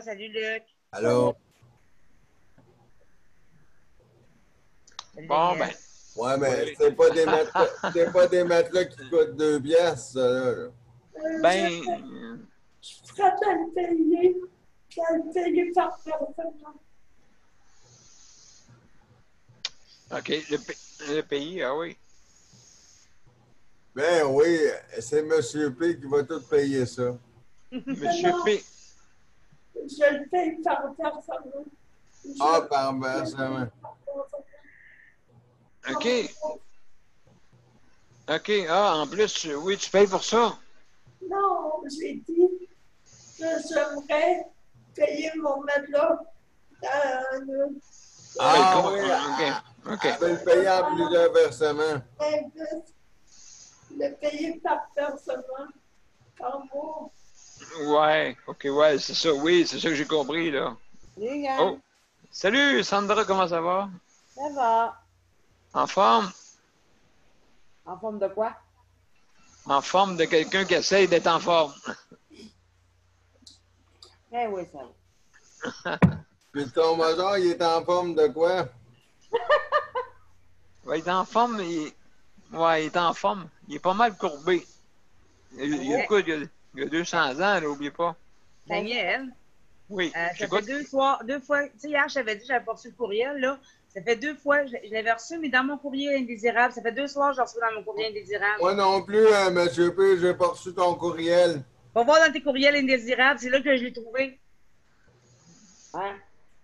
Salut Luc. Allô? Salut Bon, Daniel. ben. Ouais, mais Oui. c'est pas des matelas qui coûtent 2 piastres, ça, là. Ben. Je suis prête à le payer. À le payer par personne. OK. Le pays, ah oui. Ben oui, c'est M. P qui va tout payer ça. Monsieur Non, P. je le paye par personne. Ah, par versement. OK. OK. Ah, en plus, oui, tu payes pour ça. Non, j'ai dit que j'aimerais payer mon matelas. Ah Ben, oui, OK. OK. elle veut le payer en plusieurs versements. Le payer par personne. Par mois. Ouais. OK, ouais, c'est ça. Oui, c'est ça que j'ai compris, là. Salut Yann. Oh. Salut, Sandra, comment ça va? Ça va. En forme? En forme de quoi? En forme de quelqu'un qui essaye d'être en forme. Eh oui, ça va. Puis ton Mozart, il est en forme de quoi? Ouais, il est en forme. Ouais, il est en forme. Il est pas mal courbé. Écoute, il y a 200 ans, là, n'oublie pas. Daniel, Oui, ça fait j'écoute. deux fois. Tu sais, hier, je t'avais dit que j'avais pas reçu le courriel, là. Ça fait 2 fois, je l'avais reçu, mais dans mon courrier indésirable. Ça fait 2 soirs que je l'ai reçu dans mon courrier indésirable. Moi non plus, M. P, j'ai pas reçu ton courriel. Va voir dans tes courriels indésirables, c'est là que je l'ai trouvé. Hein?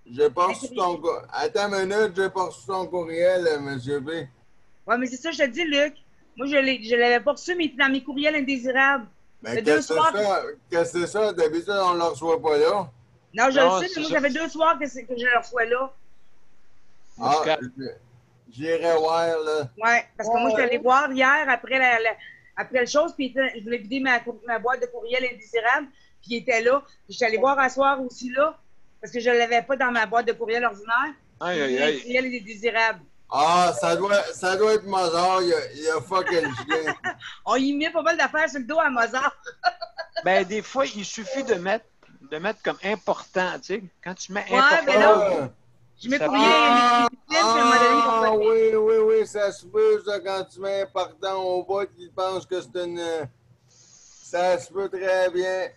J'ai pas reçu ton courriel. Attends une minute, j'ai pas reçu ton courriel, M. P. Ouais, mais c'est ça, je te dis, Luc. Moi, je l'avais pas reçu, mais il était dans mes courriels indésirables. Ben, qu'est-ce que c'est ça? Qu'est-ce que c'est ça? D'habitude, on ne le reçoit pas là. Non, je le sais, mais moi, ça fait 2 soirs que je le reçois là. Ah, j'irai voir, là. Ouais, parce que moi, je suis allée voir hier après le chose, puis je voulais vider ma boîte de courriel indésirable, puis il était là. Puis je suis allée voir à soir aussi là, parce que je ne l'avais pas dans ma boîte de courriel ordinaire. Aïe, aïe, aïe. Le courriel indésirable. Ah, ça doit être Mozart. Il a fucké le chien. On y met pas mal d'affaires sur le dos à Mozart. Ben, des fois, il suffit de mettre comme important, tu sais. Quand tu mets Ouais, important, mais là, je mets courriel indésirable, puis à un moment donné, Ah, oui, ça se peut, ça, quand tu mets important au bout, il pense que c'est une... Ça se peut très bien.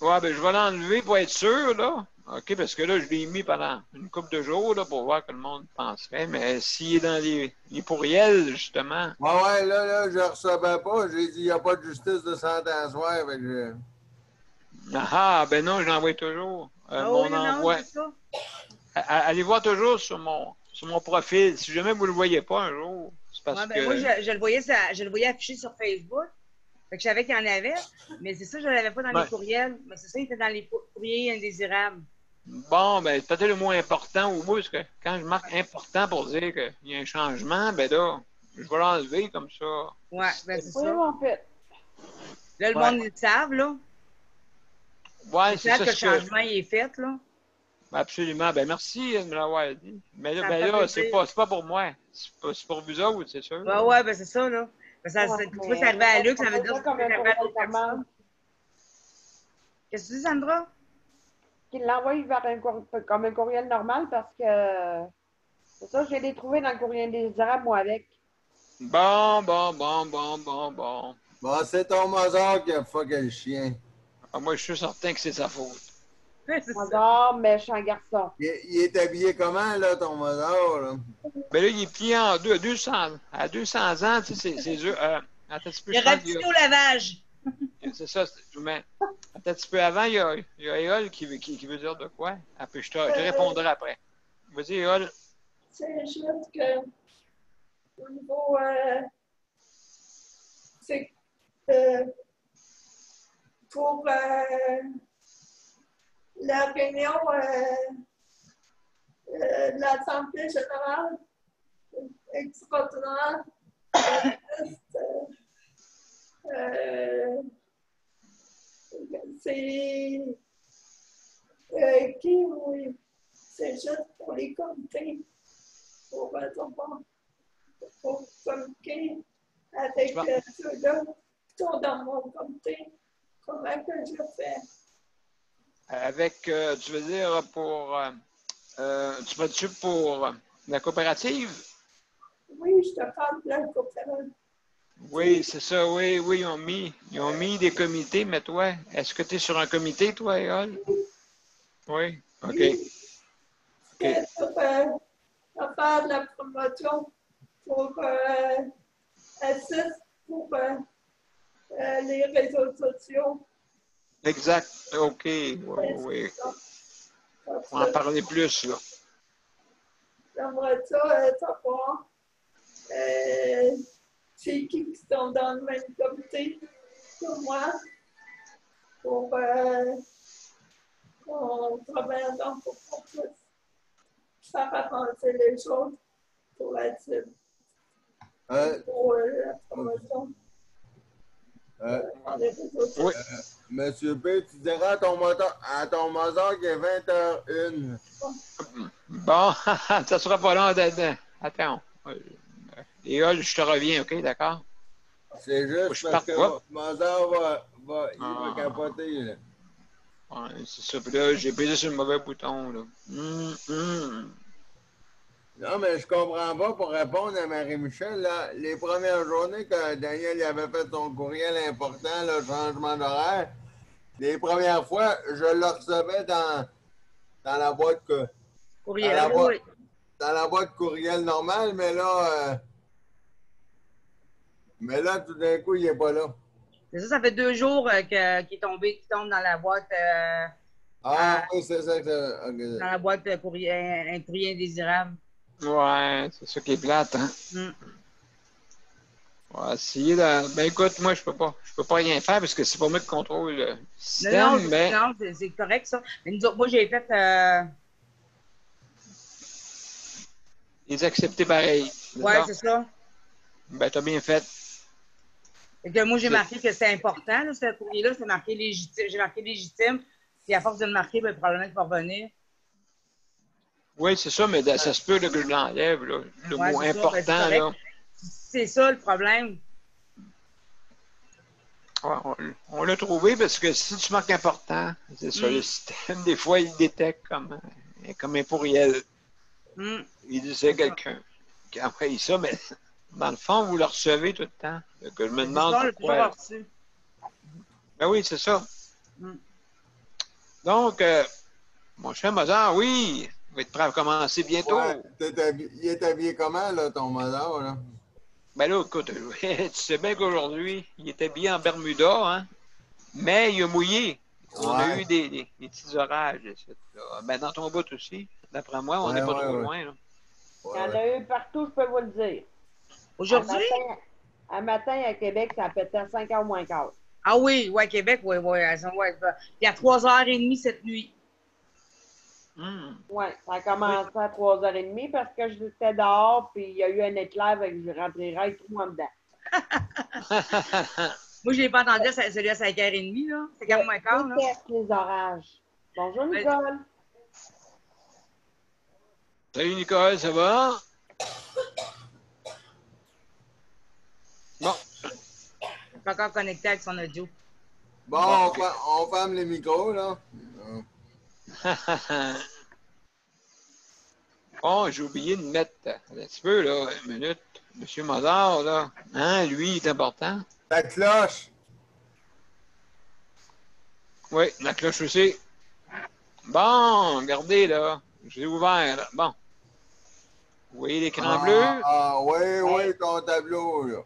ouais, ben, je vais l'enlever pour être sûr, là. OK, parce que là, je l'ai mis pendant une couple de jours, là, pour voir que le monde penserait. Mais s'il est dans les pourriels, justement. Ouais, là, je ne recevais pas. J'ai dit, il n'y a pas de justice de Saint-Antoine. Fait que Ah, ben non, je l'envoie toujours. Oh, oui, Mon non, envoi. c'est ça. Allez voir toujours sur mon profil. Si jamais vous ne le voyez pas un jour, c'est parce Ouais, ben, que. moi, je le voyais affiché sur Facebook. Fait que je savais qu'il y en avait, mais c'est ça, je ne l'avais pas dans Ben, les courriels. Mais c'est ça, il était dans les courriers indésirables. bon, ben, peut-être le mot important au bout, parce que quand je marque important pour dire qu'il y a un changement, ben là, je vais l'enlever comme ça. Ouais, ben c'est Oui, ça. mon fait. Là, le Ouais. monde, ils le savent, là. Ouais, Ils c'est savent ça que le ce que. changement, il est fait, là. Absolument. Ben, merci de me l'avoir dit. Mais là, Ça me ben fait là, c'est plaisir. pas pour moi. C'est pour vous autres, c'est sûr. Ouais, ouais, ben c'est ça, là. Ben, ça, Ouais, tu vois, c'est arrivé à Luc, ça veut dire que c'est comme un arrivé à courriel d'autres normal. personnes. Qu'est-ce que tu dis, Sandra? Qu'il l'envoie vers comme un courriel normal parce que c'est ça, je l'ai trouvé dans le courriel indésirable, moi, avec. Bon. bon, c'est ton Mozart qui a fucké le chien. Ah, moi, je suis certain que c'est sa faute. Ouais, c'est ça. Mozart, méchant garçon. Il est habillé comment, là, ton Mozart, là? Ben là, il est plié en deux, à 200 ans, tu sais, c'est dur. Attends un petit peu, Il je est pense qu'il y rapetissé au lavage. c'est ça, mais attends un petit peu avant, il y a Éole qui veut dire de quoi? Après, je te répondrai après. Vas-y, Éole. C'est juste que au niveau c'est pour la réunion de l'Assemblée générale extraordinaire, euh, c'est qui, oui, c'est juste pour les comités, pour communiquer avec ceux-là qui sont dans mon comité. Comment que je fais? Avec, tu veux dire, tu vas-tu pour la coopérative? Oui, je te parle de la coopérative. Oui, c'est ça, oui, oui, ils ont mis des comités, mais toi, est-ce que tu es sur un comité, toi, Éole? Oui, OK. Oui, OK. c'est pour faire de la promotion pour assist pour les réseaux sociaux. Exact. OK. Oui, oui. On va en parler plus, là. J'aimerais ça savoir c'est qui sont dans le même comité que moi pour qu'on travaille ensemble pour qu'on puisse faire avancer les choses pour la cible, pour la promotion dans les réseaux sociaux. Oui. Monsieur B, tu diras à ton moteur qu'il est 20h01. Bon, ça sera pas long. Attends. Éole, je te reviens, OK, d'accord? C'est juste Je parce parte que pas. Mozart il va Ah. capoter. Là. Ouais, c'est ça. Puis là, j'ai pesé sur le mauvais bouton, là. Non, mais je comprends pas pour répondre à Marie-Michel. Là, les premières journées que Daniel il avait fait son courriel important, le changement d'horaire, les premières fois, je le recevais dans la boîte Courriel, oui. dans la boîte courriel normale, mais là, tout d'un coup, il n'est pas là. C'est ça, ça fait 2 jours qu'il tombe dans la boîte, Oui, c'est ça. dans la boîte courriel, un courrier indésirable. Ouais, c'est ça qui est plate, hein? On va essayer de... Ben écoute, moi, je peux pas rien faire parce que c'est pas moi qui contrôle le système, mais... Non, c'est correct, ça. Mais nous autres, moi, j'ai fait... Les accepter pareil. Ouais, c'est ça. Ben, t'as bien fait. Et que moi, j'ai marqué que c'était important, là, ce courrier-là, c'est marqué légitime. J'ai marqué légitime. Puis à force de le marquer, ben, probablement qu'il va revenir. Oui, c'est ça, mais ça se peut là, que je l'enlève, là. Le Ouais, mot c'est ça, important, ben, là. C'est ça le problème. Ouais, on l'a trouvé parce que si tu marques important, c'est ça, le système, des fois, il détecte comme un pourriel. Il disait quelqu'un qui a envoyé ça, mais dans le fond, vous le recevez tout le temps. Que je me demande ça, pourquoi. reçu. Ben oui, c'est ça. Donc, mon cher Mozart, oui, il va être prêt à commencer bientôt. Ouais, il est habillé comment, là, ton Mozart, là? Ben là, écoute, tu sais bien qu'aujourd'hui, il est habillé en Bermuda, hein, mais il a mouillé. On a eu des petits orages. Là. Ben, dans ton bout aussi, d'après moi, on n'est pas trop loin. Là. Il y en a eu partout, je peux vous le dire. Aujourd'hui? Un matin, à Québec, ça pétait à 5h moins quart. Ah oui, ouais, Québec, oui. Il y a 3h30 cette nuit. Oui, ça a commencé à 3h30 parce que j'étais dehors, puis il y a eu un éclair et que je rentrerai tout moi dedans. Moi, je n'ai pas entendu celui à 5h30, là. C'est 4h moins quart, là. Les orages. Bonjour, Nicole. Salut, Nicole, ça va? Bon. Je suis encore connecté avec son audio. Bon, okay. On ferme les micros, là. Bon, j'ai oublié de mettre un petit peu, là, une minute. Monsieur Mozart, là, hein, lui, il est important. La cloche. Oui, la cloche aussi. Bon, regardez, là, je l'ai ouvert, là. Bon. Vous voyez l'écran bleu? Oui, ton tableau, là.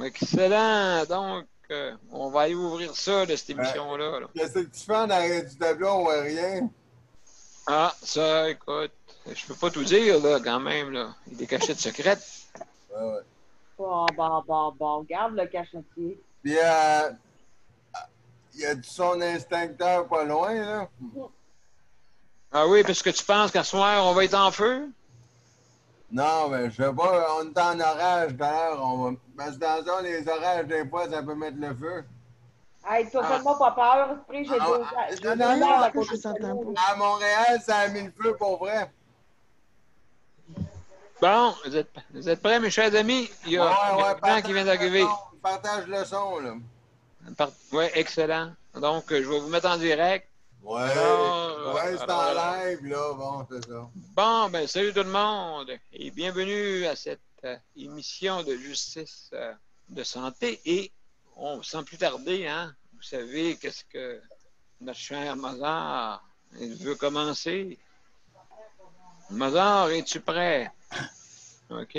Excellent. Donc, on va aller ouvrir ça, de cette émission-là. Là. Qu'est-ce que tu fais en arrière du tableau? On voit rien. Ah, ça, écoute, je peux pas tout dire, là, quand même, là. Il y a des cachettes secrètes. Ouais. Bon, garde le cachetier. Puis, il y a du son instincteur pas loin, là. Ah oui, parce que tu penses qu'à soir, on va être en feu? Non, mais je sais pas, on est en orage d'ailleurs. Parce que dans ça, les orages, des fois, ça peut mettre le feu. Hey, toi, fais-moi pas peur, esprit, j'ai deux heures à côté de à Montréal, ça a mis le feu pour vrai. Bon, vous êtes prêts, mes chers amis? Il y a un plan qui vient d'arriver. Partage le son, là. Oui, excellent. Donc, je vais vous mettre en direct. Ouais, Alors, ouais, c'est en live, là. Bon, c'est ça. Bon, ben, salut tout le monde et bienvenue à cette émission de justice de santé. Et sans plus tarder, hein, vous savez qu'est-ce que notre cher Mozart il veut commencer. Mozart, es-tu prêt? OK.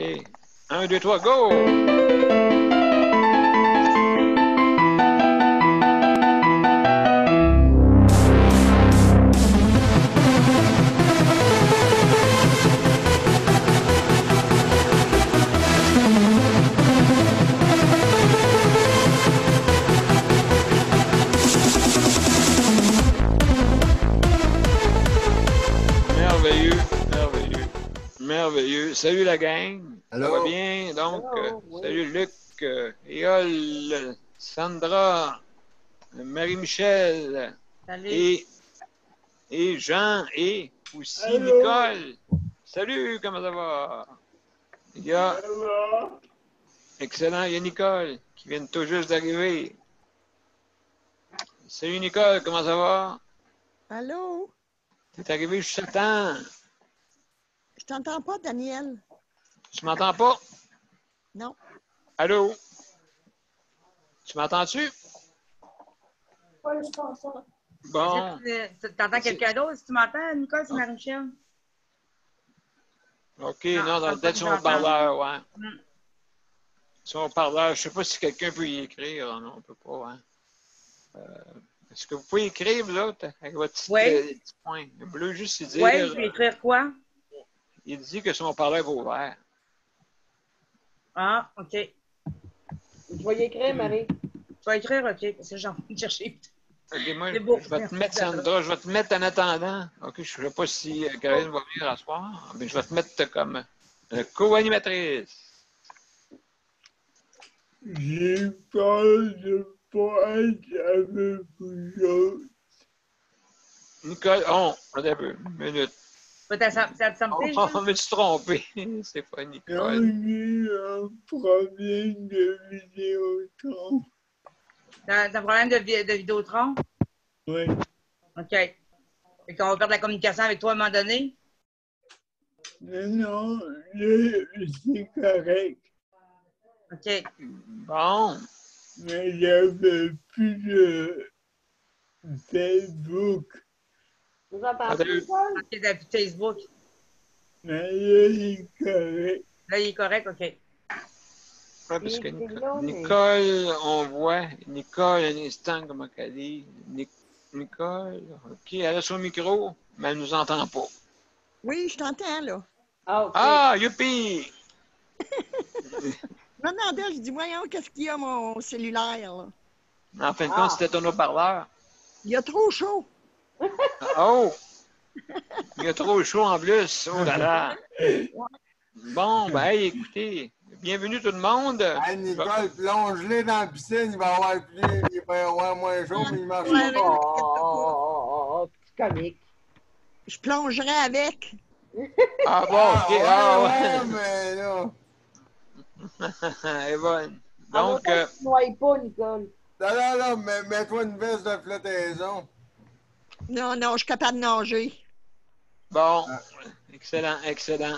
1, 2, 3, go! Merveilleux, merveilleux, merveilleux. Salut la gang. Allô? Ça va bien? Donc, oui. salut Luc, Éole, Sandra, Marie-Michel Salut. et Jean et aussi Allô? Nicole. Salut, comment ça va? Il y a, excellent, il y a Nicole qui vient tout juste d'arriver. Salut Nicole, comment ça va? Allô? T'es arrivé juste à temps. Je t'entends pas, Daniel. Tu m'entends pas? Non. Allô? Tu m'entends-tu? Oui, je pense ça. Bon. T'entends quelqu'un d'autre? Si tu m'entends, Nicole, c'est Marie-Michel? OK, Non, non, je pense peut-être que son j'entends. haut-parleur, ouais. Mm. Son haut-parleur, je sais pas si quelqu'un peut y écrire. Non, on peut pas, hein. Est-ce que vous pouvez écrire, vous autres, avec votre petit, Oui. petit point bleu, juste dire... Oui, je vais écrire quoi? Il dit que son haut-parleur va ouvert. Ah, OK. Je vais y écrire, Marie. Tu vas écrire, OK, parce que j'ai envie de chercher. OK, moi, C'est beau. je vais te mettre, Merci, Sandra, je vais te mettre en attendant. OK, je ne sais pas si Caroline va venir à soir, mais je vais te mettre comme co-animatrice. J'ai peur de pas être avec vous autres. Nicole, attends un peu, une minute. Ça te semble On me suis trompé. C'est pas J'en Nicole. ai un problème de Vidéotron. T'as un problème de Vidéotron? Oui. OK. Fait qu'on va perdre la communication avec toi à un moment donné? Non, là, c'est correct. OK. Bon. Mais j'avais plus de Facebook. Vous entendez, Attends. Nicole? OK, t'as plus de Facebook. Mais là, c'est correct. Là, il est correct, OK. Ouais, parce que C'est long, mais- Nicole, on voit. Nicole, un instant, comment qu'elle dit. Nicole, OK, elle a son micro, mais elle nous entend pas. Oui, je t'entends, là. Ah, OK. Ah, youpi! Non, non, là, je dis, voyons, qu'est-ce qu'il y a, mon cellulaire, là? En fin de compte, c'était ton haut-parleur. Il y a trop chaud. Oh! Il y a trop chaud en plus. Oh là là! Bon, ben, hey, écoutez, bienvenue tout le monde. Hey, Nicole, plonge-les dans la piscine, il va y avoir moins chaud, mais il marche Ouais, pas. Oh, petit comique. Je plongerai avec. Ah bon, OK. Ah, ouais, ouais. mais là. Elle est bonne. Donc, Donc, tu ne noies pas, Nicole. Non, mais mets-toi une veste de flottaison. Non, non, je suis capable de nager. bon, excellent, excellent.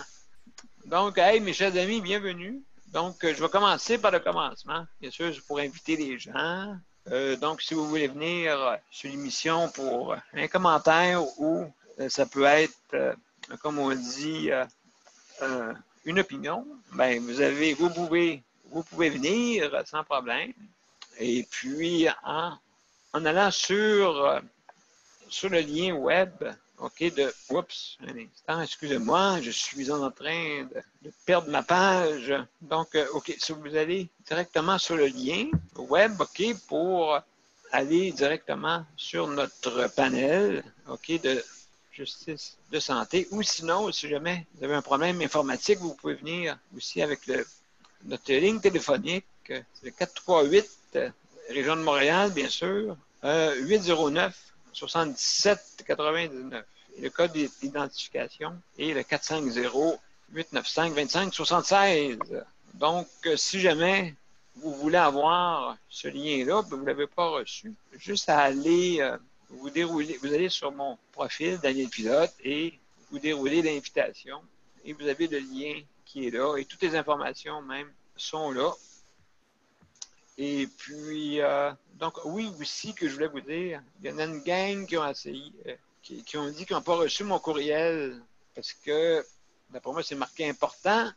Donc, hey, mes chers amis, bienvenue. Donc, je vais commencer par le commencement. Bien sûr, c'est pour inviter les gens. Donc, si vous voulez venir sur l'émission pour un commentaire ou ça peut être, comme on dit, une opinion, ben, vous pouvez venir sans problème. Et puis, en allant sur le lien web, OK, oups, un instant, excusez-moi, je suis en train de perdre ma page. Donc, OK, si vous allez directement sur le lien web, OK, pour aller directement sur notre panel, OK, de justice de santé, ou sinon, si jamais vous avez un problème informatique, vous pouvez venir aussi avec notre ligne téléphonique, c'est le 438, région de Montréal, bien sûr, 809 77 99. Et le code d'identification est le 450-895-2576. Donc, si jamais vous voulez avoir ce lien-là, vous ne l'avez pas reçu, juste à aller vous allez sur mon profil, Daniel Pilote, et vous déroulez l'invitation. Et vous avez le lien qui est là, et toutes les informations même sont là. Et puis, donc, oui, aussi, que je voulais vous dire, il y en a une gang qui ont essayé, qui ont dit qu'ils n'ont pas reçu mon courriel parce que, d'après moi, c'est marqué important.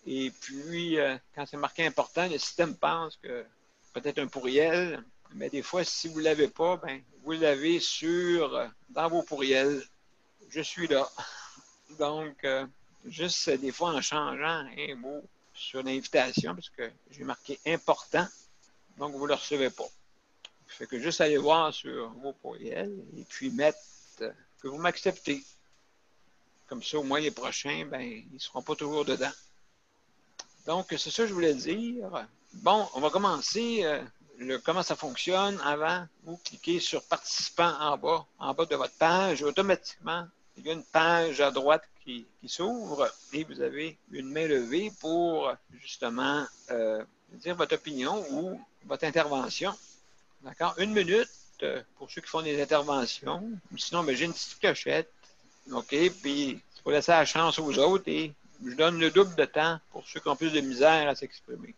Et puis, quand c'est marqué important, le système pense que peut-être un courriel, mais des fois, si vous ne l'avez pas, ben, vous l'avez dans vos courriels. Je suis là. Donc, juste des fois en changeant un mot sur l'invitation, parce que j'ai marqué important, donc vous ne le recevez pas. Fait que juste aller voir sur vos courriels et puis mettre que vous m'acceptez. Comme ça, au moins les prochains, ben, ils ne seront pas toujours dedans. Donc, c'est ça que je voulais dire. Bon, on va commencer comment ça fonctionne. Avant, vous cliquez sur participant en bas de votre page. Automatiquement, il y a une page à droite qui s'ouvre et vous avez une main levée pour justement dire votre opinion ou votre intervention. D'accord? 1 minute pour ceux qui font des interventions. Sinon, ben, j'ai une petite clochette. OK? Puis, il faut laisser la chance aux autres et je donne le double de temps pour ceux qui ont plus de misère à s'exprimer.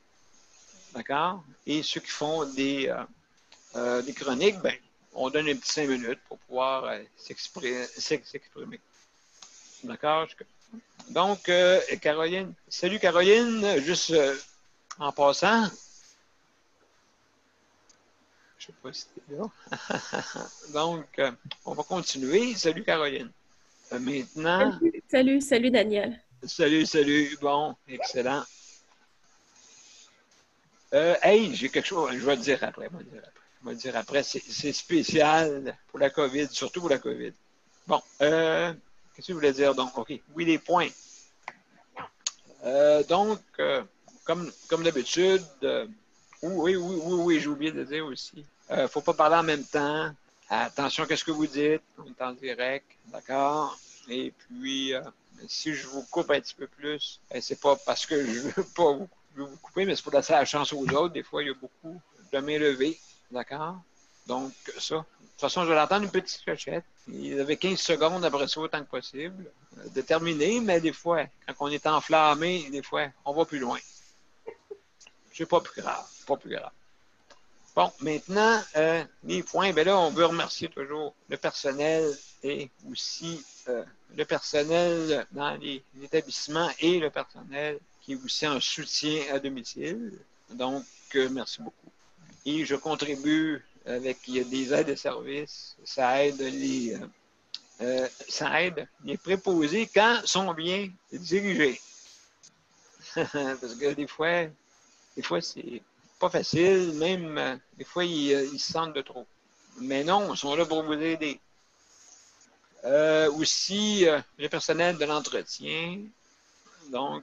D'accord? Et ceux qui font des chroniques, ben, on donne un petit 5 minutes pour pouvoir s'exprimer. D'accord? Donc, Caroline. Salut Caroline, juste en passant. Je ne sais pas si tu es là. Donc, on va continuer. Salut Caroline. Maintenant. Salut Daniel. Salut. Bon, excellent. Hey, j'ai quelque chose, je vais le dire après. C'est spécial pour la COVID, surtout pour la COVID. Bon, qu'est-ce que je voulais dire donc? OK, oui, les points. Donc, comme d'habitude, oui, j'ai oublié de dire aussi. Il ne faut pas parler en même temps. Attention à ce que vous dites. On est en direct, d'accord? Et puis, si je vous coupe un petit peu plus, c'est pas parce que je veux pas vous couper, mais c'est pour laisser la chance aux autres. Des fois, il y a beaucoup de mains levées, d'accord? Donc, ça. De toute façon, je vais l'entendre une petite clochette. Il y avait 15 secondes après ça, autant que possible, de terminer, mais des fois, quand on est enflammé, des fois, on va plus loin. C'est pas plus grave. Bon, maintenant, les points, bien là, on veut remercier toujours le personnel et aussi le personnel dans les établissements et le personnel qui est aussi en soutien à domicile. Donc, merci beaucoup. Et je contribue il y a des aides de services, ça aide les préposés quand ils sont bien dirigés. Parce que des fois, c'est pas facile, même des fois, ils se sentent de trop. Mais non, ils sont là pour vous aider. Aussi, le personnel de l'entretien. Donc,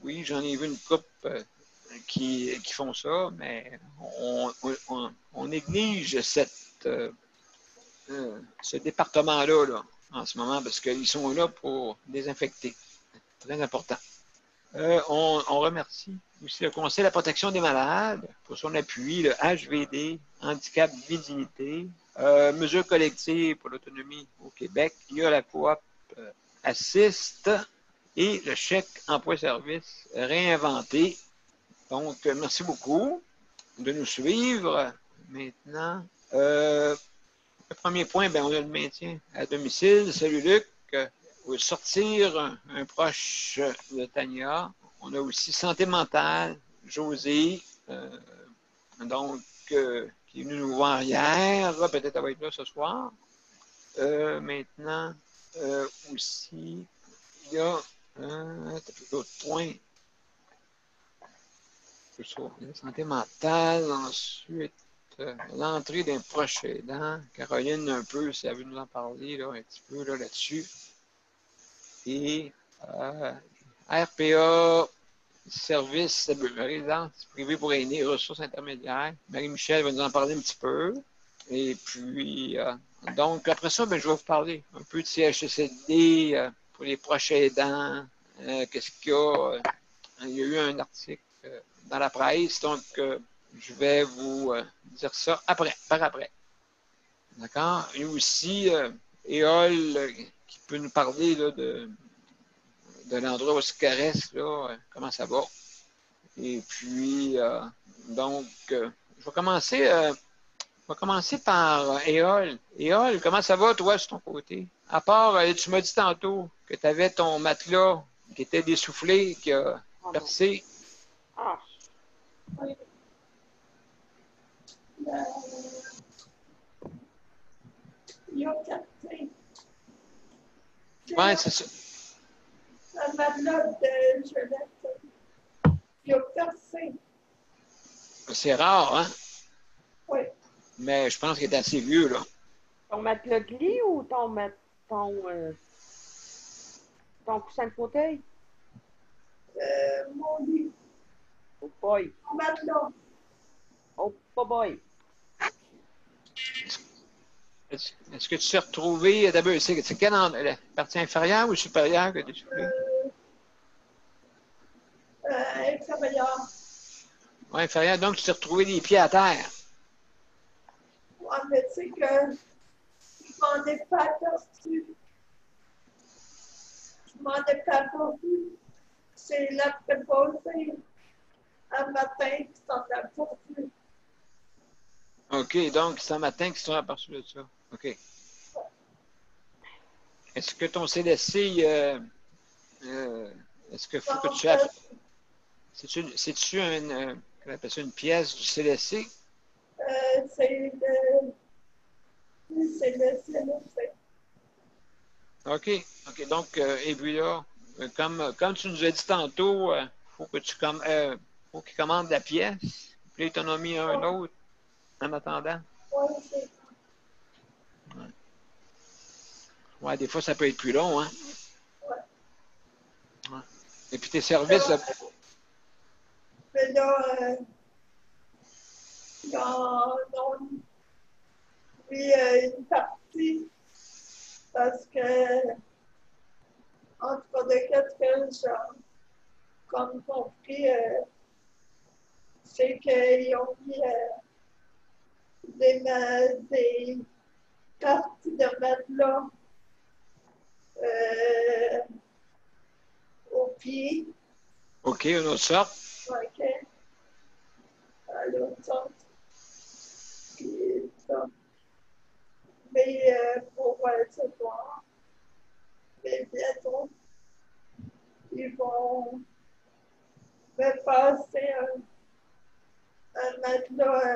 oui, j'en ai vu une couple qui font ça, mais on néglige ce département-là là, en ce moment parce qu'ils sont là pour désinfecter. Très important. On remercie aussi le Conseil de la protection des malades pour son appui, le HVD, Handicap Visibilité, Mesures collectives pour l'autonomie au Québec. Il y a la coop Assist et le chèque emploi-service réinventé. Donc, merci beaucoup de nous suivre. Maintenant, le premier point, bien, on a le maintien à domicile. Salut Luc. Sortir un proche de Tania. On a aussi santé mentale, José, donc, qui est venu nous voir hier. Peut-être elle va être là ce soir. Maintenant, aussi, il y a d'autres points. La santé mentale, ensuite, l'entrée d'un proche aidant. Caroline, un peu, si elle veut nous en parler là, un petit peu là-dessus. Et RPA, service de résidence privée pour aînés, ressources intermédiaires. Marie-Michel va nous en parler un petit peu. Et puis, donc, après ça, ben, je vais vous parler un peu de CHSLD pour les proches aidants. Qu'est-ce qu'il y a? Il y a eu un article dans la presse, donc je vais vous dire ça par après. D'accord? Et aussi, Éole qui peut nous parler là, de l'endroit où il se caresse, là, comment ça va. Et puis, donc, je vais commencer par Éole. Éole, comment ça va, toi, sur ton côté? À part, tu m'as dit tantôt que tu avais ton matelas qui était dessoufflé, qui a percé. Ah, Oui. Il a capté. Oui, c'est ça. Un matelas de Jeunesse. Il a percé. C'est rare, hein? Oui. Mais je pense qu'il est assez vieux, là. ton matelas de lit ou ton coussin de fauteuil? Mon lit. Oh boy. Mon matelas. Oh boy. Est-ce que tu t'es retrouvé, d'abord, c'est quelle la partie inférieure ou supérieure que tu as soufflé? Inférieur. Oui, inférieure. Donc, tu t'es retrouvé les pieds à terre. Ouais, mais tu sais que je m'en ai pas aperçu. Je m'en ai pas aperçu. C'est l'après-passé, un matin, qui s'en a poursuivi. OK, donc, c'est un matin qu'ils sont aperçus de ça. OK. Est-ce que ton CLSC, est-ce qu'il faut que tu aies... C'est-tu qu'on appelle ça une pièce du CLSC? C'est le CLSC. OK. OK, donc, et puis là, comme tu nous as dit tantôt, faut que faut qu'il commande la pièce, puis là, il t'en a mis un autre en attendant. Oui, c'est Ouais, des fois, ça peut être plus long, hein? ouais. Ouais. Et puis tes services, là, Mais là, ils en ont mis une partie parce que, en tout cas, de qu'est-ce que j'ai comme compris, c'est qu'ils ont mis des parties de matelas au pied. OK, une autre sorte. OK. À l'autre sens. Puis, ça. Mais pour ce soir, mais bientôt, ils vont me passer un matelas,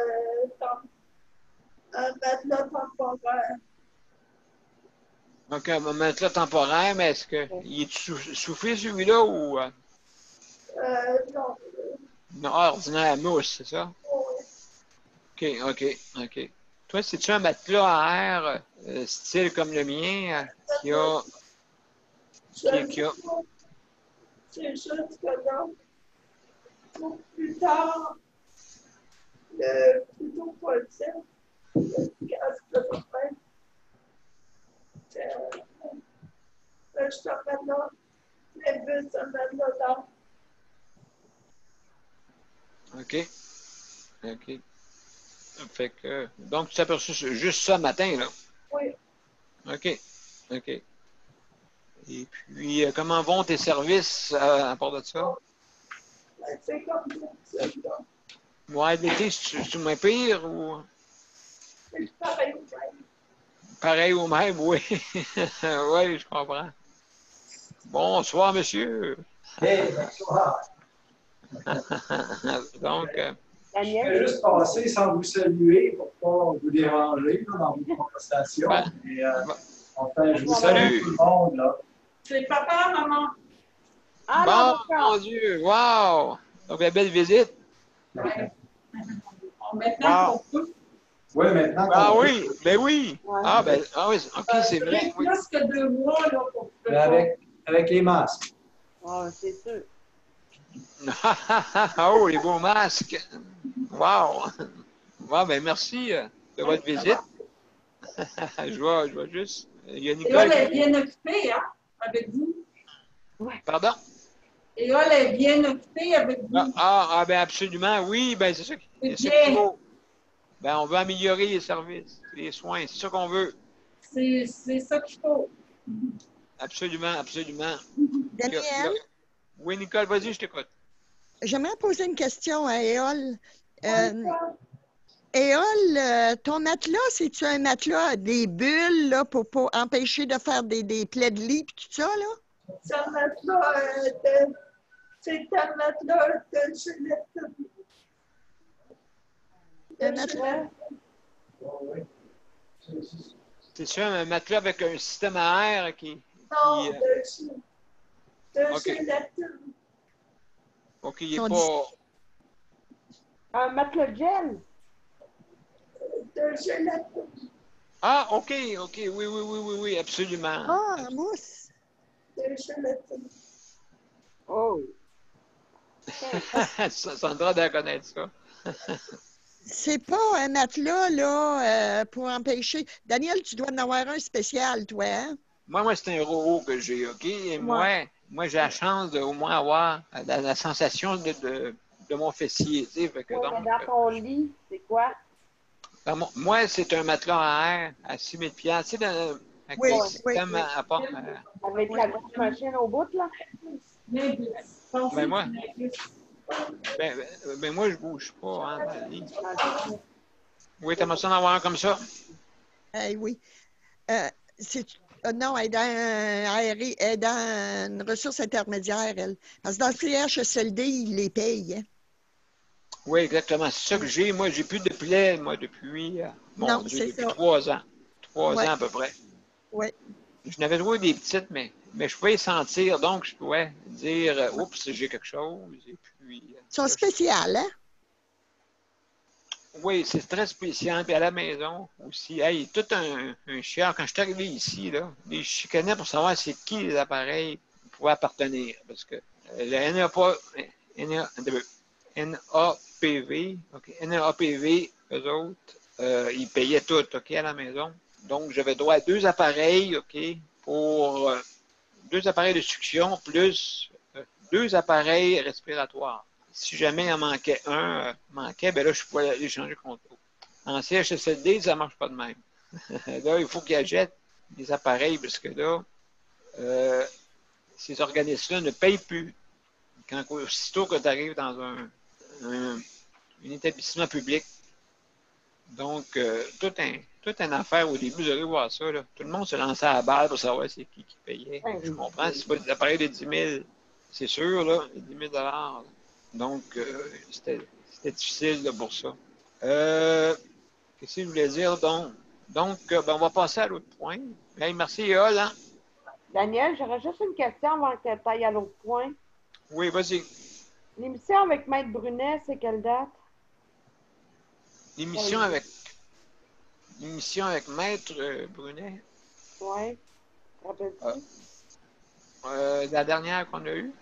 un matelas temporaire. Donc, un matelas temporaire, mais est-ce qu'il est soufflé celui-là ou Non. non, ordinaire mousse, c'est ça? Oui. OK. Toi, c'est-tu un matelas à air style comme le mien qui a. C'est juste que là, pour plus tard, le plus tôt possible, le casque de sommeil, je te ramène là, les bus se mettent là-dedans. OK. Fait que, donc, tu t'es aperçu juste ça matin, là? Oui. OK. Et puis, comment vont tes services à part de ça? Ben, c'est comme ça, là. Ouais, l'été, c'est moins pire ou C'est pareil au même. pareil au même? Oui. Oui, je comprends. Bonsoir, monsieur. Hey, bonsoir. Donc, Je vais juste passer sans vous saluer pour ne pas vous déranger là, dans vos conversations. Mais, enfin, je vous salue tout le monde. Là. C'est papa, maman. Ah, bon, mon Dieu, wow! Donc, la belle visite. Ouais. Maintenant qu'on peut. Oui, maintenant. Ah oui, ben oui. Ouais. Ah oui, OK, c'est vrai. Oui. Plus que 2 mois, là, pour avec les masques. Ah, c'est sûr. Oh, les beaux masques. Wow. Wow, ben merci de votre visite. Je vais juste. Il y a Et Nicole. elle est bien occupée, hein, avec vous. Ouais. Pardon? Et elle est bien occupée avec vous. Ben absolument, oui, ben c'est ça. C'est C'est bien. qu'il faut. Ben, on veut améliorer les services, les soins. C'est ça qu'on veut. C'est ça qu'il faut. Absolument, absolument. Daniel, Oui, Nicole, vas-y, je t'écoute. j'aimerais poser une question à Éole. Ouais, Éole, ton matelas, c'est-tu un matelas à des bulles là, pour empêcher de faire des plaies de lit et tout ça, là? c'est un matelas c'est un matelas de gélatine. Un matelas? C'est ça, un matelas avec un système à air qui... Non, de OK. gélatine. OK, il On n'est pas... Un matelas de gel. De gélatine. Ah, OK, OK, oui, absolument. Ah, en mousse. De gélatine. Oh. Sandra doit connaître ça. C'est pas un matelas, là, pour empêcher. Daniel, tu dois en avoir un spécial, toi, hein? Moi, c'est un Roro que j'ai, OK? Et moi, j'ai la chance de au moins avoir la sensation de mon fessier, tu sais. Fait que Ouais, donc, mais dans ton lit, c'est quoi? moi, c'est un matelas à air à 6 000 $. Tu sais, avec Oui, les oui, systèmes oui. à part... Avec la grosse machine au bout, là? ben, moi, moi, je bouge pas hein, dans le lit. Oui, t'aimerais ça en avoir un comme ça? Oui. Non, elle est dans une ressource intermédiaire, elle. Parce que dans le CHSLD, ils les payent. Hein? Oui, exactement. C'est ça que j'ai. Moi, j'ai plus de plaies, moi, depuis, Non, Dieu, c'est depuis ça. 3 ans. 3 Ouais. ans à peu près. Oui. Je n'avais trouvé des petites, mais je pouvais les sentir, donc je pouvais dire oups, j'ai quelque chose. Et puis, Ils sont spéciales, hein? oui, c'est très spécial. Puis à la maison aussi. Hey, tout un chiant. Quand je suis arrivé ici, là, les chicanais pour savoir c'est qui les appareils pouvaient appartenir. Parce que le NAPV, eux autres, ils payaient tout, OK, à la maison. Donc, j'avais droit à 2 appareils, OK, pour 2 appareils de succion plus 2 appareils respiratoires. Si jamais il en manquait un, ben là, je pouvais aller changer contre l'autre. En CHSLD, ça ne marche pas de même. Là, il faut qu'ils achètent des appareils parce que là, ces organismes-là ne payent plus. Quand aussitôt que tu arrives dans un établissement public. Donc, toute une affaire au début, vous allez voir ça. Là. Tout le monde se lançait à la balle pour savoir c'est qui payait. Je comprends, c'est pas des appareils de 10 000, c'est sûr, là, 10 000 $. Donc, c'était difficile là, pour ça. Qu'est-ce que je voulais dire? Donc ben, on va passer à l'autre point. Hey, merci, Yol. Hein? Daniel, j'aurais juste une question avant que tu ailles à l'autre point. Oui, vas-y. L'émission avec Maître Brunet, c'est quelle date? L'émission avec Maître Brunet. Oui. Rappelles-tu? La dernière qu'on a eue?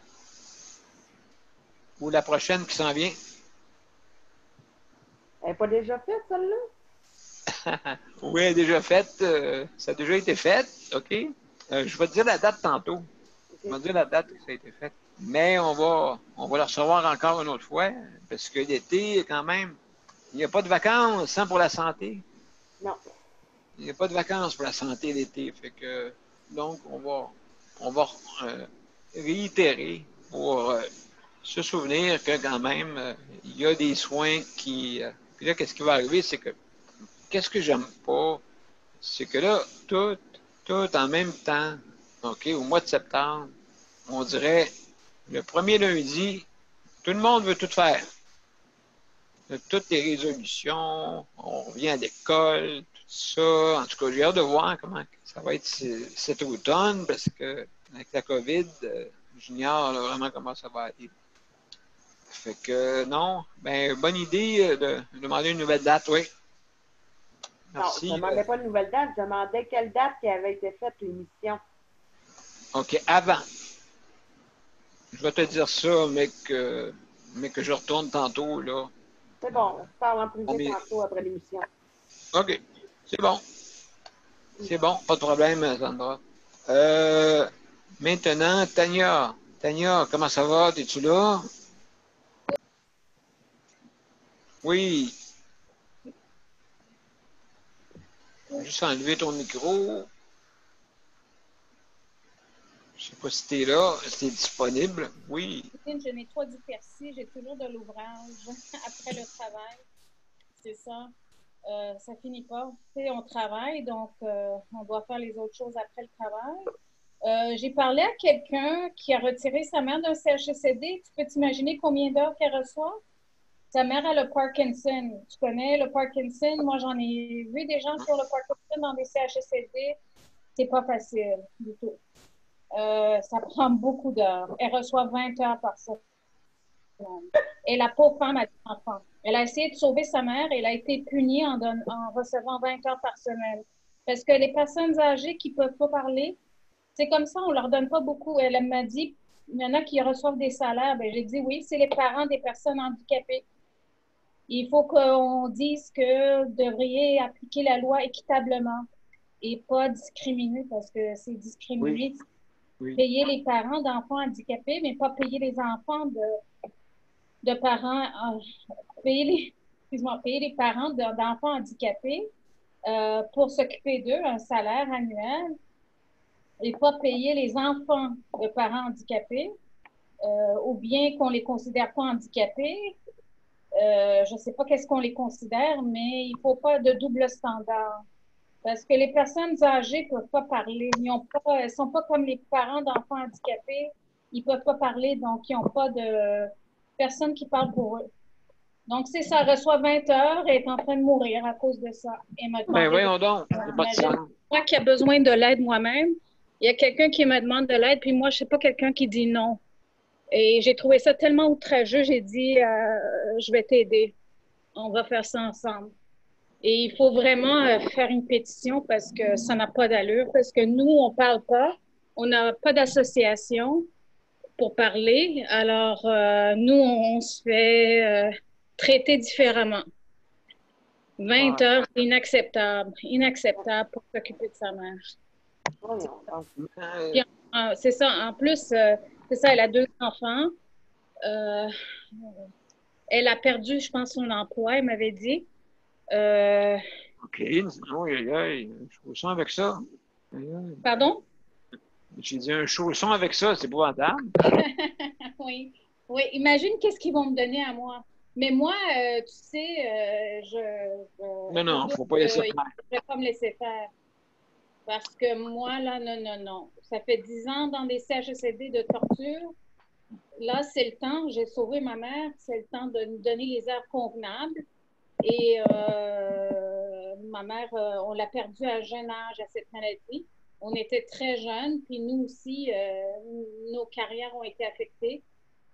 Ou la prochaine qui s'en vient? Elle n'est pas déjà faite, celle-là? Oui, elle est déjà faite. Ça a déjà été fait, OK? Je vais te dire la date tantôt. Je vais te dire la date que ça a été fait. Mais on va la recevoir encore une autre fois, parce que l'été, quand même, il n'y a pas de vacances pour la santé. Non. Il n'y a pas de vacances pour la santé l'été. Fait que, donc, on va réitérer pour se souvenir que quand même, il y a des soins qui... puis là, qu'est-ce qui va arriver, c'est que qu'est-ce que j'aime pas, c'est que là, tout en même temps, OK, au mois de septembre, on dirait, le premier lundi, tout le monde veut tout faire. Toutes les résolutions, on revient à l'école, tout ça. En tout cas, j'ai hâte de voir comment ça va être cet automne, parce que avec la COVID, j'ignore vraiment comment ça va aller. Fait que non, ben bonne idée de demander une nouvelle date, oui. Merci. Non, je ne demandais pas une nouvelle date, je demandais quelle date qui avait été faite l'émission. OK, avant. Je vais te dire ça, mais que je retourne tantôt, là. C'est bon, on se parle en privé tantôt après l'émission. OK, c'est bon. C'est bon, pas de problème, Sandra. Maintenant, Tania. Tania, comment ça va? Es-tu là? Oui. Juste enlever ton micro. Je ne sais pas si tu es là, si tu es disponible. Oui. Je nettoie du persil, j'ai toujours de l'ouvrage après le travail. C'est ça. Ça finit pas. Tu sais, on travaille, donc on doit faire les autres choses après le travail. J'ai parlé à quelqu'un qui a retiré sa mère d'un CHSLD. Tu peux t'imaginer combien d'heures qu'elle reçoit? Sa mère a le Parkinson. Tu connais le Parkinson? Moi, j'en ai vu des gens qui ont le Parkinson dans des CHSLD. C'est pas facile du tout. Ça prend beaucoup d'heures. Elle reçoit 20 heures par semaine. Et la pauvre femme a des enfants. Elle a essayé de sauver sa mère et elle a été punie en recevant 20 heures par semaine. Parce que les personnes âgées qui ne peuvent pas parler, c'est comme ça, on ne leur donne pas beaucoup. Elle m'a dit, il y en a qui reçoivent des salaires. Bien, j'ai dit oui, c'est les parents des personnes handicapées. Il faut qu'on dise que vous devriez appliquer la loi équitablement et pas discriminer parce que c'est discriminer. Oui. Payer les parents d'enfants handicapés, mais pas payer les enfants de parents, payer les parents d'enfants handicapés pour s'occuper d'eux, un salaire annuel, et pas payer les enfants de parents handicapés, ou bien qu'on ne les considère pas handicapés. Je ne sais pas qu'est-ce qu'on les considère, mais il ne faut pas de double standard. Parce que les personnes âgées ne peuvent pas parler. Elles ne sont pas comme les parents d'enfants handicapés. Ils ne peuvent pas parler, donc ils n'ont pas de personne qui parle pour eux. Donc, c'est ça, elle reçoit 20 heures et est en train de mourir à cause de ça. Ben voyons donc, c'est pas de ça. Moi qui a besoin de l'aide moi-même, il y a quelqu'un qui me demande de l'aide, puis moi, je ne sais pas quelqu'un qui dit non. Et j'ai trouvé ça tellement outrageux, j'ai dit, je vais t'aider. On va faire ça ensemble. Et il faut vraiment faire une pétition parce que ça n'a pas d'allure, parce que nous, on ne parle pas, on n'a pas d'association pour parler. Alors, nous, on se fait traiter différemment. 20 heures, c'est inacceptable. Inacceptable pour s'occuper de sa mère. C'est ça. En plus, c'est ça, elle a 2 enfants. Elle a perdu, je pense, son emploi, elle m'avait dit. OK. Un chausson avec ça. Pardon? J'ai dit un chausson avec ça, c'est épouvantable. Oui. Oui. Imagine qu'est-ce qu'ils vont me donner à moi. Mais moi, tu sais, non, il ne faut pas laisser faire. Je ne vais pas me laisser faire. Parce que moi, là, non. Ça fait 10 ans dans des CHSLD de torture. Là, c'est le temps. J'ai sauvé ma mère. C'est le temps de nous donner les heures convenables. Et ma mère, on l'a perdue à jeune âge à cette maladie. On était très jeunes, puis nous aussi, nos carrières ont été affectées.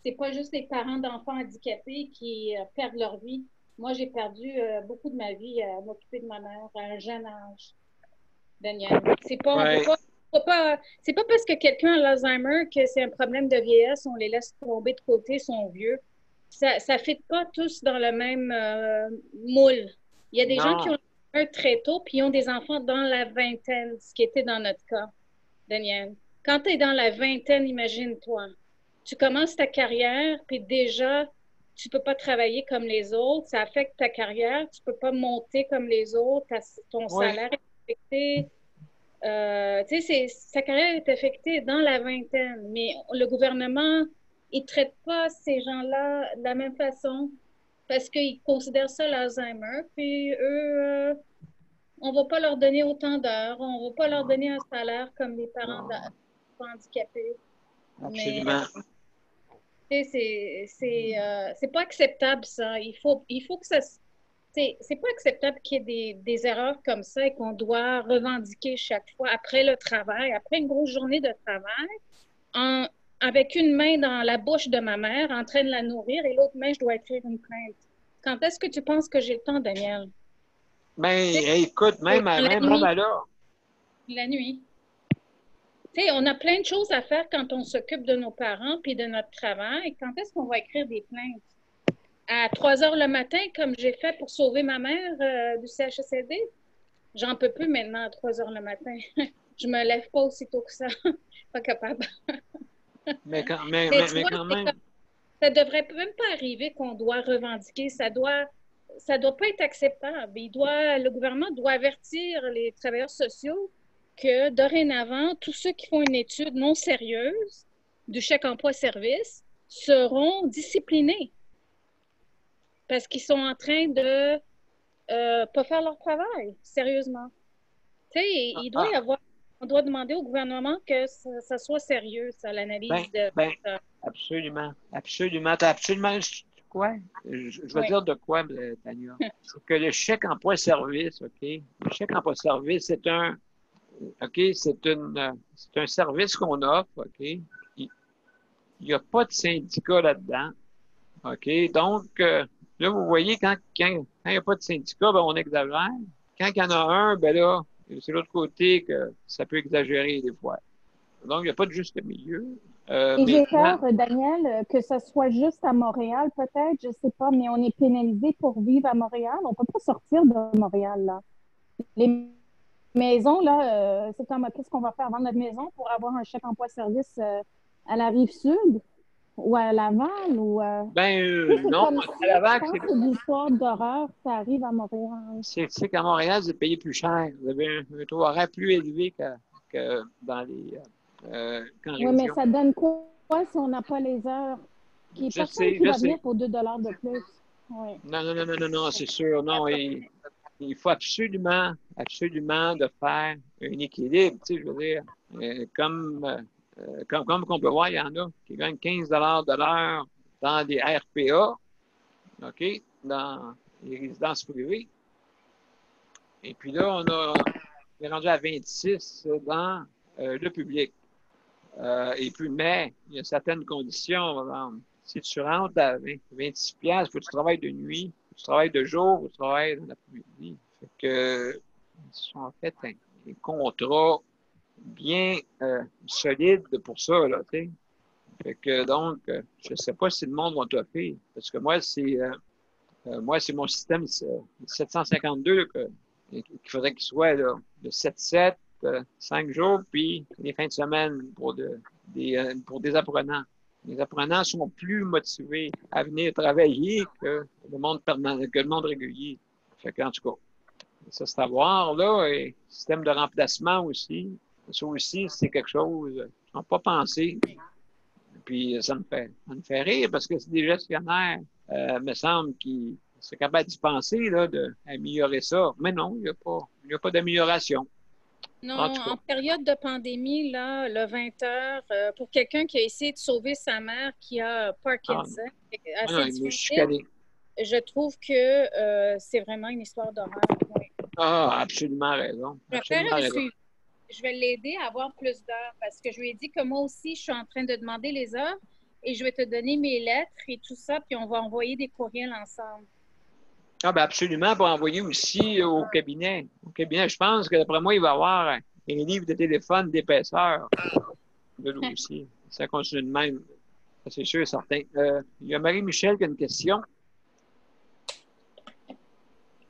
C'est pas juste les parents d'enfants handicapés qui perdent leur vie. Moi, j'ai perdu beaucoup de ma vie à m'occuper de ma mère à un jeune âge, Daniel. C'est pas, c'est pas parce que quelqu'un a l'Alzheimer que c'est un problème de vieillesse, on les laisse tomber de côté, sont vieux. Ça ne fit pas tous dans le même moule. Il y a des gens qui ont un très tôt, puis ils ont des enfants dans la vingtaine, ce qui était dans notre cas, Daniel. Quand tu es dans la vingtaine, imagine-toi, tu commences ta carrière, puis déjà, tu ne peux pas travailler comme les autres, ça affecte ta carrière, tu ne peux pas monter comme les autres, ton salaire est affecté. Tu sais, sa carrière est affectée dans la vingtaine, mais le gouvernement, il ne traite pas ces gens-là de la même façon parce qu'ils considèrent ça l'Alzheimer, puis eux, on ne va pas leur donner autant d'heures, on ne va pas leur donner un salaire comme les parents handicapés. Absolument. Mais c'est pas acceptable, ça. Il faut que ça... C'est pas acceptable qu'il y ait des erreurs comme ça et qu'on doit revendiquer chaque fois après le travail, après une grosse journée de travail, avec une main dans la bouche de ma mère en train de la nourrir et l'autre main, je dois écrire une plainte. Quand est-ce que tu penses que j'ai le temps, Daniel? Ben, écoute, même alors. La nuit. Tu sais, on a plein de choses à faire quand on s'occupe de nos parents puis de notre travail. Quand est-ce qu'on va écrire des plaintes? À 3 heures le matin, comme j'ai fait pour sauver ma mère du CHSLD? J'en peux plus maintenant à 3 heures le matin. Je me lève pas aussitôt que ça. Pas capable. Mais quand même. Ça devrait même pas arriver qu'on doit revendiquer. Ça doit ça doit pas être acceptable. Le gouvernement doit avertir les travailleurs sociaux que dorénavant, tous ceux qui font une étude non sérieuse du chèque emploi-service seront disciplinés parce qu'ils sont en train de pas faire leur travail, sérieusement. Tu sais, on doit demander au gouvernement que ça soit sérieux, ça, l'analyse absolument. Absolument. T'as absolument quoi? Je vais dire de quoi, Tania? C'est que le chèque emploi-service, OK? Le chèque emploi-service, c'est un service qu'on offre, OK? Il n'y a pas de syndicat là-dedans. OK? Donc, là, vous voyez, quand il n'y a pas de syndicat, ben, on exagère. Quand il y en a un, ben là, c'est l'autre côté que ça peut exagérer des fois. Donc, il n'y a pas de juste milieu. Et j'ai peur, Daniel, que ce soit juste à Montréal, peut-être, je ne sais pas, mais on est pénalisé pour vivre à Montréal. On ne peut pas sortir de Montréal, là. Les maisons, là, c'est comme, qu'est-ce qu'on va faire? Vendre notre maison pour avoir un chèque emploi-service à la Rive-Sud ou à Laval? Ou, non, à Laval, c'est une histoire d'horreur, ça arrive à Montréal. C'est qu'à Montréal, vous êtes payé plus cher. Vous avez un taux horaire plus élevé que dans les... oui, mais ça donne quoi si on n'a pas les heures? Personne qui va venir pour 2 $ de plus. Oui. Non, c'est sûr. Non, il faut absolument de faire un équilibre. Tu sais, je veux dire, comme qu'on peut voir, il y en a qui gagnent 15 $ de l'heure dans des RPA, OK, dans les résidences privées. Et puis là, on est rendu à 26 dans le public. Et puis, mais, il y a certaines conditions. Par exemple, si tu rentres à 26$, il faut que tu travailles de nuit, il faut que tu travailles de jour, il faut que tu travailles dans l'après-midi. Fait que, ils sont fait des contrats bien solides pour ça, là, tu sais. Fait que, donc, je ne sais pas si le monde va topper. Parce que moi, c'est mon système 752 qu'il faudrait qu'il soit là, de 7-7. 5 jours, puis les fins de semaine pour des apprenants. Les apprenants sont plus motivés à venir travailler que le monde permanent, que le monde régulier. Fait qu'en tout cas, ça c'est à voir, là, et système de remplacement aussi. Ça aussi, c'est quelque chose qu'on n'a pas pensé. Puis ça me fait rire parce que c'est des gestionnaires, me semble, qui seraient capables d'y penser, là, d'améliorer ça. Mais non, il n'y a pas d'amélioration. Non, en période de pandémie, là, le 20 heures, pour quelqu'un qui a essayé de sauver sa mère qui a Parkinson, je trouve que c'est vraiment une histoire d'horreur. Oui. Ah, absolument raison. Je vais l'aider à avoir plus d'heures parce que je lui ai dit que moi aussi, je suis en train de demander les heures et je vais te donner mes lettres et tout ça, puis on va envoyer des courriels ensemble. Ah, ben absolument, pour envoyer aussi au cabinet. Au cabinet, je pense que d'après moi, il va y avoir un livre de téléphone d'épaisseur de lui aussi. Ça continue de même. C'est sûr et certain. Il y a Marie-Michel qui a une question.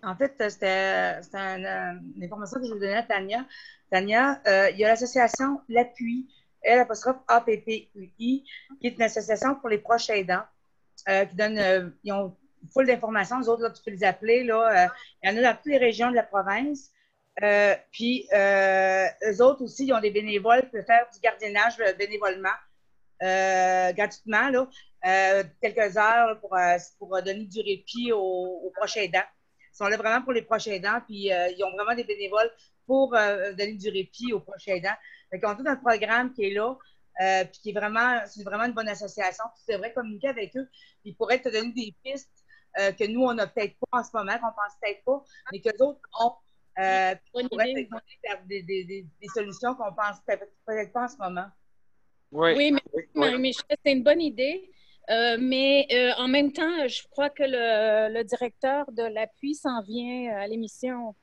En fait, c'était une information que je vous donnais à Tania. Tania, il y a l'association L'Appui, L'_APPUI, qui est une association pour les proches aidants, qui donne, ils ont full d'informations. Les autres, là, tu peux les appeler. Là, il y en a dans toutes les régions de la province. Puis, eux autres aussi, ils ont des bénévoles qui peuvent faire du gardiennage bénévolement, gratuitement, là, quelques heures là, pour donner du répit aux proches aidants. Ils sont là vraiment pour les proches aidants, puis ils ont vraiment des bénévoles pour donner du répit aux proches aidants. Donc, ils ont tout un programme qui est là, puis qui est c'est vraiment une bonne association. Tu devrais communiquer avec eux. Ils pourraient te donner des pistes que nous, on n'a peut-être pas en ce moment, qu'on pense peut-être pas, mais que les autres ont. Pourraient te donner des solutions qu'on pense peut-être pas en ce moment. Oui, mais c'est une bonne idée. Mais en même temps, je crois que le directeur de l'appui s'en vient à l'émission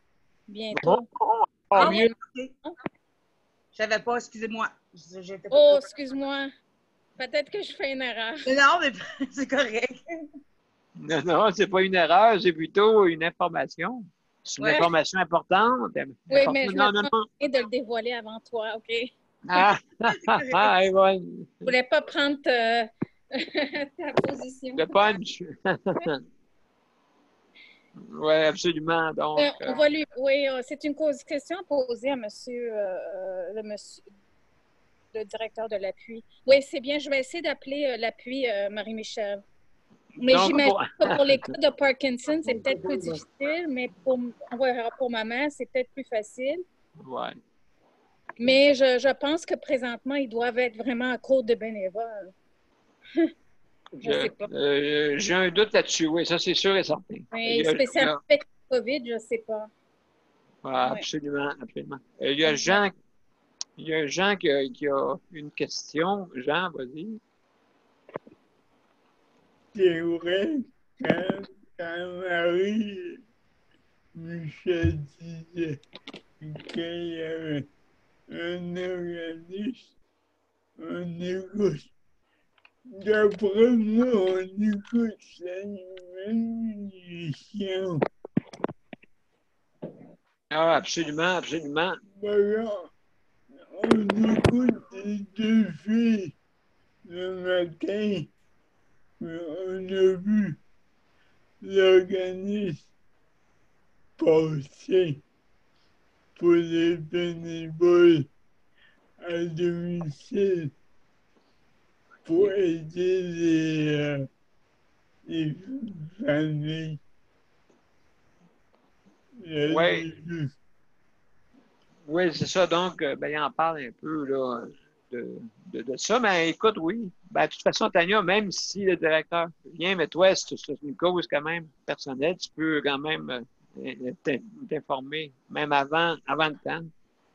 bientôt. Mieux. Okay. Je ne savais pas, excusez-moi. Excuse-moi. Peut-être que je fais une erreur. Non, mais c'est correct. Non, c'est pas une erreur, c'est plutôt une information. C'est une information importante. Oui, mais je me de le dévoiler avant toi, OK? Yvonne. Je voulais pas prendre ta position. Le punch. Oui, absolument. Donc, on va lui. Oui, c'est une question à poser à monsieur, le directeur de l'appui. Oui, c'est bien. Je vais essayer d'appeler l'appui Marie-Michel. Mais j'imagine que pour les cas de Parkinson, c'est peut-être plus difficile, mais pour ma mère, c'est peut-être plus facile. Oui. Mais je pense que présentement, ils doivent être vraiment à court de bénévoles. J'ai un doute là-dessus, oui, ça c'est sûr et certain. Mais spécialement avec le COVID, je ne sais pas. Oui, absolument, absolument. Il y a Jean qui a une question. Jean, vas-y. C'est vrai, quand Marie-Michel disait qu'il y avait un organisme, on écoute. D'après moi, on écoute la nouvelle émission. Ah, absolument, absolument. Voilà, on écoute les deux filles le matin. On a vu l'organisme passer pour les bénévoles à domicile pour aider les familles. Oui, c'est ça. Donc, il en parle un peu là, de ça. Mais écoute, oui. De toute façon, Tania, même si le directeur vient, mais toi, c'est une cause quand même personnelle, tu peux quand même t'informer, même avant le temps.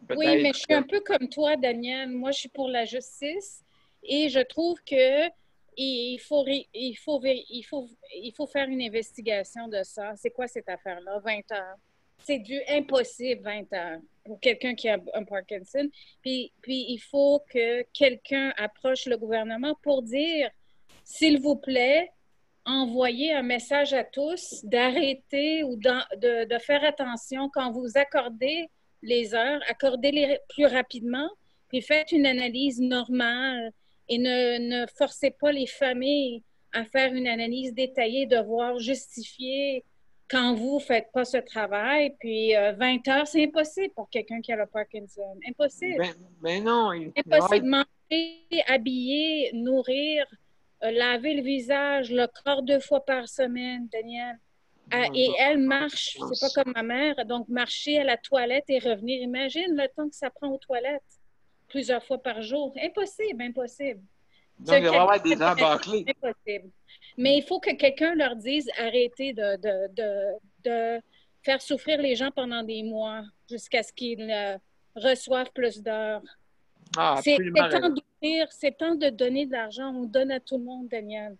Oui, mais je suis un peu comme toi, Daniel. Moi, je suis pour la justice et je trouve que il faut faire une investigation de ça. C'est quoi cette affaire-là? 20 heures. C'est impossible, 20 heures, pour quelqu'un qui a un Parkinson. Puis il faut que quelqu'un approche le gouvernement pour dire, s'il vous plaît, envoyez un message à tous d'arrêter ou de faire attention quand vous accordez les heures, accordez-les plus rapidement, puis faites une analyse normale et ne forcez pas les familles à faire une analyse détaillée, devoir justifier quand vous ne faites pas ce travail. Puis 20 heures, c'est impossible pour quelqu'un qui a le Parkinson. Impossible. Ben non. Impossible. Manger, habiller, nourrir, laver le visage, le corps 2 fois par semaine, Daniel. Et elle marche, c'est pas comme ma mère, donc marcher à la toilette et revenir. Imagine le temps que ça prend aux toilettes plusieurs fois par jour. Impossible, impossible. Donc, il va y avoir des heures bâclées. Impossible. Mais il faut que quelqu'un leur dise arrêtez de faire souffrir les gens pendant des mois jusqu'à ce qu'ils reçoivent plus d'heures. C'est temps de donner de l'argent. On donne à tout le monde, Daniel.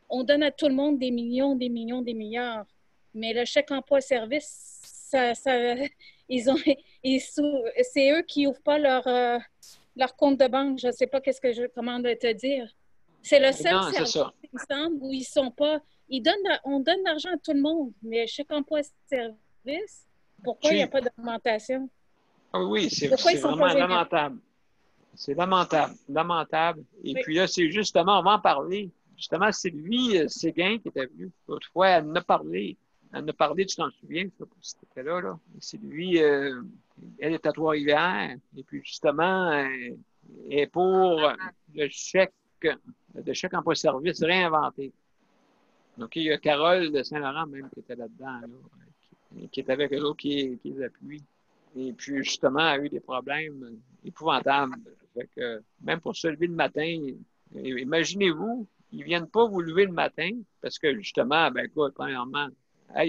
On donne à tout le monde des millions, des millions, des milliards. Mais le chèque emploi-service, c'est eux qui n'ouvrent pas leur compte de banque. Je ne sais pas comment te dire. C'est le seul service, il me semble, où ils sont pas... on donne de l'argent à tout le monde, mais le chèque emploi-service, pourquoi il n'y a pas d'augmentation? Oui, c'est vraiment lamentable. C'est lamentable. Et puis là, c'est justement, on va en parler. Justement, c'est lui, Séguin, qui était venu. Autrefois, elle en a parlé. Tu t'en souviens, je ne sais pas si tu étais là. C'est lui, elle est à Trois-Rivières. Et puis, justement, elle est pour le chèque emploi-service réinventé. Donc, il y a Carole de Saint-Laurent même qui était là-dedans, qui est avec eux autres, qui les appuie. Et puis, justement, a eu des problèmes épouvantables. Fait que, même pour se lever le matin, imaginez-vous, ils ne viennent pas vous lever le matin parce que, justement, écoute, premièrement,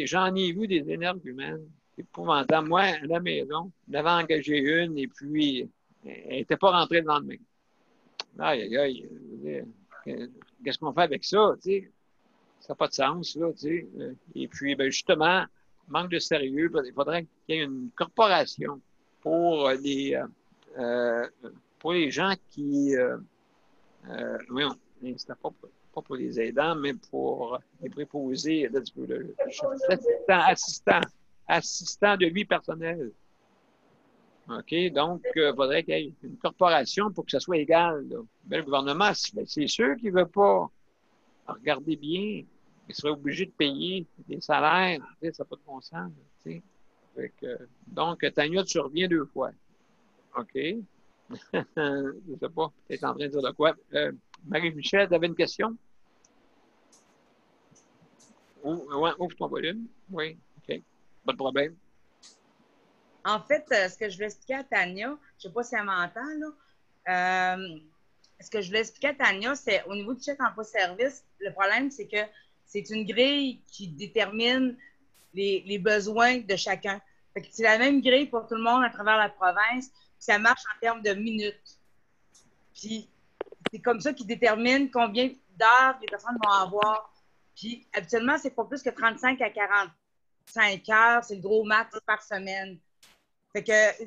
j'en ai vu des énergumènes épouvantables. Moi, à la maison, j'avais engagé une et puis elle n'était pas rentrée le lendemain. Aïe, aïe, qu'est-ce qu'on fait avec ça, tu sais? Ça n'a pas de sens, là, tu sais. Et puis, justement, manque de sérieux, il faudrait qu'il y ait une corporation pour les gens qui... c'était pas pour les aidants, mais pour les préposés, assistants de vie personnelle. OK? Donc, il faudrait qu'il y ait une corporation pour que ça soit égal. Le gouvernement, c'est sûr qu'il ne veut pas. Regardez bien. ils seraient obligés de payer des salaires. Tu sais, ça n'a pas de bon sens. Tu sais. Fait que, donc, Tania, tu reviens 2 fois. OK. Je ne sais pas. Tu es en train de dire de quoi. Marie-Michel, tu avais une question? Ouvre ton volume. Oui. OK. Pas de problème. En fait, ce que je voulais expliquer à Tania, je ne sais pas si elle m'entend, là. Ce que je voulais expliquer à Tania, c'est au niveau du chèque emploi-service, le problème, c'est que c'est une grille qui détermine les besoins de chacun. C'est la même grille pour tout le monde à travers la province, puis ça marche en termes de minutes. Puis c'est comme ça qu'ils déterminent combien d'heures les personnes vont avoir. Puis habituellement, c'est pas plus que 35 à 45 heures, c'est le gros max par semaine. Fait que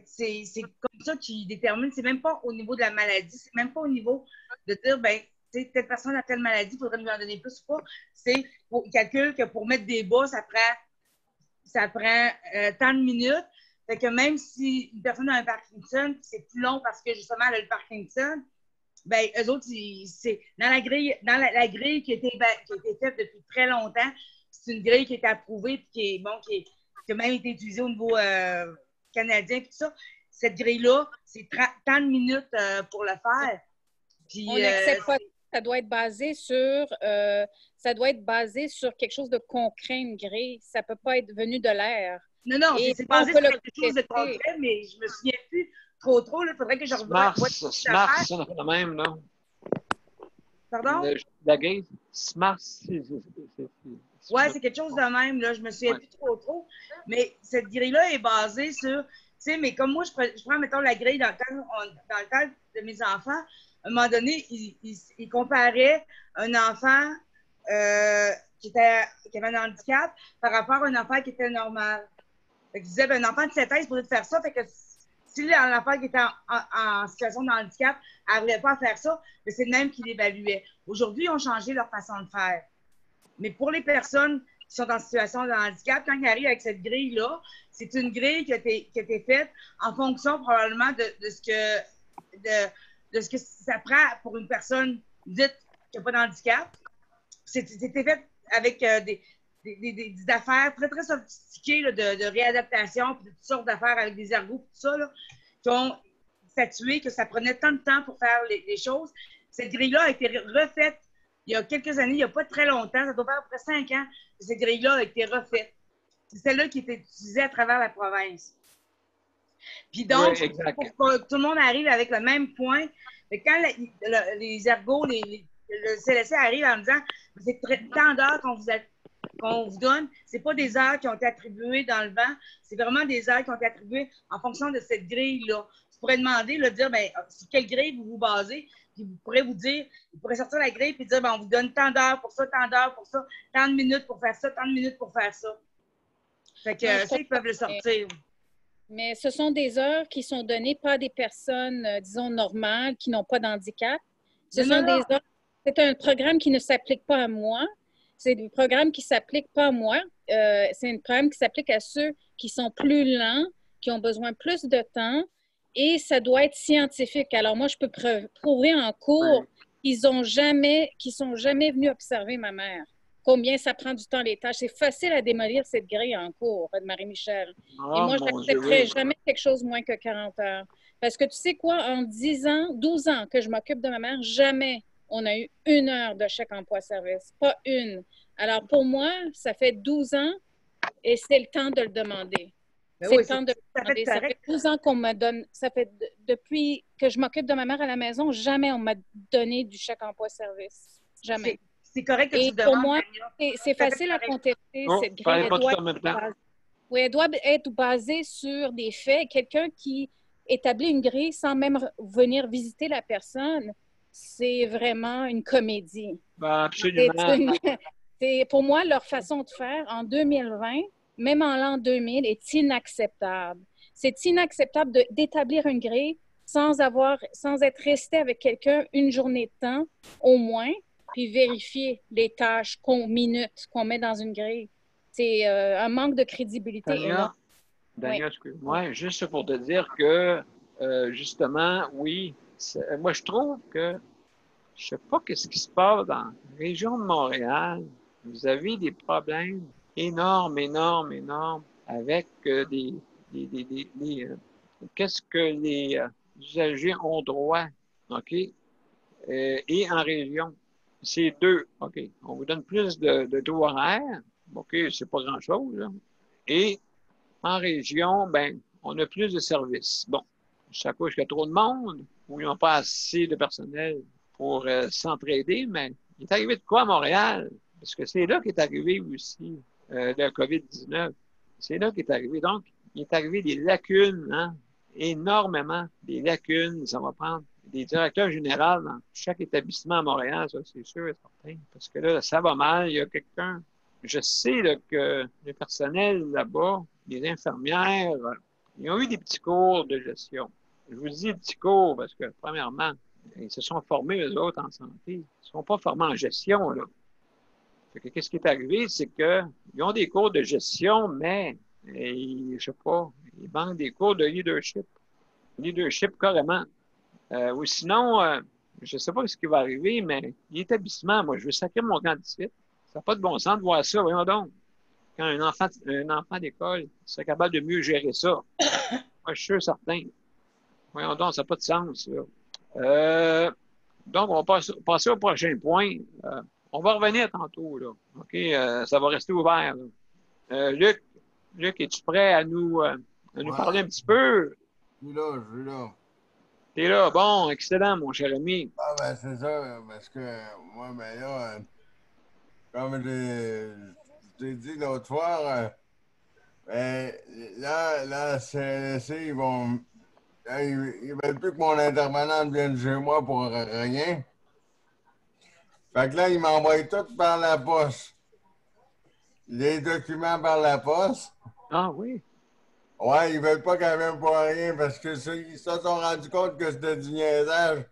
c'est comme ça qu'ils déterminent. C'est même pas au niveau de la maladie, c'est même pas au niveau de dire, ben, telle personne a telle maladie, il faudrait lui en donner plus ou pas. Ils calculent que pour mettre des bas, ça prend tant de minutes. Fait que même si une personne a un Parkinson, c'est plus long parce que justement, elle a le Parkinson, ben, eux autres, c'est dans la grille qui a été faite depuis très longtemps. C'est une grille qui est approuvée et qui a même été utilisée au niveau canadien. Tout ça. Cette grille-là, c'est tant de minutes pour le faire. Puis, on n'accepte pas. Ça doit être basé sur quelque chose de concret, une grille. Ça ne peut pas être venu de l'air. Non, c'est basé sur quelque chose de concret, mais je me souviens plus trop. Il faudrait que je revoie. Smart, c'est le même, là. Pardon? La grille, Smart, oui, c'est quelque chose de même, là. Je me souviens plus trop. Mais cette grille-là est basée sur, tu sais, mais comme moi, je prends, mettons, la grille dans le temps de mes enfants. À un moment donné, ils comparaient un enfant qui avait un handicap par rapport à un enfant qui était normal. Fait qu'ils disaient, ben, un enfant de 7 ans, il se posait de faire ça. Fait que si l'enfant qui était en situation de handicap n'arrivait pas à faire ça, ben, c'est le même qui l'évaluait. Aujourd'hui, ils ont changé leur façon de faire. Mais pour les personnes qui sont en situation de handicap, quand ils arrivent avec cette grille-là, c'est une grille qui a été faite en fonction probablement de ce que ça prend pour une personne dite qui n'a pas de handicap. C'était fait avec des affaires très, très sophistiquées là, de réadaptation, puis de toutes sortes d'affaires avec des ergots, tout ça, là, qui ont statué que ça prenait tant de temps pour faire les choses. Cette grille-là a été refaite il y a quelques années, il n'y a pas très longtemps, ça doit faire à peu près 5 ans que cette grille-là a été refaite. C'est celle-là qui était utilisée à travers la province. Puis donc, pour que tout le monde arrive avec le même point, mais quand les ergots, le CLSC arrive en disant c'est tant d'heures qu'on vous donne, c'est pas des heures qui ont été attribuées dans le vent, c'est vraiment des heures qui ont été attribuées en fonction de cette grille-là. Tu pourrais demander, là, dire, ben, sur quelle grille vous vous basez, puis vous pourrez vous dire, vous pourrez sortir la grille et dire, ben, on vous donne tant d'heures pour ça, tant d'heures pour ça, tant de minutes pour faire ça, tant de minutes pour faire ça. Fait que ça, ils peuvent le sortir. Mais ce sont des heures qui sont données pas à des personnes, disons, normales, qui n'ont pas d'handicap. Des heures. C'est un programme qui ne s'applique pas à moi. C'est un programme qui ne s'applique pas à moi. C'est un programme qui s'applique à ceux qui sont plus lents, qui ont besoin plus de temps. Et ça doit être scientifique. Alors, moi, je peux prouver en cours qu'ils sont jamais venus observer ma mère. Combien ça prend du temps, les tâches. C'est facile à démolir cette grille en cours, Marie-Michel. Et moi, je n'accepterai jamais quelque chose moins que 40 heures. Parce que tu sais quoi, en 10 ans, 12 ans que je m'occupe de ma mère, jamais on a eu 1 heure de chèque emploi-service. Pas une. Alors, pour moi, ça fait 12 ans et c'est le temps de le demander. C'est le temps de le demander. Ça fait 12 ans qu'on me donne. Ça fait depuis que je m'occupe de ma mère à la maison, jamais on m'a donné du chèque emploi-service. Jamais. C'est correct que tu demandes. Pour moi, c'est facile à contester cette grille. Elle doit être basée sur des faits. Quelqu'un qui établit une grille sans même venir visiter la personne, c'est vraiment une comédie. Ben, absolument. Pour moi, leur façon de faire en 2020, même en l'an 2000, est inacceptable. C'est inacceptable d'établir une grille sans être resté avec quelqu'un une journée de temps au moins, puis vérifier les tâches minutes qu'on met dans une grille. C'est un manque de crédibilité énorme. Dania, excuse-moi, juste pour te dire que, justement, oui, moi, je trouve que, je ne sais pas ce qui se passe dans la région de Montréal, vous avez des problèmes énormes avec qu'est-ce que les usagers ont droit, OK? Et en région. C'est deux, OK. On vous donne plus de taux horaires, OK, c'est pas grand-chose, là. Et en région, ben, on a plus de services. Bon, ça cause qu'il y a trop de monde ou ils n'ont pas assez de personnel pour s'entraider, mais il est arrivé de quoi à Montréal? Parce que c'est là qu'est arrivé aussi le COVID-19. C'est là qu'est arrivé. Donc, il est arrivé des lacunes, hein, énormément, des lacunes. Ça va prendre des directeurs généraux dans chaque établissement à Montréal, ça, c'est sûr et certain. Parce que là, ça va mal. Il y a quelqu'un. Je sais là, que le personnel là-bas, les infirmières, ils ont eu des petits cours de gestion. Je vous dis petits cours parce que, premièrement, ils se sont formés, eux autres, en santé. Ils ne sont pas formés en gestion, là. Fait que qu'est-ce qui est arrivé, c'est qu'ils ont des cours de gestion, mais, je ne sais pas, ils manquent des cours de leadership. Leadership, carrément. Ou sinon, je ne sais pas ce qui va arriver, mais l'établissement, moi, je veux sacrer mon camp d'ici. Ça n'a pas de bon sens de voir ça, voyons donc. Quand un enfant d'école serait capable de mieux gérer ça. Moi, je suis sûr certain. Voyons donc, ça n'a pas de sens, là. Donc, on va passer au prochain point. On va revenir tantôt, là. OK? Ça va rester ouvert, là. Luc, es-tu prêt à nous parler un petit peu? Je suis là. T'es là, bon, excellent, mon cher ami. Ah, ben, c'est ça, parce que moi, ben là, comme je t'ai dit l'autre fois, ben, là, la CNSC, ils vont. Là, ils veulent plus que mon intervenante vienne chez moi pour rien. Fait que là, ils m'envoient tout par la poste. Les documents par la poste. Ah oui? Ouais, ils veulent pas qu'elle vienne pour rien parce que ils se sont rendus compte que c'était du niaisage.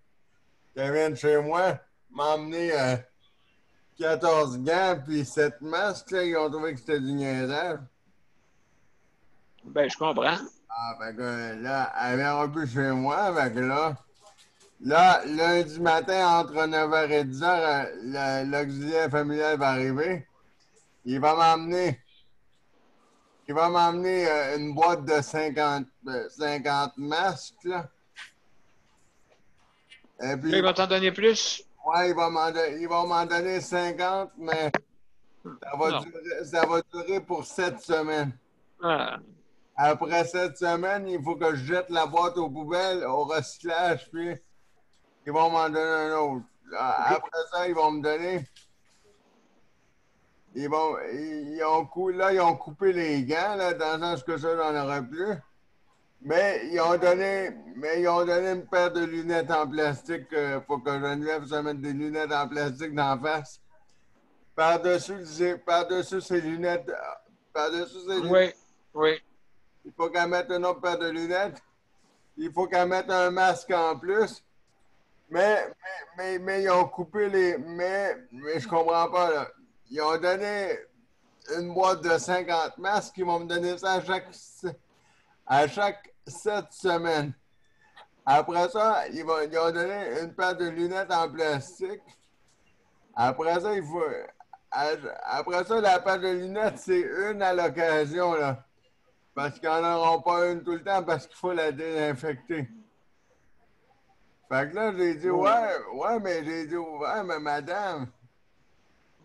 Qu'elle vienne chez moi, m'emmener 14 gants puis 7 masques, là, ils ont trouvé que c'était du niaisage. Ben, je comprends. Ah, fait que là, elle viendra plus chez moi, fait que là, lundi matin, entre 9h et 10h, l'auxiliaire familial va arriver. Il va m'emmener une boîte de 50 masques, là. Et puis, il va t'en donner plus? Oui, il va m'en donner 50, mais ça va durer pour 7 semaines. Ah. Après 7 semaines, il faut que je jette la boîte aux poubelles, au recyclage, puis ils vont m'en donner un autre. Après ça, ils vont me donner... Ils ont coupé les gants, là, dans le sens que ça, j'en aurais plus. Mais ils ont donné une paire de lunettes en plastique. Faut que Geneviève se mette des lunettes en plastique d'en face. Par-dessus ces lunettes. Oui. Il faut qu'elle mette une autre paire de lunettes. Il faut qu'elle mette un masque en plus. Mais ils ont coupé les... Mais je comprends pas, là. Ils ont donné une boîte de 50 masques. Ils vont me donner ça à chaque 7 semaines. Après ça, ils ont donné une paire de lunettes en plastique. Après ça, la paire de lunettes, c'est une à l'occasion, là. Parce qu'ils n'en auront pas une tout le temps parce qu'il faut la désinfecter. Fait que là, j'ai dit, ouais, mais madame,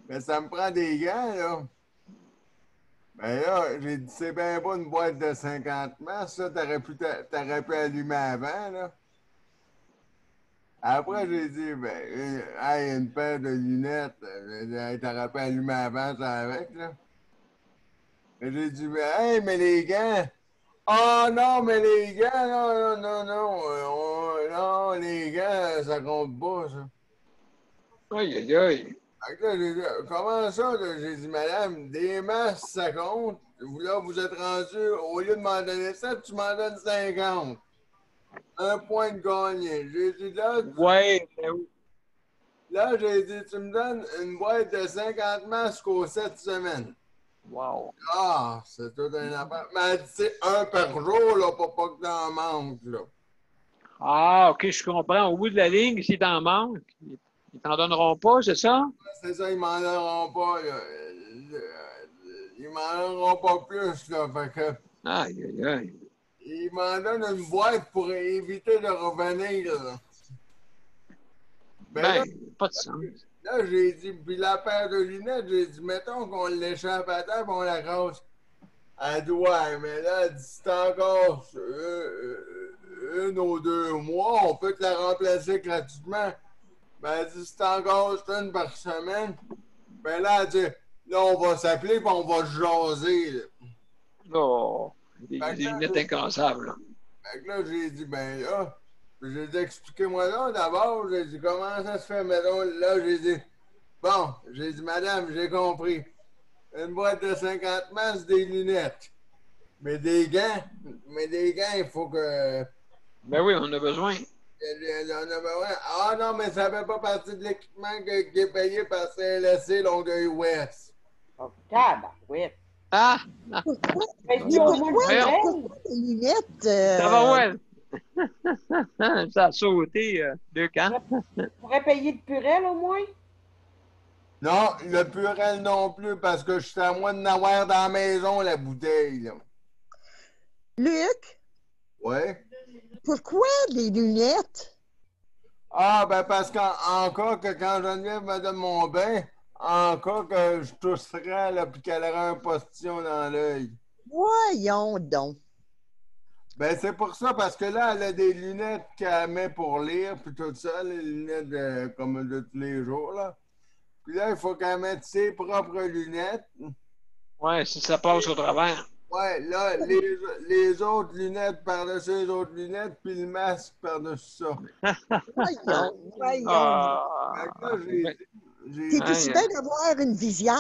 mais ça me prend des gants, là. Ben là, j'ai dit, c'est bien pas une boîte de 50 masques, ça, t'aurais pu allumer avant, là. Après, j'ai dit, une paire de lunettes, t'aurais pu allumer avant, ça avec, là. J'ai dit, mais les gants! Oh non, mais les gants, non, les gants, ça compte pas, ça. Aïe. Là, j'ai dit, comment ça? J'ai dit, madame, des masques, ça compte. Là, vous êtes rendu, au lieu de m'en donner 7, tu m'en donnes 50. Un point de gagné. J'ai dit, là, là, j'ai dit, tu me donnes une boîte de 50 masques aux 7 semaines. Wow. Ah, c'est tout un affaire. Mais elle dit, c'est un par jour, là, pour pas que t'en manques, là. Ah, OK, je comprends. Au bout de la ligne, si t'en manques, Ils t'en donneront pas, c'est ça? C'est ça, ils m'en donneront pas, là. Ils m'en donneront pas plus, là. Fait que. Aïe, aïe, aïe. Ils m'en donnent une boîte pour éviter de revenir, là. Ben, pas de sens. Là, j'ai dit, puis la paire de lunettes, j'ai dit, mettons qu'on l'échappe à terre et on la casse. Elle dit, ouais, mais là, elle dit, c'est encore une ou 2 mois, on peut te la remplacer gratuitement. Ben, elle dit, c'est encore une par semaine. Ben là, elle dit, là, on va s'appeler et on va jaser. Là. Oh, des lunettes incassables, là. Fait que là, j'ai dit, ben là, j'ai dit, expliquez-moi là d'abord. J'ai dit, comment ça se fait, mettons, là, j'ai dit, bon, j'ai dit, madame, j'ai compris. Une boîte de 50 masses, des lunettes. Mais des gants, il faut que. Ben oui, on a besoin. On a besoin. Ah non, mais ça fait pas partie de l'équipement qui est payé par CLSC Longueuil-Ouest. Oh, tabarouette. Ah! Pourquoi les lunettes? Ça va, ouais. Ça a sauté, deux camps. Tu pourrais payer de Purel au moins? Non, le Purel non plus, parce que je suis à moi de n'avoir dans la maison la bouteille. Là. Luc? Ouais? Pourquoi des lunettes? Ah, ben parce qu'en cas que quand Geneviève me donne mon bain, en cas que je tousserais là, puis qu'elle aurait un postillon dans l'œil. Voyons donc. Ben c'est pour ça, parce que là, elle a des lunettes qu'elle met pour lire, puis tout ça, les lunettes comme de tous les jours, là. Puis là, il faut qu'elle mette ses propres lunettes. Ouais, si ça passe au travers. Ouais, là, les autres lunettes par-dessus les autres lunettes, puis le masque par-dessus ça. Voyons. Là, T'es-tu bien d'avoir une visière?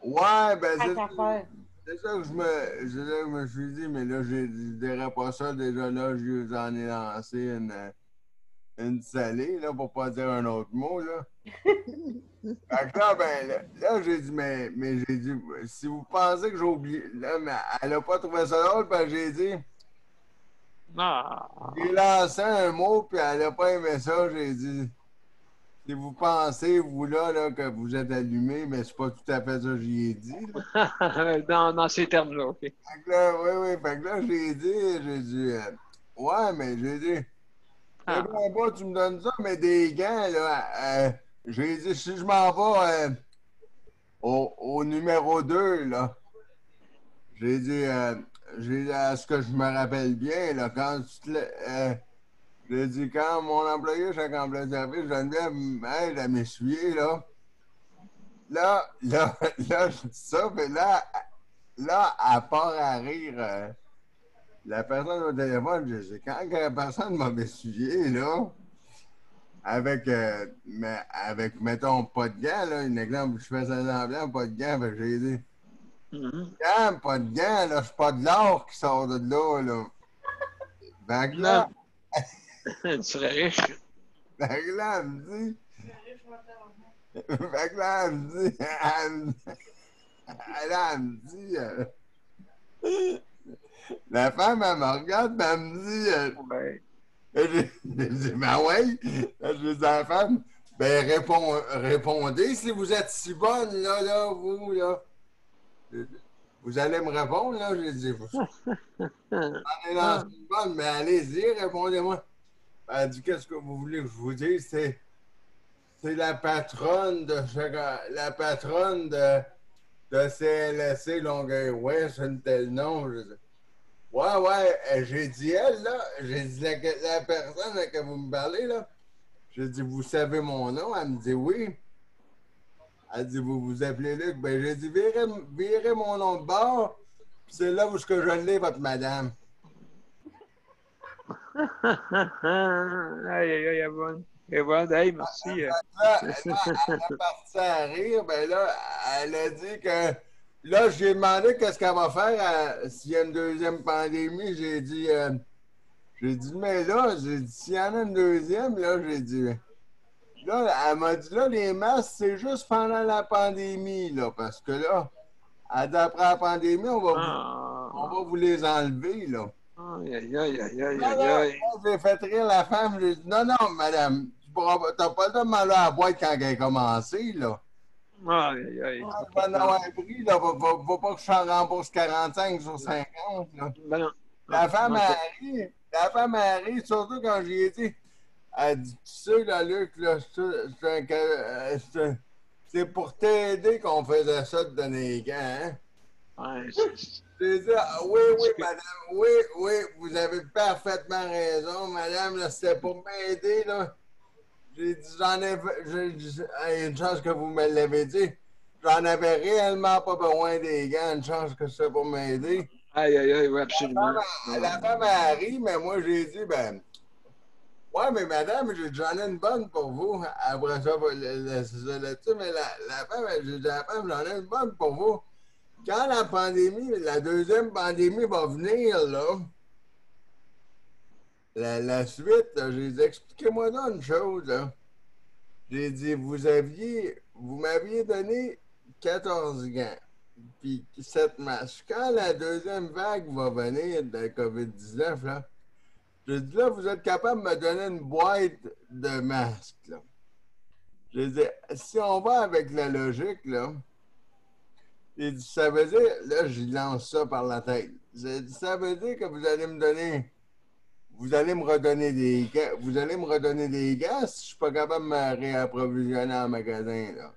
Ouais, ben c'est ça que je me suis dit, mais là, je dirais pas ça. Déjà là, je vous en ai lancé une salée, là, pour pas dire un autre mot, là. Fait que là, ben, là j'ai dit, mais j'ai dit, si vous pensez que j'ai oublié, là, mais elle a pas trouvé ça drôle, parce que j'ai dit, j'ai lancé un mot, puis elle a pas aimé ça, j'ai dit, si vous pensez, vous là, que vous êtes allumé, mais c'est pas tout à fait ça que j'y ai dit, là. dans ces termes-là, OK. Fait que là, oui, fait que là, j'ai dit, ouais, mais j'ai dit, c'est bien beau, tu me donnes ça, mais des gants, là, j'ai dit, si je m'en vais au numéro 2, là, j'ai dit, à ce que je me rappelle bien, là, quand tu te... j'ai dit, quand mon employé, chaque employé de service, Geneviève m'aide à m'essuyer, là, je dis ça, mais là, à part à rire, la personne au téléphone, je dis, quand la personne m'a m'essuyé, là, avec, mettons, pas de gants, là, un exemple, je fais semblant, pas de gants, fait que j'ai dit, quand pas de gants, là, c'est pas de l'or qui sort de là, là. Fait que là, tu serais riche. Fait que là, elle me dit, la femme, elle me regarde, elle me dit, j'ai dit, ben ouais, je dis à la femme, ben répondez si vous êtes si bonne, là, vous, là. Vous allez me répondre, là, j'ai dit, j'en ai lancé une bonne, mais allez-y, répondez-moi. Elle dit, qu'est-ce que vous voulez que je vous dise? C'est la patronne de CLSC Longueuil-Ouest, un tel nom. Ouais, j'ai dit elle, là, j'ai dit la personne à qui vous me parlez, là, j'ai dit, vous savez mon nom? Elle me dit oui. Elle dit, vous vous appelez Luc? Ben, j'ai dit, virez mon nom de bord, puis c'est là où je l'ai, votre madame. Aïe, Yvonne. Yvonne, hey, merci. Là, elle est partie à rire, ben là, elle a dit que, là, j'ai demandé qu'est-ce qu'elle va faire s'il y a une deuxième pandémie. J'ai dit, mais là, s'il y en a une deuxième, là, j'ai dit, là, elle m'a dit, là, les masques, c'est juste pendant la pandémie, là, parce que là, d'après la pandémie, on va vous les enlever, là. Aïe. J'ai fait rire la femme, j'ai dit, non, madame, t'as pas le temps de m'aller à la boîte quand elle a commencé, là. Aïe, aïe. Je vais en avoir pris, là. Faut pas que je t'en rembourse 45 sur 50, là. Ben non. La femme a ri, surtout quand j'ai dit, elle dit, tu sais, là, Luc, là, c'est pour t'aider qu'on faisait ça, de donner les gants, hein? Ouais, J'ai dit, oui, madame, oui, vous avez parfaitement raison, madame, là, c'était pour m'aider, là. J'ai dit, une chance que vous me l'avez dit, j'en avais réellement pas besoin des gants, une chance que c'était pour m'aider. Aïe, oui, absolument. La femme a ri, mais moi, j'ai dit, ben, ouais, mais madame, j'en ai une bonne pour vous. Après ça, là-dessus, mais la femme, j'ai dit à la femme, j'en ai une bonne pour vous. Quand la pandémie, la deuxième pandémie va venir, là, la suite, j'ai dit, expliquez-moi donc une chose, là. J'ai dit, vous m'aviez donné 14 gants, puis 7 masques. Quand la deuxième vague va venir de la COVID-19, là, j'ai dit, là, vous êtes capable de me donner une boîte de masques, là. J'ai dit, si on va avec la logique, là, j'ai dit, ça veut dire, là, j'y lance ça par la tête. J'ai dit, ça veut dire que vous allez me redonner des gants. Vous allez me redonner des gants si je suis pas capable de me réapprovisionner en magasin, là.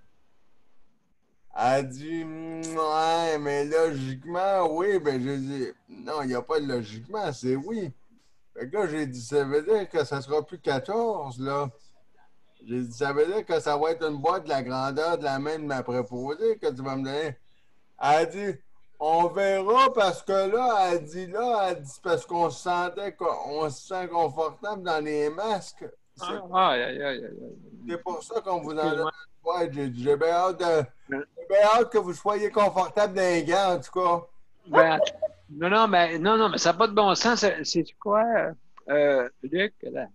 Elle dit, ouais, mais logiquement, oui. Ben, j'ai dit, non, il n'y a pas de logiquement, c'est oui. Fait que là, j'ai dit, ça veut dire que ça sera plus 14, là. J'ai dit, ça veut dire que ça va être une boîte de la grandeur de la main de ma préposée que tu vas me donner. Elle a dit, on verra parce que là, elle dit, c'est parce qu'on se sent confortable dans les masques. C'est pour ça qu'on vous en donne une boîte. J'ai bien hâte que vous soyez confortable dans les gants, en tout cas. Ben, non, mais ça n'a pas de bon sens. C'est quoi, Luc? Là,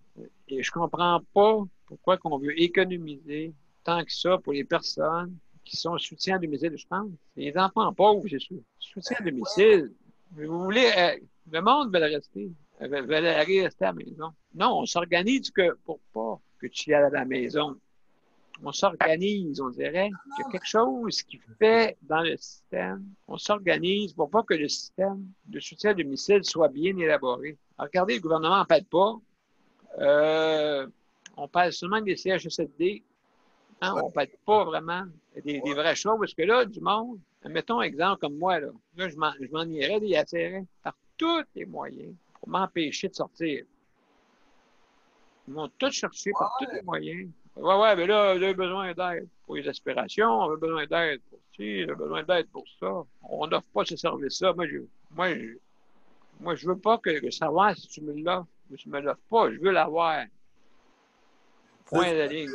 et je comprends pas pourquoi qu'on veut économiser tant que ça pour les personnes qui sont soutien à domicile, je pense. Les enfants pauvres, c'est soutien à domicile. Vous voulez, le monde veut rester. Veut rester à la maison. Non, on s'organise pour pas que tu y ailles à la maison. On s'organise, on dirait qu'il y a quelque chose qui fait dans le système. On s'organise pour pas que le système de soutien à domicile soit bien élaboré. Alors, regardez, le gouvernement n'en parle pas. On parle seulement des CHSLD. Hein, on ne parle pas vraiment des vraies choses. Parce que là, du monde, mettons un exemple comme moi, là je m'en irais d'y attirer par tous les moyens pour m'empêcher de sortir. Ils m'ont tout cherché par tous les moyens. Ouais, mais là, on a besoin d'aide pour les aspirations, on a besoin d'aide pour ci, on a besoin d'aide pour ça. On n'offre pas ce service-là. Moi, je veux pas que savoir si tu me l'offres ou tu me l'offres pas. Je veux l'avoir. Point de ligne.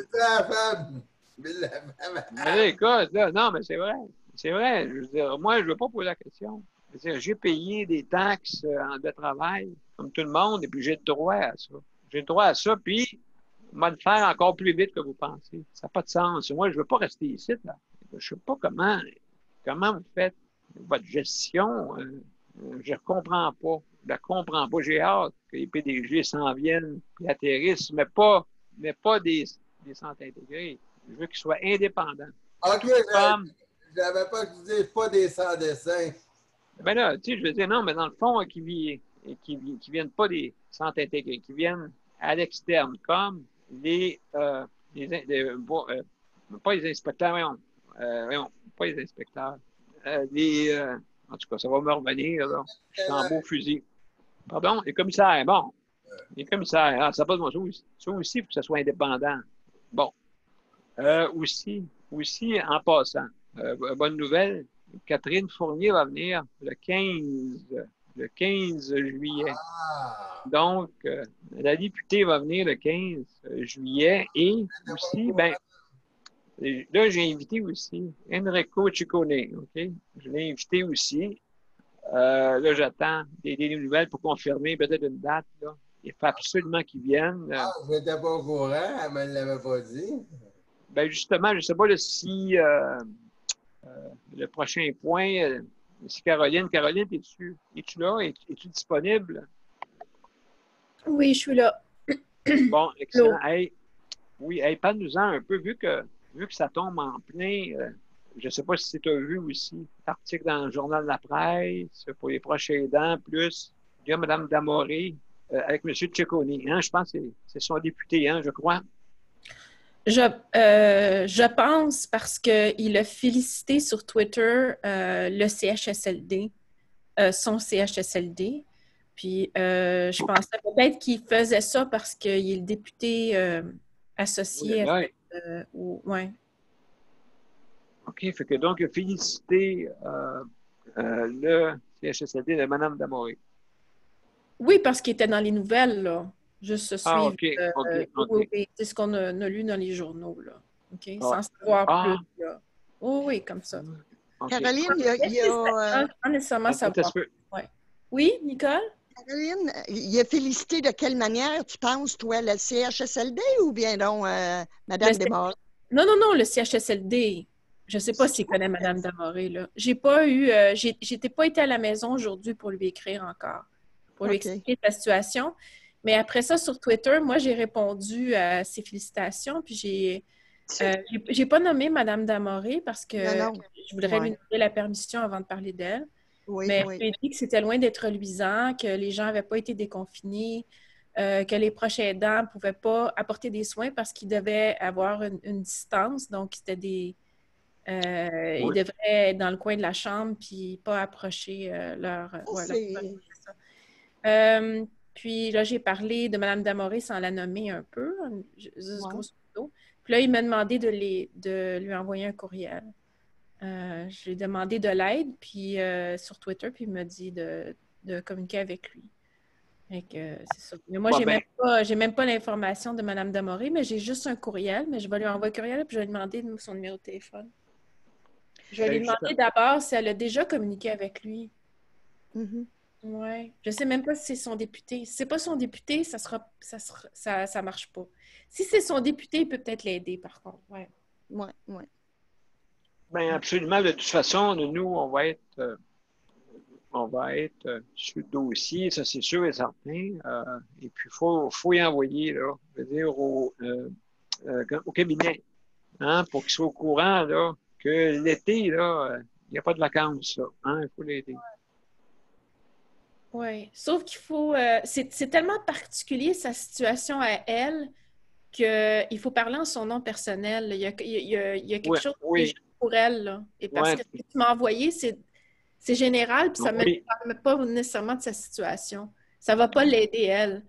Mais écoute, là, non, mais c'est vrai. C'est vrai. Je veux dire, moi, je ne veux pas poser la question. J'ai payé des taxes de travail, comme tout le monde, et puis j'ai le droit à ça. J'ai le droit à ça, puis on va le faire encore plus vite que vous pensez. Ça n'a pas de sens. Moi, je ne veux pas rester ici, là. Je ne sais pas comment vous faites votre gestion. Je ne comprends pas. Je ne comprends pas. J'ai hâte que les PDG s'en viennent et atterrissent, mais pas des centres intégrés. Je veux qu'ils soient indépendants. OK, je n'avais pas que tu dises pas des sans-dessins. Ben là, tu sais, je veux dire, non, mais dans le fond, qui viennent pas des centres intégrés, qui viennent à l'externe, comme pas les inspecteurs, pas les inspecteurs, en tout cas, ça va me revenir, là, je suis en beau fusil. Pardon, les commissaires, bon, les commissaires, ça passe moi, ça aussi, il faut que ça soit indépendant. Bon, aussi, en passant, bonne nouvelle, Catherine Fournier va venir le 15 juillet. Donc, la députée va venir le 15 juillet et aussi, ben, là, j'ai invité aussi Enrico Ciccone, OK? Je l'ai invité aussi. Là, j'attends des nouvelles pour confirmer peut-être une date, là. Il faut absolument qu'ils viennent. Je n'étais pas au courant, elle ne me l'avait pas dit. Ben, justement, je ne sais pas là, si le prochain point, si Caroline, es-tu là? Es-tu disponible? Oui, je suis là. Bon, excellent. Hey, Oui, hey, parle-nous-en un peu, vu que ça tombe en plein, je ne sais pas si tu as vu aussi l'article dans le Journal de la Presse pour les proches aidants, plus il y a Mme Damoré avec M. Ciccone. Hein, je pense que c'est son député, hein, je crois. Je pense parce qu'il a félicité sur Twitter le CHSLD, son CHSLD. Puis je pensais peut-être qu'il faisait ça parce qu'il est le député associé. Ouais. OK, fait que donc, il a félicité le CHSLD de Mme Damoré. Oui, parce qu'il était dans les nouvelles, là. Juste se suivre. OK. Oui, c'est ce qu'on a lu dans les journaux, là. OK? Sans savoir plus, là. Oui, comme ça. Okay. Caroline, il y a... Pas nécessairement savoir. Ouais. Oui, Nicole? Caroline, il a félicité de quelle manière, tu penses, toi, le CHSLD ou bien donc Mme Damoré? Non, le CHSLD. Je ne sais pas s'il connaît Mme Damoré, là. J'ai pas été à la maison aujourd'hui pour lui écrire encore, pour lui expliquer sa situation. Mais après ça, sur Twitter, moi, j'ai répondu à ses félicitations, puis j'ai pas nommé Mme Damoré parce que je voudrais lui demander la permission avant de parler d'elle. Mais je lui ai dit que c'était loin d'être luisant, que les gens n'avaient pas été déconfinés, que les proches aidants ne pouvaient pas apporter des soins parce qu'ils devaient avoir une distance. Donc, c'était ils devraient être dans le coin de la chambre puis pas approcher leur... Puis là, j'ai parlé de Mme Damoré sans la nommer un peu, grosso modo. Puis là, il m'a demandé de lui envoyer un courriel. Je lui ai demandé de l'aide puis, sur Twitter, puis il m'a dit de communiquer avec lui. C'est ça. Mais moi, j'ai même pas l'information de Mme Damoré, mais j'ai juste un courriel. Mais je vais lui envoyer un courriel puis je vais lui demander son numéro de téléphone. Je vais lui demander d'abord si elle a déjà communiqué avec lui. Oui. Je ne sais même pas si c'est son député. Si ce n'est pas son député, ça marche pas. Si c'est son député, il peut peut-être l'aider, par contre. Oui. Bien, absolument. De toute façon, nous, on va être sur le dossier, ça c'est sûr et certain. Et puis, il faut y envoyer, là, je veux dire, au cabinet, hein, pour qu'il soit au courant là, que l'été, là, il n'y a pas de vacances. Là, hein, il faut l'aider. Oui, sauf qu'il faut... c'est tellement particulier, sa situation à elle, qu'il faut parler en son nom personnel. Il y a quelque chose pour elle. Là. Et parce que ce que tu m'as envoyé, c'est général, puis ça ne me parle pas nécessairement de sa situation. Ça ne va pas l'aider, elle.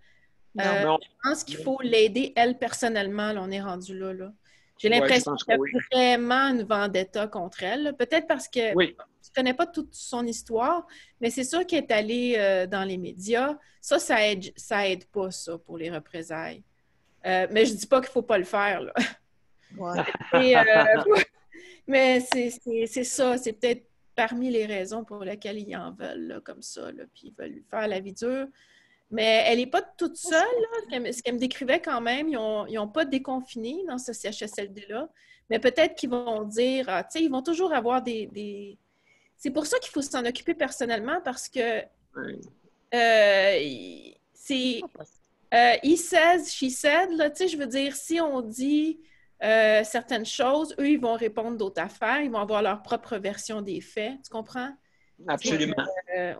Je pense qu'il faut l'aider, elle, personnellement. Là, on est rendu là. J'ai l'impression qu'il y a vraiment une vendetta contre elle. Peut-être parce que tu ne connais pas toute son histoire, mais c'est sûr qu'elle est allée dans les médias. Ça aide pas, ça, pour les représailles. Mais je ne dis pas qu'il ne faut pas le faire. Là. Mais c'est ça. C'est peut-être parmi les raisons pour lesquelles ils en veulent, là, comme ça. Là, puis ils veulent lui faire la vie dure. Mais elle n'est pas toute seule. Là. Ce qu'elle me décrivait quand même, ils n'ont pas déconfiné dans ce CHSLD-là. Mais peut-être qu'ils vont dire, tu sais, ils vont toujours avoir des... C'est pour ça qu'il faut s'en occuper personnellement parce que c'est he says, she said, là, tu sais, je veux dire, si on dit certaines choses, eux, ils vont répondre d'autres affaires, ils vont avoir leur propre version des faits, tu comprends? Absolument.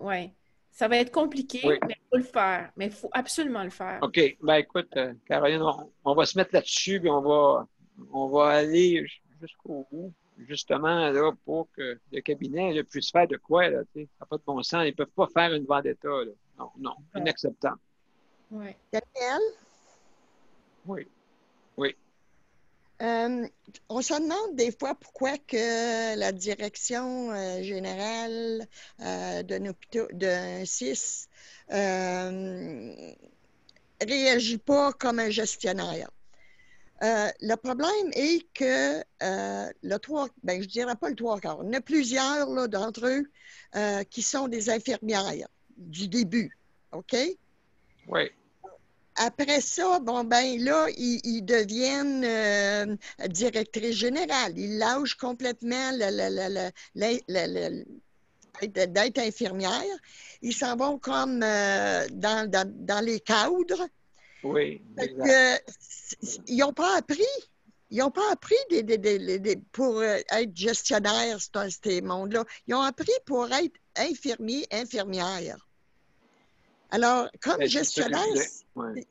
Oui. Ça va être compliqué, mais il faut le faire. Mais il faut absolument le faire. OK. Ben écoute, Caroline, on va se mettre là-dessus, puis on va aller jusqu'au bout, justement, là, pour que le cabinet là, puisse faire de quoi, là, tu sais. Ça n'a pas de bon sens. Ils ne peuvent pas faire une vendetta, là. Non, inacceptable. Oui. Daniel? Oui. On se demande des fois pourquoi que la direction générale d'un CIS réagit pas comme un gestionnaire. Le problème est que je dirais pas le 3/4, il y en a plusieurs là, d'entre eux qui sont des infirmières du début, OK? Oui. Après ça, ils deviennent directrice générale. Ils lâchent complètement d'être infirmière. Ils s'en vont comme dans les cadres. Oui. Ils n'ont pas appris. Ils n'ont pas appris pour être gestionnaires, ces mondes-là. Ils ont appris pour être infirmiers, infirmières. Alors, comme gestionnaire,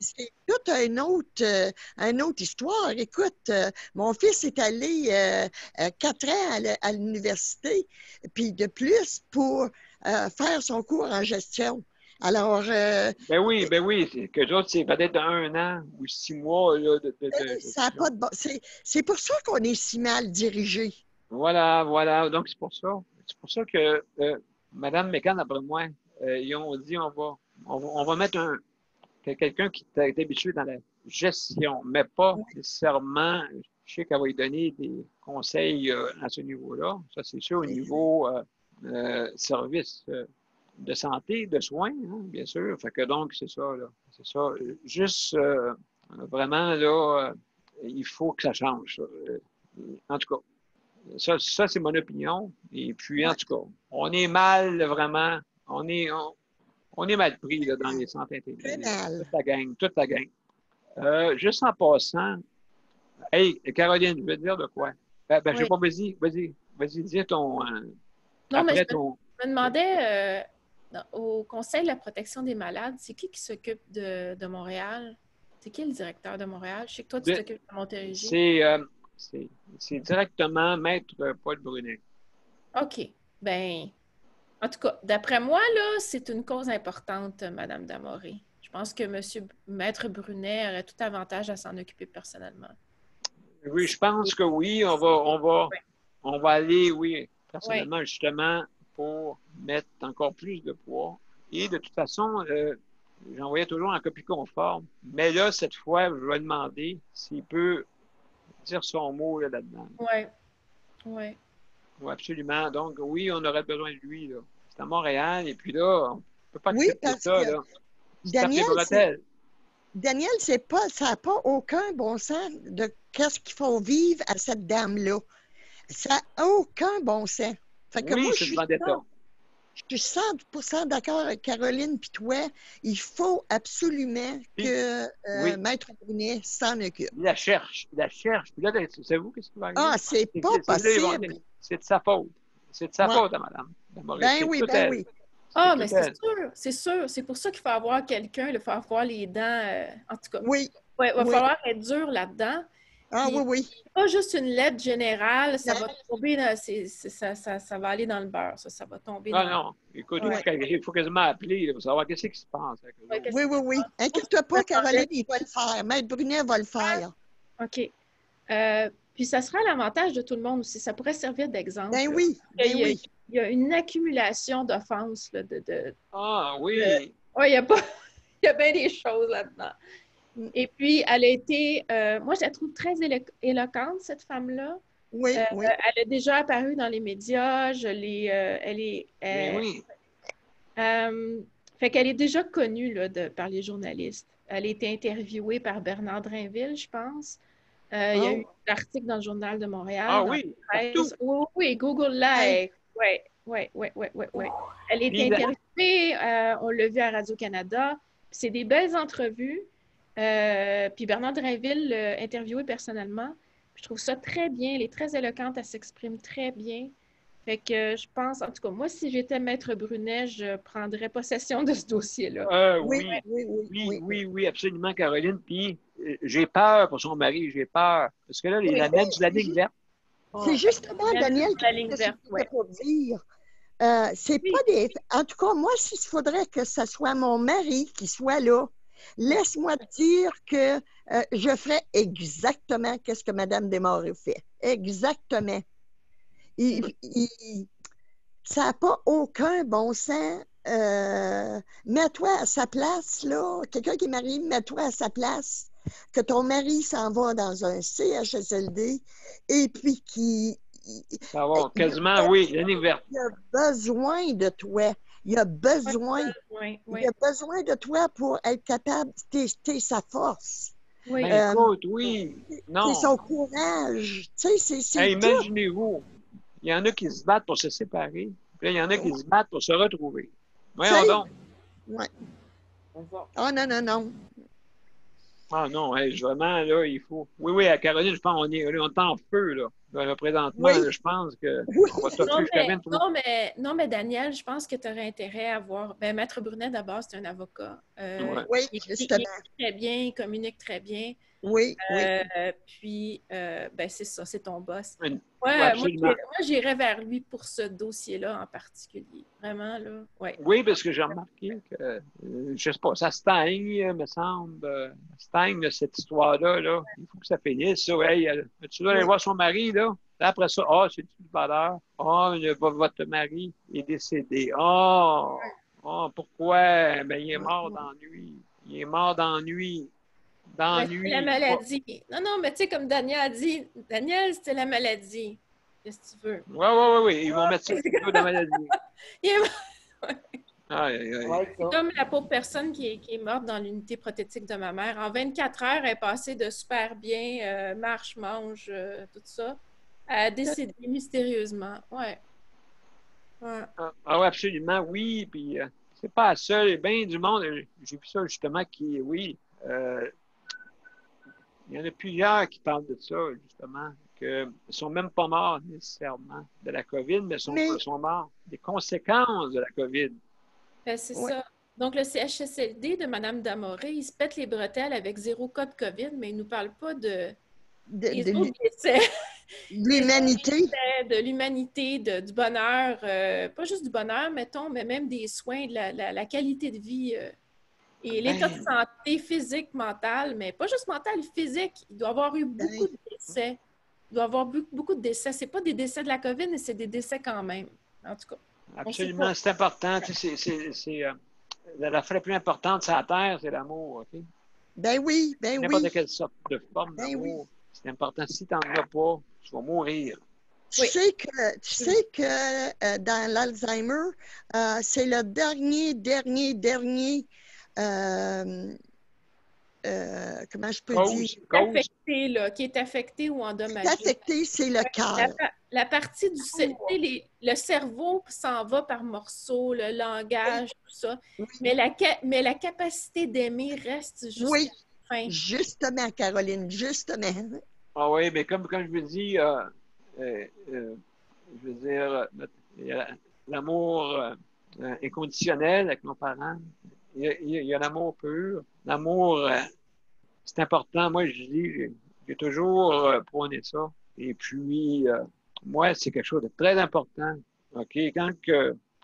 c'est toute une autre histoire. Écoute, mon fils est allé 4 ans à l'université, puis de plus pour faire son cours en gestion. Alors. Ben oui. Que d'autres, c'est peut-être 1 an ou 6 mois. Là, ça n'a pas de bon. C'est pour ça qu'on est si mal dirigé. Voilà. Donc, c'est pour ça. C'est pour ça que Mme McCann, après moi, ils ont dit on va mettre quelqu'un qui est habitué dans la gestion, mais pas nécessairement. Je sais qu'elle va lui donner des conseils à ce niveau-là. Ça, c'est sûr, au niveau service de santé, de soins, hein, bien sûr. Fait que donc, c'est ça, là. C'est ça. Juste, vraiment, là, il faut que ça change. En tout cas, ça c'est mon opinion. Et puis, en tout cas, on est mal, vraiment, on est mal pris là, dans les centres intégrés. Toute la gang. Juste en passant, hey, Caroline, je veux te dire de quoi? Je sais pas, vas-y, dis ton... non, mais je me demandais, au Conseil de la protection des malades, c'est qui s'occupe de Montréal? C'est qui le directeur de Montréal? Je sais que toi, tu t'occupes de Montérégie. C'est directement Maître Paul Brunet. OK. Ben, en tout cas, d'après moi, là, c'est une cause importante, Mme Damoré. Je pense que Maître Brunet aurait tout avantage à s'en occuper personnellement. Oui, je pense que oui. On va aller, oui, personnellement, justement, pour mettre encore plus de poids. Et de toute façon, j'envoyais toujours en copie conforme. Mais là, cette fois, je vais demander s'il peut dire son mot là-dedans. Oui. Oui, absolument. Donc, oui, on aurait besoin de lui. C'est à Montréal. Et puis là, on ne peut pas accepter ça. Là. Daniel, ça n'a pas aucun bon sens de qu'est-ce qu'il faut vivre à cette dame-là. Ça n'a aucun bon sens. Fait que moi, je suis 100% d'accord avec Caroline puis toi. Il faut absolument que Maître Brunet s'en occupe. Il la cherche. Puis là, savez-vous qu'est-ce qui va arriver? Ah, c'est pas possible. C'est de sa faute. C'est de sa faute à madame. Ben oui. Ah, mais c'est sûr. C'est pour ça qu'il faut avoir quelqu'un, il faut avoir les dents, en tout cas. Oui. Ouais, il va falloir être dur là-dedans. Ah oui. Pas juste une lettre générale, ça va tomber, ça va aller dans le beurre, ça va tomber dans... Non. Écoute, il faut quasiment appeler pour savoir qu'est-ce qui se passe. Oui. Inquiète-toi pas, Caroline, il va le faire. Maître Brunet va le faire. OK. Puis ça sera l'avantage de tout le monde aussi. Ça pourrait servir d'exemple. Ben oui. Il y a une accumulation d'offenses. Ah oui. Oui, il y a bien des choses là-dedans. Et puis, elle a été... moi, je la trouve très éloquente, cette femme-là. Oui. Elle a déjà apparu dans les médias. Fait qu'elle est déjà connue par les journalistes. Elle a été interviewée par Bernard Drainville, je pense. Il y a eu un article dans le Journal de Montréal. Ah oui? Oui, Google-la. Oui. Elle a été interviewée. On l'a vu à Radio-Canada. C'est des belles entrevues. Puis Bernard Drainville l'a interviewée personnellement. Je trouve ça très bien. Elle est très éloquente. Elle s'exprime très bien. Fait que je pense, en tout cas, moi, si j'étais Maître Brunet, je prendrais possession de ce dossier-là. Oui, absolument, Caroline. Puis j'ai peur pour son mari, j'ai peur. Parce que là, il amène sur la ligne verte. C'est justement, Daniel, que je pour dire. C'est pas des... En tout cas, moi, s'il faudrait que ce soit mon mari qui soit là, laisse-moi te dire que je ferais exactement ce que Mme Desmarais fait. Exactement. Ça n'a pas aucun bon sens. Mets-toi à sa place, là. Quelqu'un qui est marié, mets-toi à sa place. Que ton mari s'en va dans un CHSLD et puis qui... Ça va, quasiment, oui, l'année verte. Il a besoin de toi. Il a besoin. Il a besoin de toi pour être capable de tester sa force. Oui. Écoute, non. C'est son courage. Tu sais, c'est imaginez-vous, il y en a qui se battent pour se séparer, puis là, il y en a qui se battent pour se retrouver. Voyons donc. Oui. Oh non. Ah non, vraiment, là, il faut. Oui, à Caroline, je pense qu'on est en feu, là. Là, présentement, Oui. là, je pense qu'on va Non, toffer jusqu'à 23. non, mais Daniel, je pense que tu aurais intérêt à voir. Ben, Maître Brunet, d'abord, c'est un avocat. Ouais. Oui, Il justement. écrit très bien, il communique très bien. Oui, oui. Puis, ben, c'est ça, c'est ton boss. Oui, Ouais, absolument. moi, j'irais vers lui pour ce dossier-là en particulier. Vraiment, là. Ouais. Oui, parce que j'ai remarqué que, je sais pas, ça stagne, me semble. Stagne, là, cette histoire-là, là. Il faut que ça finisse, ça. Hey, tu dois aller voir son mari, là. Après ça, c'est du valeur. Votre mari est décédé. Pourquoi? Ben, il est mort d'ennui. Il est mort d'ennui. C'est la maladie. Non, mais tu sais, comme Daniel a dit, Daniel, c'était la maladie. Qu'est-ce que tu veux? Oui. Ils vont mettre ça sur la maladie. C'est comme la pauvre personne qui est morte dans l'unité prothétique de ma mère. En 24 heures, elle est passée de super bien, marche, mange, tout ça, à décéder mystérieusement. Ouais. Oui, absolument, oui. Puis c'est pas la seule. Bien du monde, j'ai vu ça justement qui, oui. Il y en a plusieurs qui parlent de ça, justement, qu'ils ne sont même pas morts nécessairement de la COVID, mais sont morts des conséquences de la COVID. Ben, c'est ça. Donc, le CHSLD de Mme Damoré, il se pète les bretelles avec 0 cas de COVID, mais il ne nous parle pas des autres décès. De l'humanité. De l'humanité, du bonheur, pas juste du bonheur, mettons, mais même des soins, de la qualité de vie et l'état de santé physique, mental, mais pas juste mental, physique. Il doit y avoir eu beaucoup de décès. Il doit y avoir beaucoup de décès. Ce n'est pas des décès de la COVID, mais c'est des décès quand même. En tout cas. Absolument, c'est important. L'affaire la plus importante sur la Terre, c'est l'amour, OK? Ben oui. N'importe quelle sorte de forme d'amour. C'est important. Si tu n'en as pas, tu vas mourir. Tu sais que dans l'Alzheimer, c'est le dernier comment je peux dire? Qui est affecté ou endommagé. Qui est affecté, c'est le cœur. La partie du le cerveau s'en va par morceaux, le langage, tout ça. Oui. Mais la capacité d'aimer reste jusqu'à la fin. Justement, Caroline, justement. Ah oui, mais comme je vous dis, je veux dire, l'amour inconditionnel avec nos parents, il y a l'amour pur. L'amour, c'est important. Moi, j'ai toujours prôné ça. Et puis, moi, c'est quelque chose de très important. OK? Quand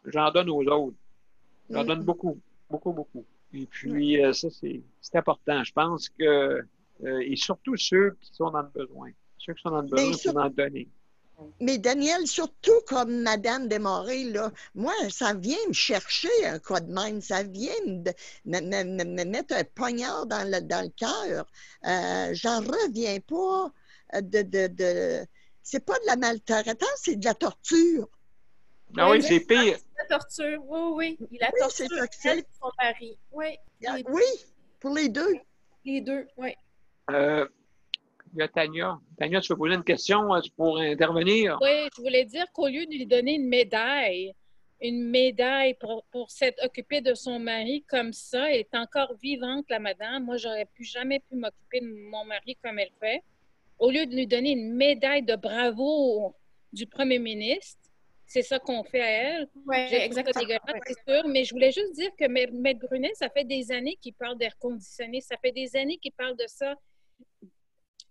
j'en donne aux autres, j'en donne beaucoup. Et puis, ça, c'est important. Je pense que, et surtout ceux qui sont dans le besoin. Ceux qui sont dans le besoin, il faut en donner. Mais Daniel, surtout comme Madame Desmarais, là, moi, ça vient me chercher un cas de même. Ça vient me mettre un poignard dans le cœur. J'en reviens pas c'est pas de la maltraitance, c'est de la torture. Ah oui, c'est pire. La torture, oui. Il a torturé elle et son mari. Oui. Oui, pour les deux. Les deux, oui. Il y a Tania. Tania, tu veux poser une question pour intervenir? Oui, je voulais dire qu'au lieu de lui donner une médaille pour s'être occupée de son mari comme ça, elle est encore vivante, la madame. Moi, j'aurais jamais pu m'occuper de mon mari comme elle fait. Au lieu de lui donner une médaille de bravo du premier ministre, c'est ça qu'on fait à elle. Oui, exactement. C'est sûr, mais je voulais juste dire que Maître Brunet, ça fait des années qu'il parle d'air conditionné, ça fait des années qu'il parle de ça.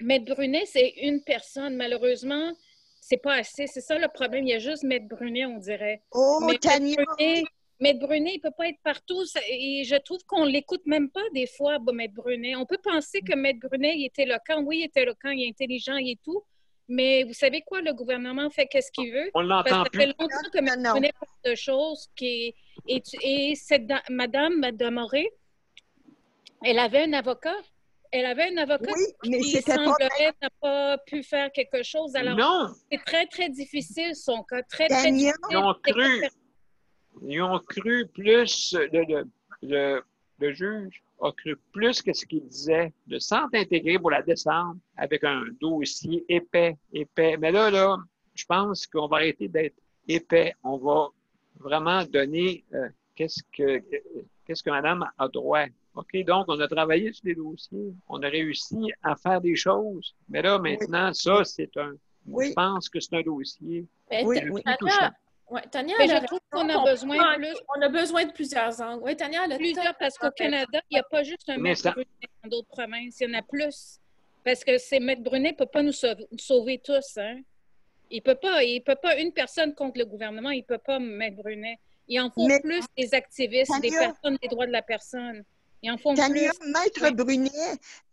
Maître Brunet, c'est une personne. Malheureusement, c'est pas assez. C'est ça le problème. Il y a juste Maître Brunet, on dirait. Maître Brunet, il ne peut pas être partout. Et je trouve qu'on ne l'écoute même pas des fois, Maître Brunet. On peut penser que Maître Brunet, il est éloquent. Oui, il est éloquent, il est intelligent, il est tout. Mais vous savez quoi? Le gouvernement fait qu'est-ce qu'il veut. On l'entend plus. Ça fait longtemps que Maître Brunet parle de choses et cette Madame Damoré, elle avait un avocat. Elle avait un avocat qui semblerait n'a pas pu faire quelque chose. Alors, non. C'est très, très difficile, son cas. Très, très difficile. Ils ont cru plus, le juge a cru plus que ce qu'il disait, de s'intégrer pour la descendre avec un dossier épais. Mais là, je pense qu'on va arrêter d'être épais. On va vraiment donner qu'est-ce que madame a droit. OK, donc on a travaillé sur les dossiers. On a réussi à faire des choses. Mais là, maintenant, ça, c'est un... Je pense que c'est un dossier. Tania, mais je trouve qu'on a besoin plus. On a besoin de plusieurs angles. Oui, Tania, plusieurs, parce qu'au Canada, il n'y a pas juste un maître Brunet dans d'autres provinces. Il y en a plus. Parce que ces maîtres Brunet ne peuvent pas nous sauver tous. Hein? Il peut pas, une personne contre le gouvernement, il ne peut pas, maître Brunet. Il en faut plus des activistes, Tania, des personnes des droits de la personne. Il en faut Tania, plus. maître Brunet,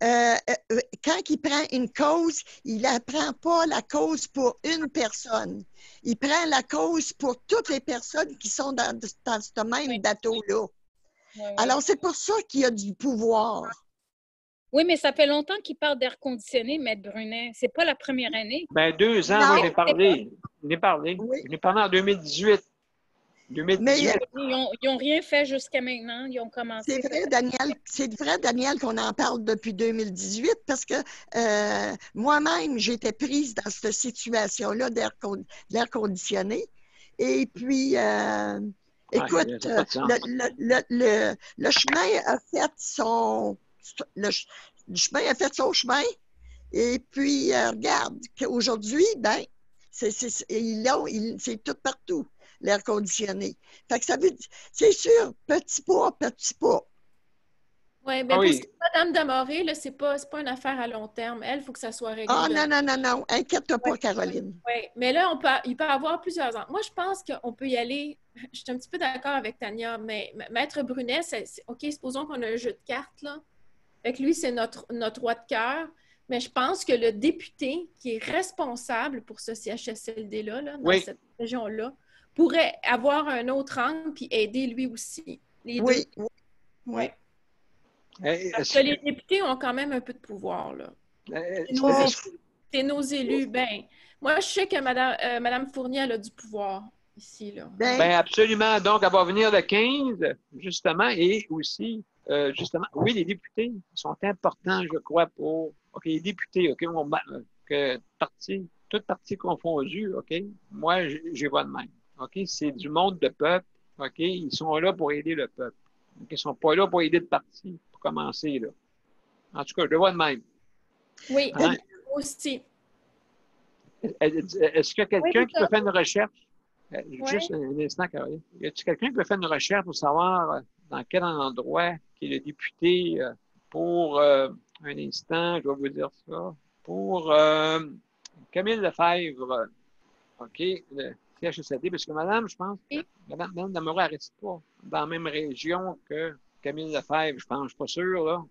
quand il prend une cause, il ne prend pas la cause pour une personne. Il prend la cause pour toutes les personnes qui sont dans ce même bateau-là. Alors, c'est pour ça qu'il y a du pouvoir. Oui, mais ça fait longtemps qu'il parle d'air conditionné, maître Brunet. C'est pas la première année. Bien, 2 ans, moi, j'en ai parlé. J'en ai parlé. Oui. J'en ai parlé en 2018. Mais, ils n'ont rien fait jusqu'à maintenant. Ils ont commencé. C'est vrai, Daniel, qu'on en parle depuis 2018 parce que moi-même, j'étais prise dans cette situation-là d'air conditionné. Et puis, écoute, le chemin a fait son... Le chemin a fait son chemin. Et puis, regarde, qu'aujourd'hui, ben, c'est tout partout, l'air conditionné. Fait que ça veut dire, c'est sûr, petit pas. Oui, bien, pour Mme Damoré, là, c'est pas une affaire à long terme. Elle, il faut que ça soit réglé. Ah, non. Inquiète-toi pas, Caroline. Oui, mais là, il peut avoir plusieurs ans. Moi, je pense qu'on peut y aller. Je suis un petit peu d'accord avec Tania, mais Maître Brunet, OK, supposons qu'on a un jeu de cartes, là. Fait que lui, c'est notre roi de cœur. Mais je pense que le député qui est responsable pour ce CHSLD-là, là, dans cette région-là, pourrait avoir un autre angle puis aider lui aussi. Les deux. Oui. Parce que les députés ont quand même un peu de pouvoir, là. C'est nos élus. Ben, moi, je sais que Mme Fournier, elle a du pouvoir ici, là. Ben absolument. Donc, elle va venir le 15, justement, et aussi, justement, oui, les députés sont importants, je crois, pour... OK, les députés, OK, toutes parties confondues, OK, moi, j'y vois de même. OK, c'est du monde de peuple, OK, ils sont là pour aider le peuple. OK, ils ne sont pas là pour aider le parti, pour commencer, là. En tout cas, je le vois de même. Oui, aussi. Est-ce qu'il y a quelqu'un qui peut faire une recherche? Juste un instant, Caroline. Y a-t-il quelqu'un qui peut faire une recherche pour savoir dans quel endroit qui est le député pour un instant, je vais vous dire ça, pour Camille Lefebvre, OK, le CHSLD, parce que madame, je pense que madame Damoré ne reste pas dans la même région que Camille Lefebvre, je pense, je ne suis pas sûr, là.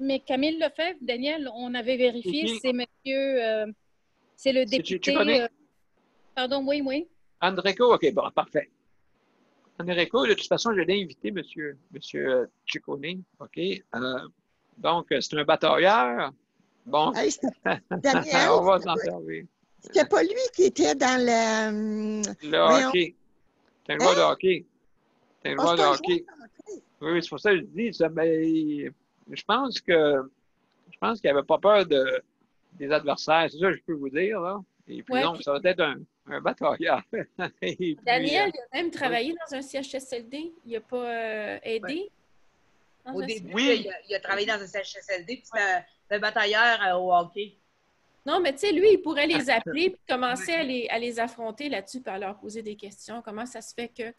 Mais Camille Lefebvre, Daniel, on avait vérifié, c'est monsieur, c'est le député... Tu connais? Pardon, oui. Andreco, OK, bon, parfait. Andreco, de toute façon, je l'ai invité, monsieur Ciccone, OK? Donc, c'est un batailleur. Bon, hey, Daniel, on va s'en servir. C'était pas lui qui était dans le hockey. C'est un joueur de hockey. C'est un joueur de hockey. Oui, c'est pour ça que je dis ça. Mais je pense qu'il n'avait pas peur des adversaires. C'est ça que je peux vous dire, là. Et puis, donc, ça va être un batailleur. Puis, Daniel, il a même travaillé dans un CHSLD. Il n'a pas aidé. Au début, il a travaillé dans un CHSLD, puis c'était un batailleur au hockey. Non, mais tu sais, lui, il pourrait les appeler et commencer à les affronter là-dessus par leur poser des questions. Comment ça se fait que?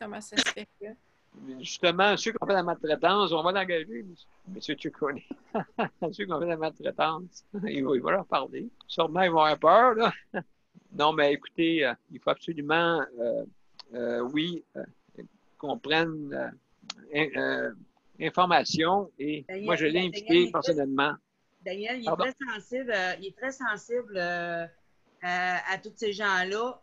Justement, ceux qui ont fait la maltraitance, on va l'engager, M. Ciccone. Ceux qui ont fait la maltraitance, il va leur parler. Sûrement, ils vont avoir peur, là. Non, mais écoutez, il faut absolument, qu'on prenne information et Daniel, moi, je l'ai invité personnellement. Daniel, il est très sensible à tous ces gens-là.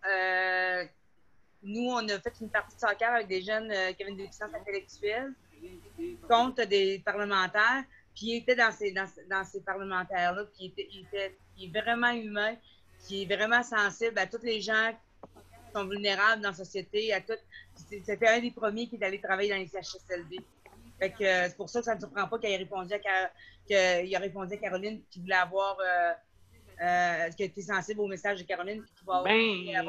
Nous, on a fait une partie de soccer avec des jeunes qui avaient une déficience intellectuelle contre des parlementaires, puis il était dans ces parlementaires-là, puis il est vraiment humain, qui est vraiment sensible à tous les gens qui sont vulnérables dans la société, c'était un des premiers qui est allé travailler dans les CHSLD. Fait que c'est pour ça que ça ne me surprend pas qu'il ait répondu à Caroline qui voulait avoir qui a été sensible au message de Caroline et qui va avoir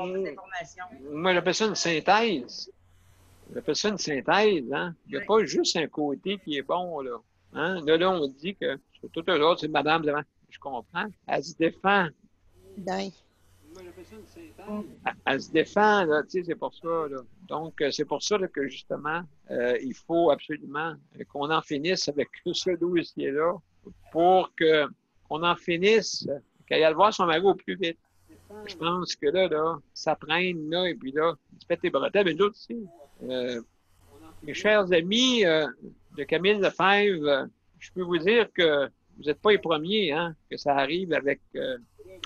plus d'informations. Moi, j'appelle ça une synthèse. J'appelle ça une synthèse, hein? Il n'y a pas juste un côté qui est bon, là. Hein? Là, on dit que sur tout un autre, c'est madame, je comprends. Elle se défend. Ben. Elle se défend, là, tu sais, c'est pour ça, là. Donc, c'est pour ça là, que, justement, il faut absolument qu'on en finisse avec ce dossier-là pour qu'on en finisse, qu'elle aille voir son mari au plus vite. Je pense que là, ça traîne, là, et puis là, il se pète les bretelles, mais d'autres aussi. Mes chers amis de Camille Lefebvre, je peux vous dire que vous n'êtes pas les premiers, hein, que ça arrive avec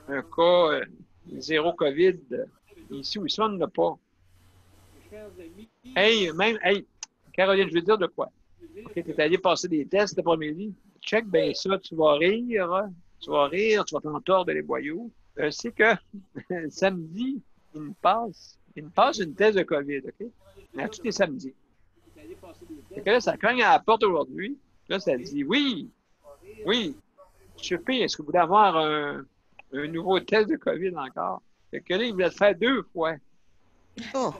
un cas zéro COVID. Ici où ça, on n'en a pas. Hey, Caroline, je veux dire de quoi? OK, tu es allé passer des tests l'après-midi. Check bien ça, tu vas rire, tu vas t'entordre les boyaux. C'est que samedi, il me passe une thèse de COVID, OK? À tous les samedis. Fait que là, ça cogne à la porte aujourd'hui. Là, ça dit oui, je sais, est-ce que vous voulez avoir un nouveau test de COVID encore? Fait que là, il voulait le faire 2 fois. Oh.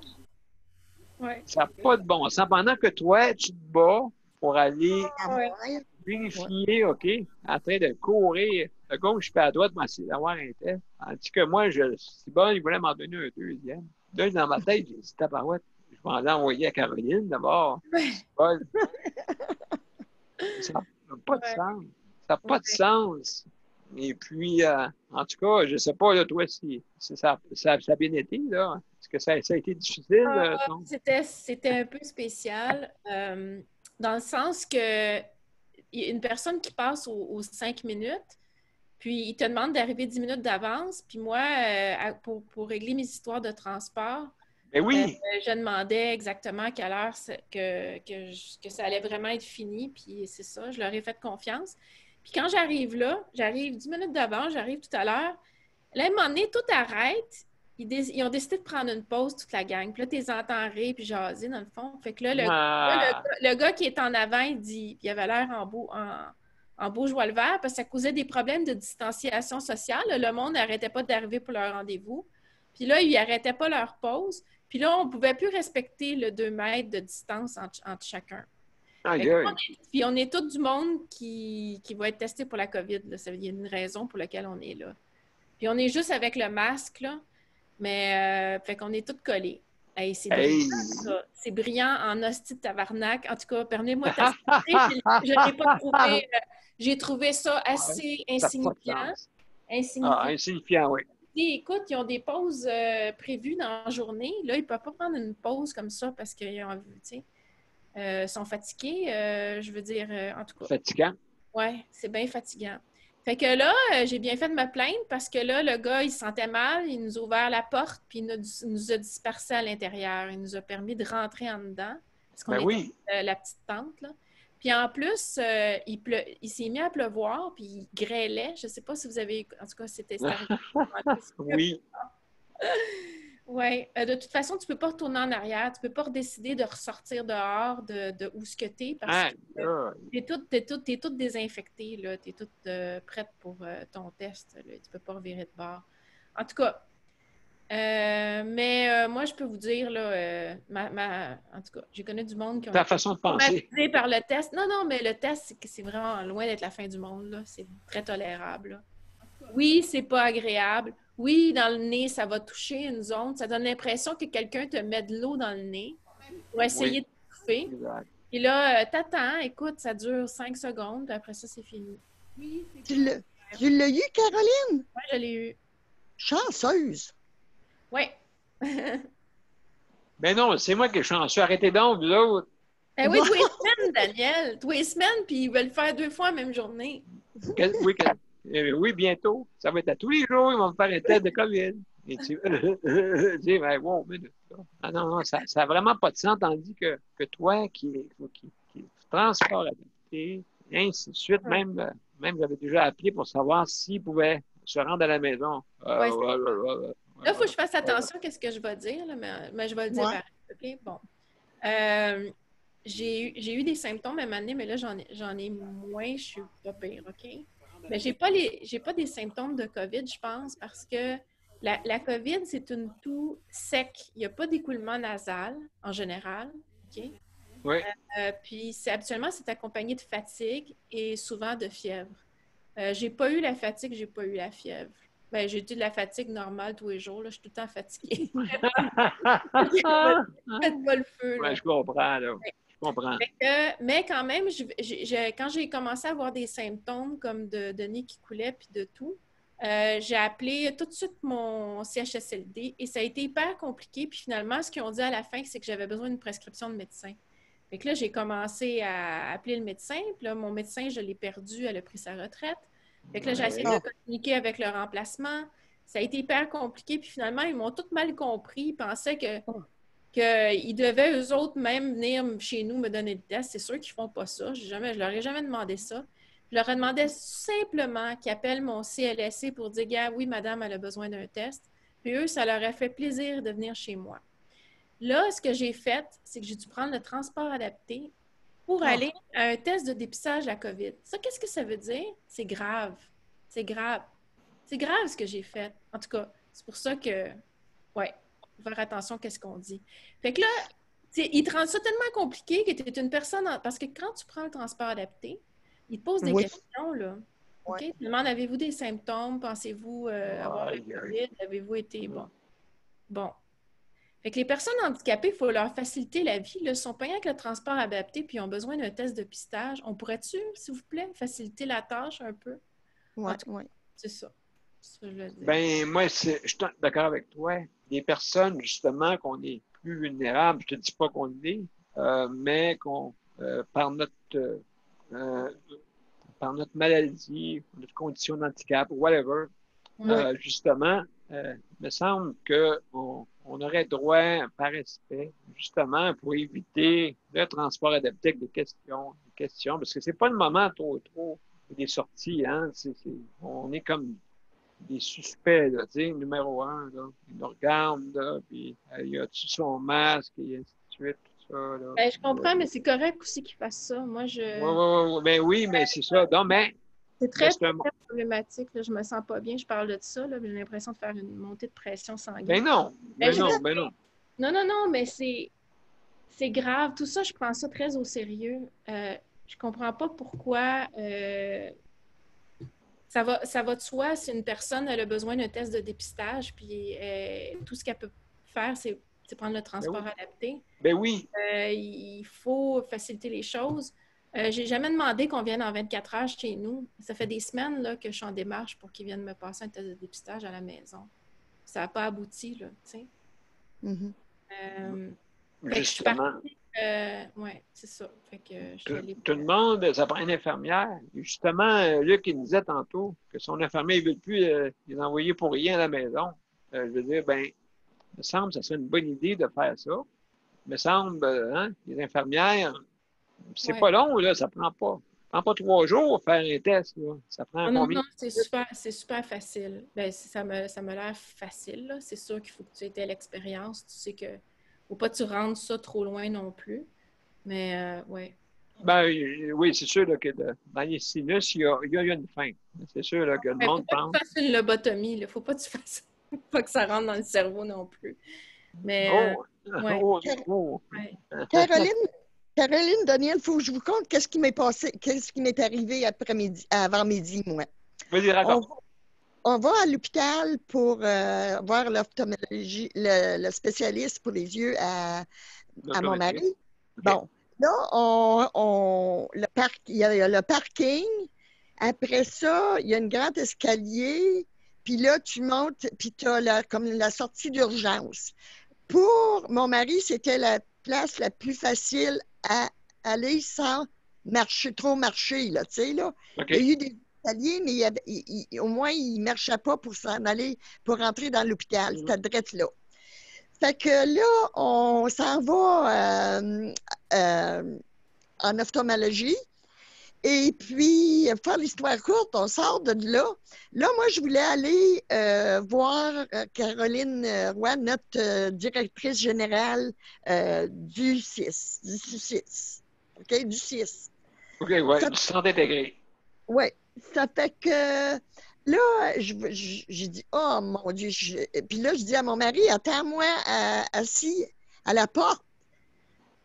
Ouais. Ça n'a pas de bon sens. Pendant que toi, tu te bats pour aller vérifier, OK, en train de courir à gauche puis à droite pour essayer d'avoir un test. Tandis que moi, c'est bon, il voulait m'en donner un deuxième. Là, dans ma tête, j'ai dit, tabarouette, je vais en envoyer à Caroline d'abord. Ça n'a pas de sens. Ça n'a pas de sens. Et puis, en tout cas, je ne sais pas, là, toi, si ça a bien été, là. Est-ce que ça a été difficile? C'était un peu spécial, dans le sens que y a une personne qui passe aux 5 minutes, puis il te demande d'arriver 10 minutes d'avance, puis moi, pour régler mes histoires de transport, je demandais exactement à quelle heure que ça allait vraiment être fini, puis c'est ça, je leur ai fait confiance. Puis quand j'arrive là, j'arrive 10 minutes d'avance, j'arrive tout à l'heure, là, à un moment donné, tout arrête. Ils ont décidé de prendre une pause, toute la gang. Puis là, tu les entends rire puis jaser, dans le fond. Fait que là, le gars qui est en avant, il avait l'air en beau joie le vert parce que ça causait des problèmes de distanciation sociale. Le monde n'arrêtait pas d'arriver pour leur rendez-vous. Puis là, ils n'arrêtaient pas leur pause. Puis là, on ne pouvait plus respecter le 2 mètres de distance entre chacun. Puis on est tout du monde qui va être testé pour la COVID. Il y a une raison pour laquelle on est là. Puis on est juste avec le masque, là. Mais, fait qu'on est tous collés. Hey, c'est brillant, c'est brillant en hostie de tabarnak. En tout cas, permettez-moi de t'assister. Je n'ai pas trouvé... j'ai trouvé ça assez insignifiant. Insignifiant, oui. Et écoute, ils ont des pauses prévues dans la journée. Là, ils ne peuvent pas prendre une pause comme ça parce qu'ils ont, sont fatigués. Je veux dire, en tout cas. Fatigant? Oui, c'est bien fatigant. Fait que là, j'ai bien fait de me plaindre parce que là, le gars, il se sentait mal, il nous a ouvert la porte, puis il nous a dispersés à l'intérieur. Il nous a permis de rentrer en dedans, parce qu'on était la petite tente, là. Puis en plus, il s'est mis à pleuvoir, puis il grêlait. Je ne sais pas si vous avez... En tout cas, c'était... Oui. Oui. De toute façon, tu ne peux pas retourner en arrière. Tu ne peux pas redécider de ressortir dehors de où ce que tu es parce que tu es toute désinfectée. Tu es toute prête pour ton test. Là. Tu ne peux pas revirer de bord. En tout cas, mais moi, je peux vous dire, là, en tout cas, j'ai connu du monde qui ont ta façon de penser par le test. Non, mais le test, c'est vraiment loin d'être la fin du monde. Là. C'est très tolérable. Là. Oui, c'est pas agréable. Oui, dans le nez, ça va toucher une zone. Ça donne l'impression que quelqu'un te met de l'eau dans le nez pour essayer de touffer. Et là, t'attends, écoute, ça dure 5 secondes, puis après ça, c'est fini. Oui, tu l'as eu, Caroline? Oui, je l'ai eu. Chanceuse. Oui. Ben non, c'est moi qui ai chanceux. Arrêtez donc, vous autres. Ben oui, tous les semaines, Daniel. Tous les semaines, puis ils veulent le faire 2 fois la même journée. Oui, bientôt. Ça va être à tous les jours, ils vont me faire un test de COVID. Et tu dis, ben, wow, mais non, ça n'a vraiment pas de sens, tandis que toi qui transport adapté, et ainsi de suite, même j'avais déjà appelé pour savoir s'ils pouvaient se rendre à la maison. Là, il faut que je fasse attention à ce que je vais dire, là, mais je vais le dire pareil. OK? Bon. J'ai eu des symptômes à un moment donné, mais là, j'en ai moins, je suis pas pire, OK? Mais j'ai pas des symptômes de COVID, je pense, parce que la COVID, c'est une toux sec. Il n'y a pas d'écoulement nasal, en général. expliqué. Oui. Puis habituellement, c'est accompagné de fatigue et souvent de fièvre. J'ai pas eu la fatigue, j'ai pas eu la fièvre. Ben, j'ai eu de la fatigue normale tous les jours. Là. Je suis tout le temps fatiguée. Faites pas le feu. Là. Ouais, je comprends. Là. Je comprends. Mais quand même, quand j'ai commencé à avoir des symptômes comme de nez qui coulait puis de tout, j'ai appelé tout de suite mon CHSLD et ça a été hyper compliqué. Puis finalement, ce qu'ils ont dit à la fin, c'est que j'avais besoin d'une prescription de médecin. Fait que là, j'ai commencé à appeler le médecin. Puis là, mon médecin, je l'ai perdu, elle a pris sa retraite. Fait que là, j'ai essayé de communiquer avec le remplacement. Ça a été hyper compliqué. Puis finalement, ils m'ont tout mal compris. Ils pensaient qu'ils devaient, eux autres, même venir chez nous me donner le test. C'est sûr qu'ils ne font pas ça. Je leur ai jamais demandé ça. Je leur ai demandé simplement qu'ils appellent mon CLSC pour dire « Gars, oui, madame, elle a besoin d'un test. » Puis eux, ça leur a fait plaisir de venir chez moi. Là, ce que j'ai fait, c'est que j'ai dû prendre le transport adapté pour aller à un test de dépistage à la COVID. Ça, qu'est-ce que ça veut dire? C'est grave. C'est grave. C'est grave ce que j'ai fait. En tout cas, c'est pour ça que, ouais, faut faire attention à ce qu'on dit. Fait que là, ils te rendent ça tellement compliqué que tu es une personne... Parce que quand tu prends le transport adapté, ils te posent des questions, là. OK? Ils te demandent, avez-vous des symptômes? Pensez-vous avoir le COVID? Avez-vous été... Bon. Fait que les personnes handicapées, il faut leur faciliter la vie. Là, ils sont payés avec le transport adapté puis ils ont besoin d'un test de pistage. On pourrait-tu, s'il vous plaît, faciliter la tâche un peu? Oui, c'est ça. Ben, moi, je suis d'accord avec toi. Les personnes, justement, qu'on est plus vulnérables, je te dis pas qu'on l'est, mais qu'on, par notre maladie, notre condition d'handicap, whatever, justement, il me semble qu'on aurait droit, par respect, justement, pour éviter le transport adapté avec des questions, parce que c'est pas le moment trop des sorties, hein. On est comme des suspects, là, tu sais, numéro 1, là. Ils nous regardent, là, puis il a-tu son masque, et ainsi de suite, tout ça, là. Ben, je comprends, mais c'est correct aussi qu'ils fassent ça. Moi, Ben oui, mais c'est ça. Non, mais... C'est très problématique, là. Je me sens pas bien, je parle de ça, là, j'ai l'impression de faire une montée de pression sanguine. Ben non, non. Non, mais c'est grave. Tout ça, je prends ça très au sérieux. Je comprends pas pourquoi... Ça va de soi si une personne elle a besoin d'un test de dépistage, puis tout ce qu'elle peut faire, c'est prendre le transport adapté. Ben oui. Il faut faciliter les choses. J'ai jamais demandé qu'on vienne en 24 heures chez nous. Ça fait des semaines là, que je suis en démarche pour qu'ils viennent me passer un test de dépistage à la maison. Ça n'a pas abouti, là, tu sais. Justement. Oui, c'est ça. Fait que tout le monde, ça prend une infirmière. Et justement, Luc, il nous disait tantôt que son infirmière ne veut plus les envoyer pour rien à la maison. Je veux dire, ben, il me semble que ça serait une bonne idée de faire ça. Il me semble, les infirmières, c'est pas long, là, ça prend pas 3 jours faire un test, là. Ça prend combien? Non, c'est super facile. Ben, ça m'a l'air facile, là. C'est sûr qu'il faut que tu aies l'expérience. Tu sais que faut pas que tu rendes ça trop loin non plus. Mais, ouais. Ben, oui, c'est sûr là, que dans les sinus, il y a une fin. C'est sûr là, que le monde pense. Faut pas que tu fasses une lobotomie, là. Faut pas que tu fasses... pas que ça rentre dans le cerveau non plus. Mais, Caroline, Daniel, il faut que je vous conte qu'est-ce qui m'est passé, qu'est-ce qui m'est arrivé avant midi, moi. Vas-y, raconte. On va à l'hôpital pour voir l'ophtalmologie, le spécialiste pour les yeux à mon mari. Okay. Bon, là, il y a le parking. Après ça, il y a un grand escalier. Puis là, tu montes, puis tu as comme la sortie d'urgence. Pour mon mari, c'était la place la plus facile à aller sans trop marcher, là, tu sais, là. Okay. Il y a eu des escaliers, mais au moins, il ne marchait pas pour s'en aller, pour rentrer dans l'hôpital. C'était direct là. Fait que là, on s'en va en ophtalmologie. Et puis, faire l'histoire courte, on sort de là. Là, moi, je voulais aller voir Caroline Roy, notre directrice générale du CIS. OK, du CIS. OK, oui, du centre intégré. Oui, ça fait que là, j'ai dit, oh mon Dieu. Puis là, je dis à mon mari, attends-moi assis à la porte.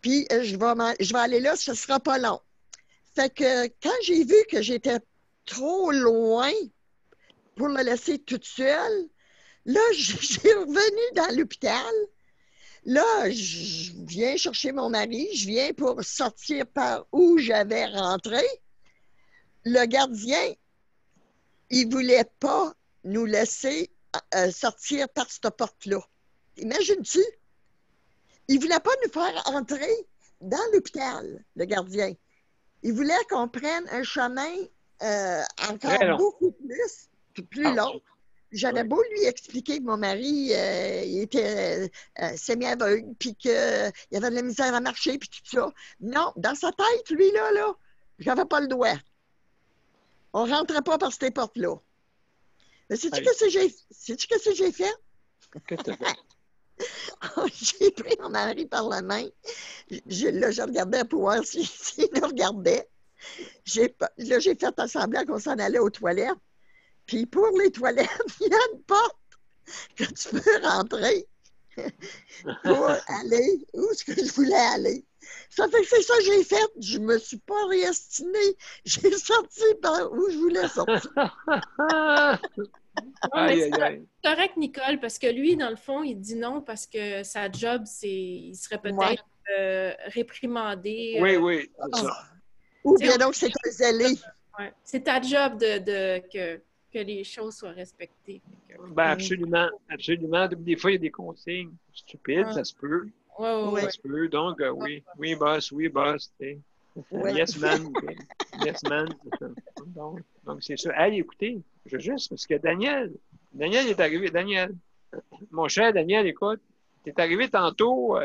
Puis je vais aller là, ce ne sera pas long. Fait que quand j'ai vu que j'étais trop loin pour le laisser toute seule, là, j'ai revenu dans l'hôpital. Là, je viens chercher mon mari, je viens pour sortir par où j'avais rentré. Le gardien, il ne voulait pas nous laisser sortir par cette porte-là. Imagines-tu? Il ne voulait pas nous faire entrer dans l'hôpital, le gardien. Il voulait qu'on prenne un chemin encore beaucoup plus long. J'avais beau lui expliquer que mon mari, il était semi-aveugle, puis qu'il avait de la misère à marcher, puis tout ça. Non, dans sa tête, lui, là, j'avais pas le droit. On ne rentrait pas par ces portes-là. Mais sais-tu qu'est-ce que j'ai fait? Qu'est-ce que tu as fait? J'ai pris mon mari par la main. Je regardais pour voir s'il me regardait. Là, j'ai fait semblant qu'on s'en allait aux toilettes. Puis pour les toilettes, il y a une porte que tu peux rentrer pour aller où est-ce que je voulais aller. Ça fait que c'est ça que j'ai fait. Je me suis pas réestimée. J'ai sorti par où je voulais sortir. C'est correct, Nicole, parce que lui, dans le fond, il dit non parce que sa job, il serait peut-être réprimandé. Oui, c'est ça. Ou bien donc, c'est un zélé. Ouais. C'est ta job que les choses soient respectées. Ben absolument, absolument. Des fois, il y a des consignes stupides, ça se peut. Ça se peut. Donc, oui, boss, yes, man. Yes, man. Donc, c'est ça. Hey, écoutez, parce que Daniel est arrivé. Daniel, mon cher Daniel, écoute, tu es arrivé tantôt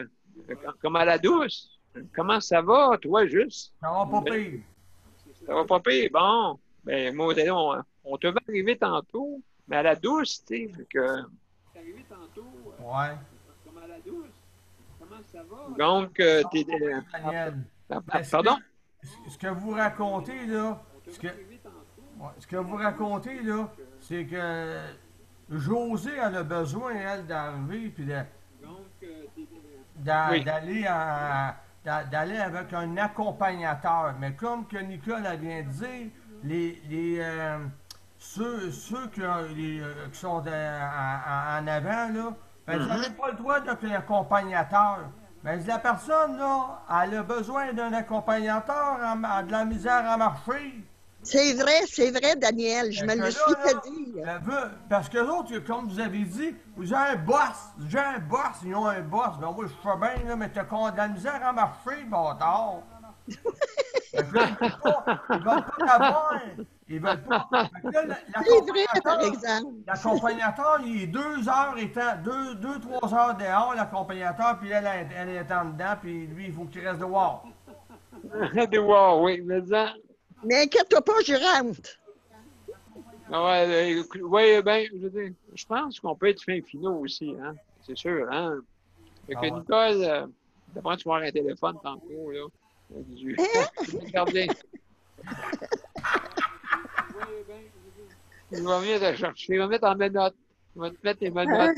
comme à la douce. Comment ça va, toi, juste? Ça va pas pire. Ça va pas pire, bon. Ben, moi, on te va arriver tantôt, mais à la douce, tu sais, que... T'es arrivé tantôt... Comme à la douce. Comment ça va? Donc, t'es... Daniel. Pardon? Ce que vous racontez, là... Ce que vous racontez, là, c'est que Josée, elle a besoin, elle, d'arriver, puis d'aller avec un accompagnateur. Mais comme que Nicole a vient de dire, ceux qui sont en avant, là, ben, ils n'avaient pas le droit d'être un accompagnateur. Mais la personne, là, elle a besoin d'un accompagnateur, elle a de la misère à marcher. C'est vrai, Daniel. Je me le suis fait dire. Parce que l'autre, comme vous avez dit, vous avez un boss. Ils ont un boss. Ben oui, je sais bien, là, mais t'as de la misère à marcher, bâtard. Ils veulent pas t'avoir. Ils veulent pas. C'est vrai, par exemple. L'accompagnateur, il est 2 heures étant, 2-3 heures dehors, l'accompagnateur, puis elle est en dedans, puis lui, il faut qu'il reste dehors. Dehors, oui, mais ça. Mais inquiète-toi pas, je rentre. Ben, je pense qu'on peut être fin finaux aussi, hein. C'est sûr, hein. Fait que Nicole, d'après tu vas avoir un téléphone tantôt, là. Regardez. Il va venir te chercher, il va mettre en menottes. Il va te mettre tes menottes.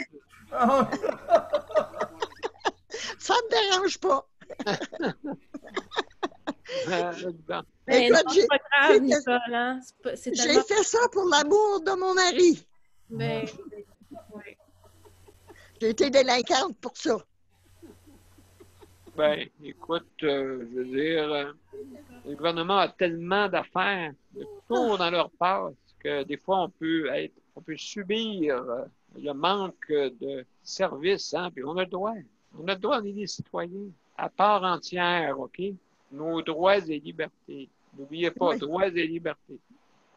Ça ne me dérange pas. Écoute, j'ai fait ça pour l'amour de mon mari. Ben, j'ai été délinquante pour ça. Ben, écoute, je veux dire, le gouvernement a tellement d'affaires, de tours dans leur passe, que des fois, on peut subir le manque de services, hein, puis on a le droit. On a le droit, on est des citoyens, à part entière, OK? Nos droits et libertés. N'oubliez pas, droits et libertés.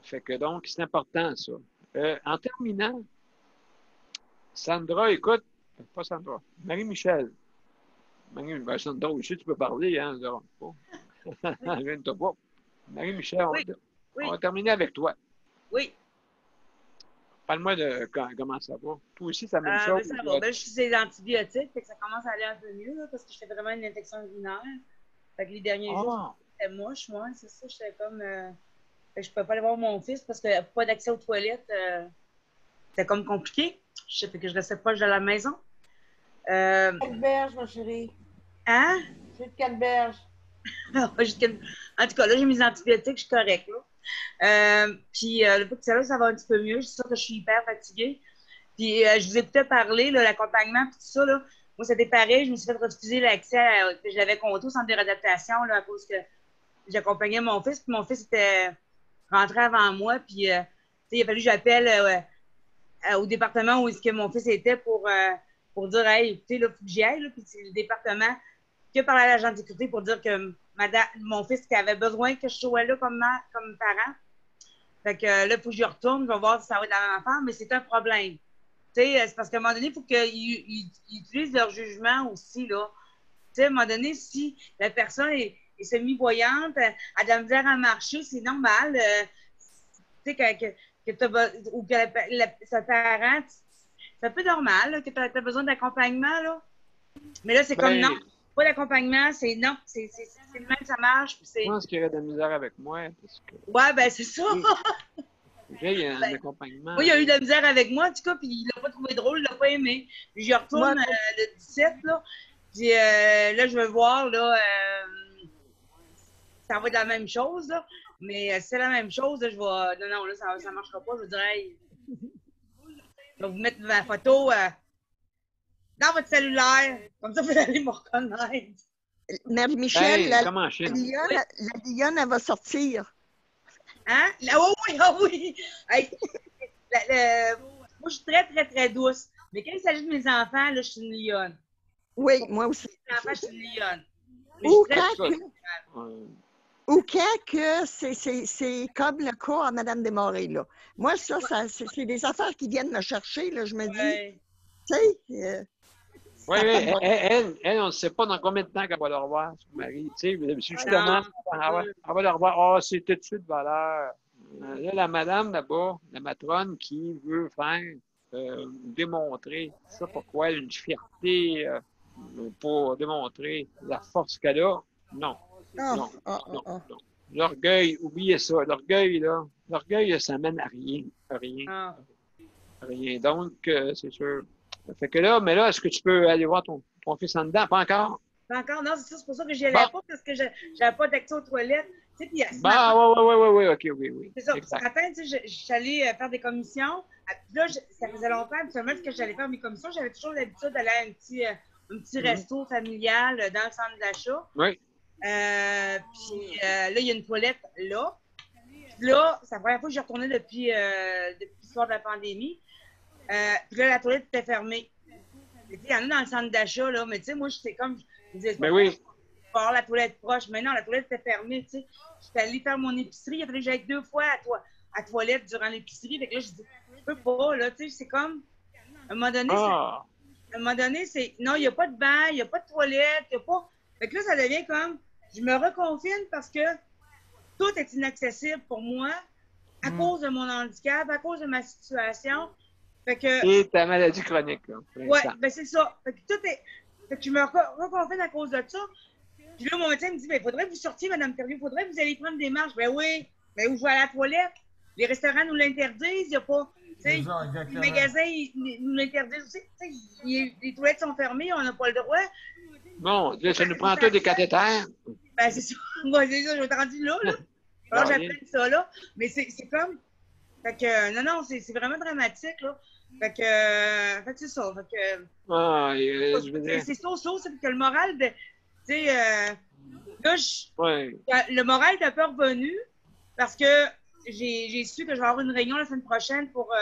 Fait que donc, c'est important, ça. En terminant, Sandra, écoute, pas Sandra, Marie-Michel. Sandra aussi, tu peux parler, hein, pas. Marie-Michel, on va terminer avec toi. Oui. Parle-moi de comment ça va. Toi aussi, ça me choque. Ça va. Ben, je suis des antibiotiques, fait que ça commence à aller un peu mieux, là, parce que j'étais vraiment une infection urinaire. Fait que les derniers jours, c'était moche, moi, c'est ça. J'étais comme. Fait que je ne pouvais pas aller voir mon fils parce que pas d'accès aux toilettes, c'était comme compliqué. Fait que je restais proche de la maison. Alberge, ma chérie. Hein? suis de Canneberge. En tout cas, là, j'ai mes antibiotiques, je suis correcte. Puis, le fait que ça va un petit peu mieux. Je suis sûre que je suis hyper fatiguée. Puis, je vous ai peut-être parlé, l'accompagnement, puis tout ça. Là, moi, c'était pareil. Je me suis fait refuser l'accès. Je l'avais compté au centre de réadaptation là, à cause que j'accompagnais mon fils. Puis, mon fils était rentré avant moi. Puis, il a fallu que j'appelle au département où est-ce que mon fils était pour dire, hey, écoutez, là, il faut que j'y aille. Là. Puis, c'est le département qui a parlé à l'agent de sécurité pour dire que mon fils qui avait besoin que je sois là comme parent. Fait que là, il faut que j'y retourne, je vais voir si ça va être la même affaire, mais c'est un problème. Tu sais, c'est parce qu'à un moment donné, il faut qu'ils utilisent leur jugement aussi, là. Tu sais, à un moment donné, si la personne est semi-voyante, elle a de la misère à marcher, c'est normal. Tu sais, ou que sa parent, c'est un peu normal, là, que tu as besoin d'accompagnement, là. Mais là, c'est comme non. Pas d'accompagnement, c'est non. C'est le même, ça marche. Je pense qu'il y aurait de la misère avec moi. Parce que... Ouais, ben c'est ça. Il y a un accompagnement. Oui, il a eu de la misère avec moi, en tout cas, puis il l'a pas trouvé drôle, il l'a pas aimé. Puis j'y retourne le 17, là. Puis là, je vais voir, là, ça va être la même chose, là. Mais si c'est la même chose, là, je vais... Non, là, ça marchera pas. Je vais dire, hey, je vais vous mettre ma photo... dans votre cellulaire. Comme ça, vous allez me reconnaître. Marie-Michel, la Lionne, elle va sortir. Hein? Oui. Hey, moi, je suis très, très, très douce. Mais quand il s'agit de mes enfants, là, je suis une lionne. Oui, moi aussi. Mes enfants, je suis une lionne. Ou quand c'est comme le cas à Mme Desmarais, là. Moi, ça c'est des affaires qui viennent me chercher, là. Je me dis, tu sais... Oui, elle, on ne sait pas dans combien de temps qu'elle va le revoir, son mari. Tu sais, justement, elle va le revoir. C'est tout de suite valeur. Là, la madame là-bas, la matrone qui veut faire démontrer, ça pourquoi elle a une fierté pour démontrer la force qu'elle a. Non. Non. L'orgueil, oubliez ça. L'orgueil, ça mène à rien. Rien. Donc, c'est sûr. Fait que là, mais là, est-ce que tu peux aller voir ton fils en dedans? Pas encore? Pas encore, non, c'est pour ça que j'y allais pas, parce que j'avais pas d'accès aux toilettes. Tu sais, puis oui, ok, oui. C'est ça. Ce matin, tu sais, je suis allée faire des commissions. Là, ça faisait longtemps, habituellement, que j'allais faire mes commissions, j'avais toujours l'habitude d'aller à un petit resto familial dans le centre d'achat. Oui. Puis là, il y a une toilette là. Puis là, c'est la première fois que j'y retournais depuis le soir de la pandémie. Puis là, la toilette était fermée. Il y en a dans le centre d'achat, là, mais tu sais, moi, j'étais comme... Je disais, mais oui. Pas avoir la toilette proche. Mais non, la toilette était fermée, tu sais. J'étais allée faire mon épicerie. Il a fallu que j'aille 2 fois à toilette durant l'épicerie. Fait que là, je dis, je peux pas, là, tu sais, c'est comme... À un moment donné, c'est... Non, il n'y a pas de bain, il n'y a pas de toilette, il n'y a pas... Fait que là, ça devient comme... Je me reconfine parce que tout est inaccessible pour moi à cause de mon handicap, à cause de ma situation. Fait que, et ta maladie chronique. Là, ouais, ben c'est ça. Fait que fait que je me reconfine à cause de ça. Puis là, mon médecin me dit, ben, il faudrait que vous sortiez, Mme Thériault, il faudrait que vous alliez prendre des marches. Ben oui, mais où je vais aller à la toilette? Les restaurants nous l'interdisent, il n'y a pas. Les magasins, ils nous l'interdisent aussi. Les toilettes sont fermées, on n'a pas le droit. Bon, là, ça nous prend tous des cathéters. Ben, c'est ça. Moi, c'est ça, je vais être rendu là. Alors, j'apprends ça, là. Mais c'est comme. Fait que, non, c'est vraiment dramatique, là. Fait que c'est ça. Fait que. Je veux dire. C'est ça, c'est que le moral de. Tu sais, là, le moral n'est pas revenu parce que j'ai su que je vais avoir une réunion la semaine prochaine pour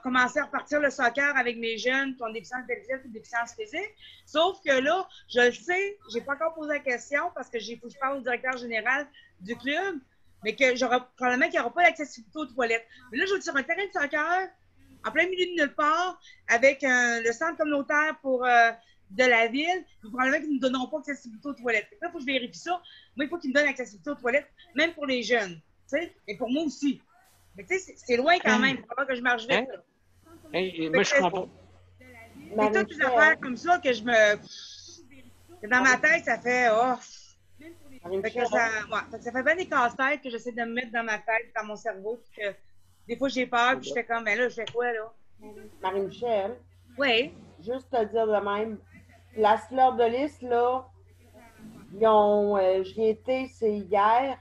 commencer à repartir le soccer avec mes jeunes qui ont des déficiences intellectuelles et des déficiences physiques. Sauf que là, je le sais, j'ai pas encore posé la question parce que faut que je parle au directeur général du club, mais que probablement qu'il n'y aura pas d'accessibilité aux toilettes. Mais là, je vais sur un terrain de soccer, en plein milieu de nulle part, avec le centre communautaire de la ville, puis probablement qu'ils ne nous donneront pas accessibilité aux toilettes. Là, il faut que je vérifie ça. Moi, il faut qu'ils me donnent accessibilité aux toilettes, même pour les jeunes. Tu sais, et pour moi aussi. Mais tu sais, c'est loin quand même. Il faut pas que je marche vite. Moi, je comprends. C'est toutes des affaires comme ça que dans ma tête, ça fait... Fait que ça fait bien des casse-têtes que j'essaie de me mettre dans ma tête, dans mon cerveau. Puis que des fois, j'ai peur, puis je fais comme, mais là, je fais quoi, là? Marie-Michel. Oui. Juste te dire de même, La fleur de lys, là, j'y étais, c'est hier.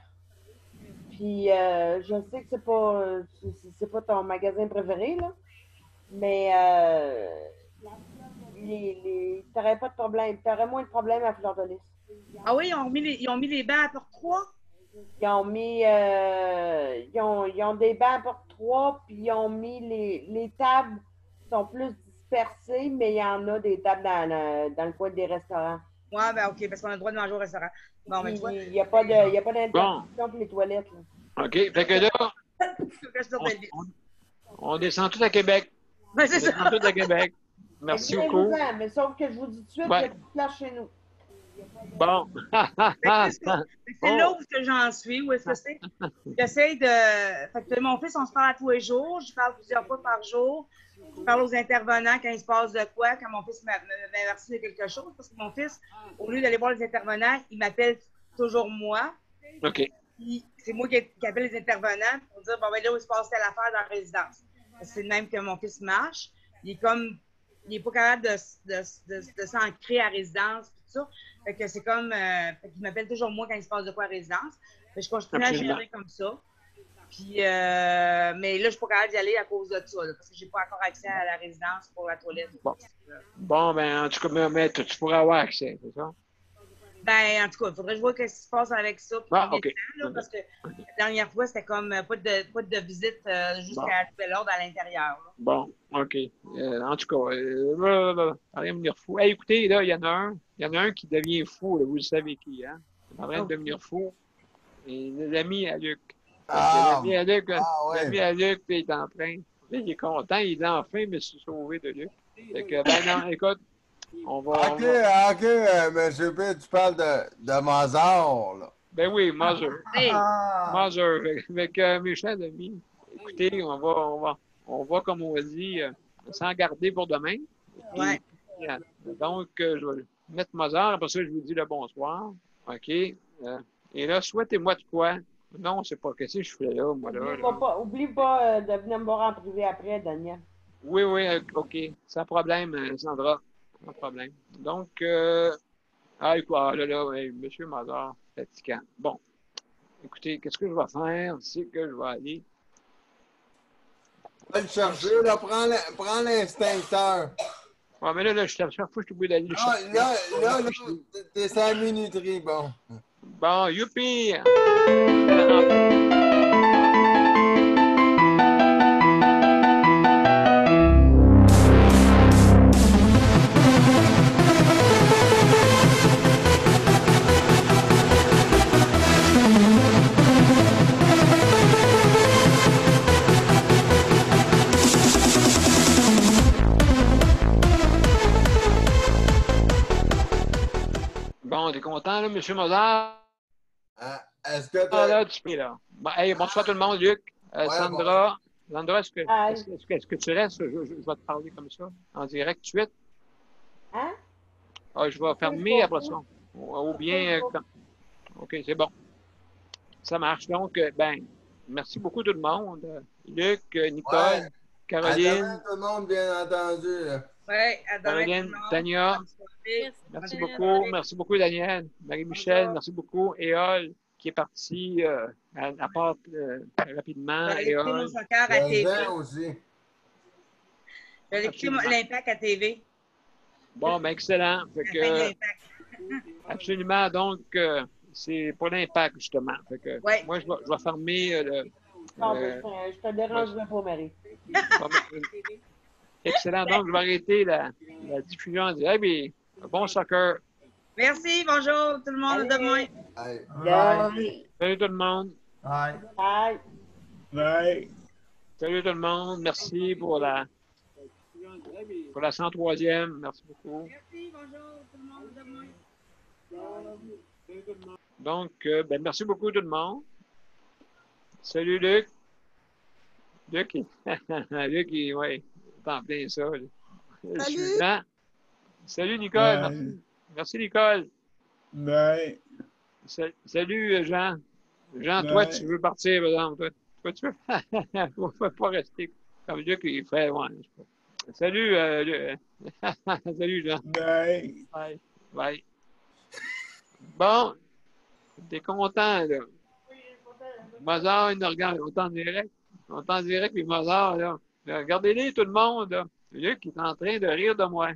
Puis je sais que c'est pas ton magasin préféré, là. Mais t'aurais pas de problème. T'aurais moins de problème à fleur de lys. Ah oui, ils ont mis les bancs à porte 3? Ils ont mis ils ont des bancs à porte 3, puis ils ont mis les tables sont plus dispersées, mais il y en a des tables dans le coin des restaurants. Ouais, ben OK, parce qu'on a le droit de manger au restaurant. Bon, mais toi. Il n'y a pas d'interdiction pour les toilettes. Là. OK. Fait que là, on descend tout à Québec. Ouais, c'est ça. On descend tout à Québec. Merci beaucoup. Mais sauf que je vous dis tout de suite, il y a plus de place chez nous. Bon. C'est là où j'en suis. Où est-ce que c'est? J'essaie de... Fait que mon fils, on se parle à tous les jours. Je parle plusieurs fois par jour. Je parle aux intervenants quand il se passe de quoi, quand mon fils m'avertit de quelque chose. Parce que mon fils, au lieu d'aller voir les intervenants, il m'appelle toujours moi. OK. C'est moi qui appelle les intervenants pour dire, bon, ben là, où il se passe telle affaire dans la résidence. C'est le même que mon fils marche. Il est pas capable de s'ancrer à résidence, tout ça. Fait que c'est comme, il m'appelle toujours moi quand il se passe de quoi à résidence. Fait que je continue à gérer comme ça. Puis, mais là, je suis pas capable d'y aller à cause de ça, là, parce que j'ai pas encore accès à la résidence pour la toilette. Bon, ben, en tout cas, mais tu pourras avoir accès, c'est ça? Ben, en tout cas, il faudrait que je vois ce qui se passe avec ça. OK. Là, parce que la dernière fois, c'était comme pas de visite jusqu'à nouvel ordre à l'intérieur. Bon, OK. En tout cas, rien de venir fou. Hey, écoutez, là, il y en a un qui devient fou, là, vous le savez qui, hein? Il est en train de devenir fou. Et l'ami à Luc. L'ami à Luc, il est en train. Il est content, il est enfin, mais se sauvé de Luc. Fait que, ben non, écoute, on va... OK, M. P, tu parles de Mozart, là. Ben oui, Mozart. Mozart. Avec mes chers amis, écoutez, on va, comme on dit, s'en garder pour demain. Ouais. Donc, je vais mettre Mozart, après ça, je vous dis le bonsoir. OK. Et là, souhaitez-moi de quoi? Non, c'est pas qu'est-ce que je fais là, moi, là. Oublie pas de venir me voir en privé après, Daniel. Oui, OK. Sans problème, Sandra. Sans problème. Donc, M. Mozart, fatigant. Bon. Écoutez, qu'est-ce que je vais faire? C'est que je vais aller... Va le chercher, là. Prends l'extincteur. Ouais, mais là, chaque fois, je suis obligé d'aller le chercher. Là, t'es sans minuterie, bon. Bon, youpi! Bon, t'es content, là, M. Mozart? Est-ce que là, tu peux, là. Bon, hey, bonsoir tout le monde, Luc. Sandra, Sandra, est-ce que tu restes? Je vais te parler comme ça, en direct, tout de suite. Hein? Ah, je vais fermer après ça. Ou bien... OK, c'est bon. Ça marche. Donc, ben, merci beaucoup tout le monde. Luc, Nicole, Caroline. À demain, tout le monde, bien entendu. Oui, à demain. Caroline, Tania. Merci beaucoup. Merci beaucoup, Daniel. Marie-Michel, merci beaucoup. Éole, qui est partie à part rapidement. J'ai écouté mon soccer à TV. Aussi. J'ai écouté l'Impact à TV. Bon, ben excellent. Fait que, absolument. Donc, c'est pour l'Impact, justement. Fait que, moi, je vais fermer je te dérangerai pas, Marie. Excellent. Donc, je vais arrêter la diffusion en direct. Hey, bon soccer. Merci, bonjour tout le monde, à demain. Bye. Salut tout le monde. Bye. Bye. Bye. Salut tout le monde. Merci pour la 103e. Merci beaucoup. Merci, bonjour tout le monde, à demain. Donc, ben, merci beaucoup tout le monde. Salut Luc. Luc, ouais, t'en plein ça. Salut. Salut Nicole. Merci. Merci Nicole. Bye. Salut Jean. Jean, Bye. toi, tu veux partir, par exemple. Toi, tu veux. Il ne faut pas rester comme Luc, il fait. Ouais, Salut, salut, Jean. Bye. Bye. Bye. Bon, t'es content, là. Mozart, il nous regarde. On est en direct. On est en direct, les Mozart, là. Regardez-les, tout le monde, là. Luc, il est en train de rire de moi.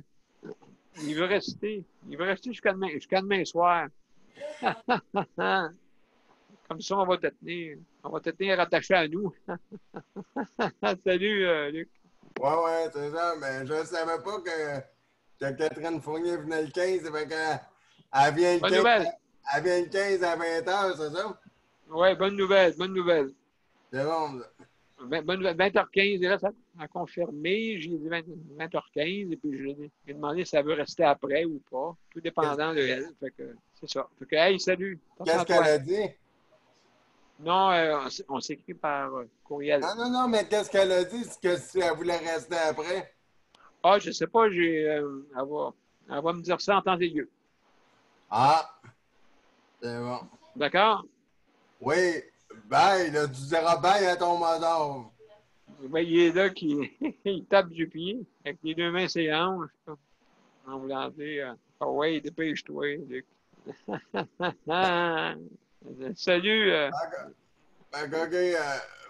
Il veut rester. Il veut rester jusqu'à demain soir. Comme ça, on va te tenir. On va te tenir attaché à nous. Salut, Luc. Ouais, c'est ça. Mais je ne savais pas que Catherine Fournier venait le 15. Fait elle vient le 15. Elle vient le 15 à 20h, c'est ça? Oui, bonne nouvelle, bonne nouvelle. C'est bon. Bonne nouvelle, 20h15, il reste à confirmer. J'ai dit 20h15 et puis je lui ai demandé si elle veut rester après ou pas. Tout dépendant de elle. Fait que c'est ça. Fait que, hey, salut. Qu'est-ce qu'elle a dit? Non, on s'écrit par courriel. Non, mais qu'est-ce qu'elle a dit? Que si elle voulait rester après? Ah, je sais pas, elle va me dire ça en temps et lieu. Ah, c'est bon. D'accord? Oui, bye, là, tu diras bye à ton Mozart. Ben, il est là il tape du pied avec les deux mains ses hanches. En voulant dire, ouais, dépêche-toi, Luc. Salut. OK,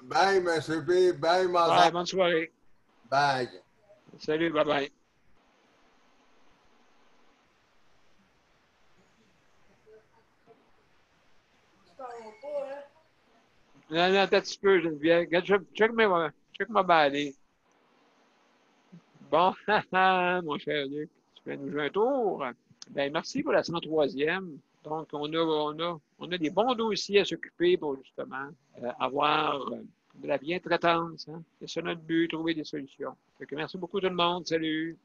bye, monsieur P. Bye, Mozart. Bye, bonne soirée. Bye. Salut, bye-bye. Non, attends un petit peu, Geneviève. Regarde, check ma balai. Bon, mon cher Luc, tu viens nous jouer un tour. Ben, merci pour la 103e. Donc, on a des bons dossiers à s'occuper pour justement avoir de la bientraitance. Hein? C'est ça notre but, trouver des solutions. Fait que merci beaucoup tout le monde. Salut.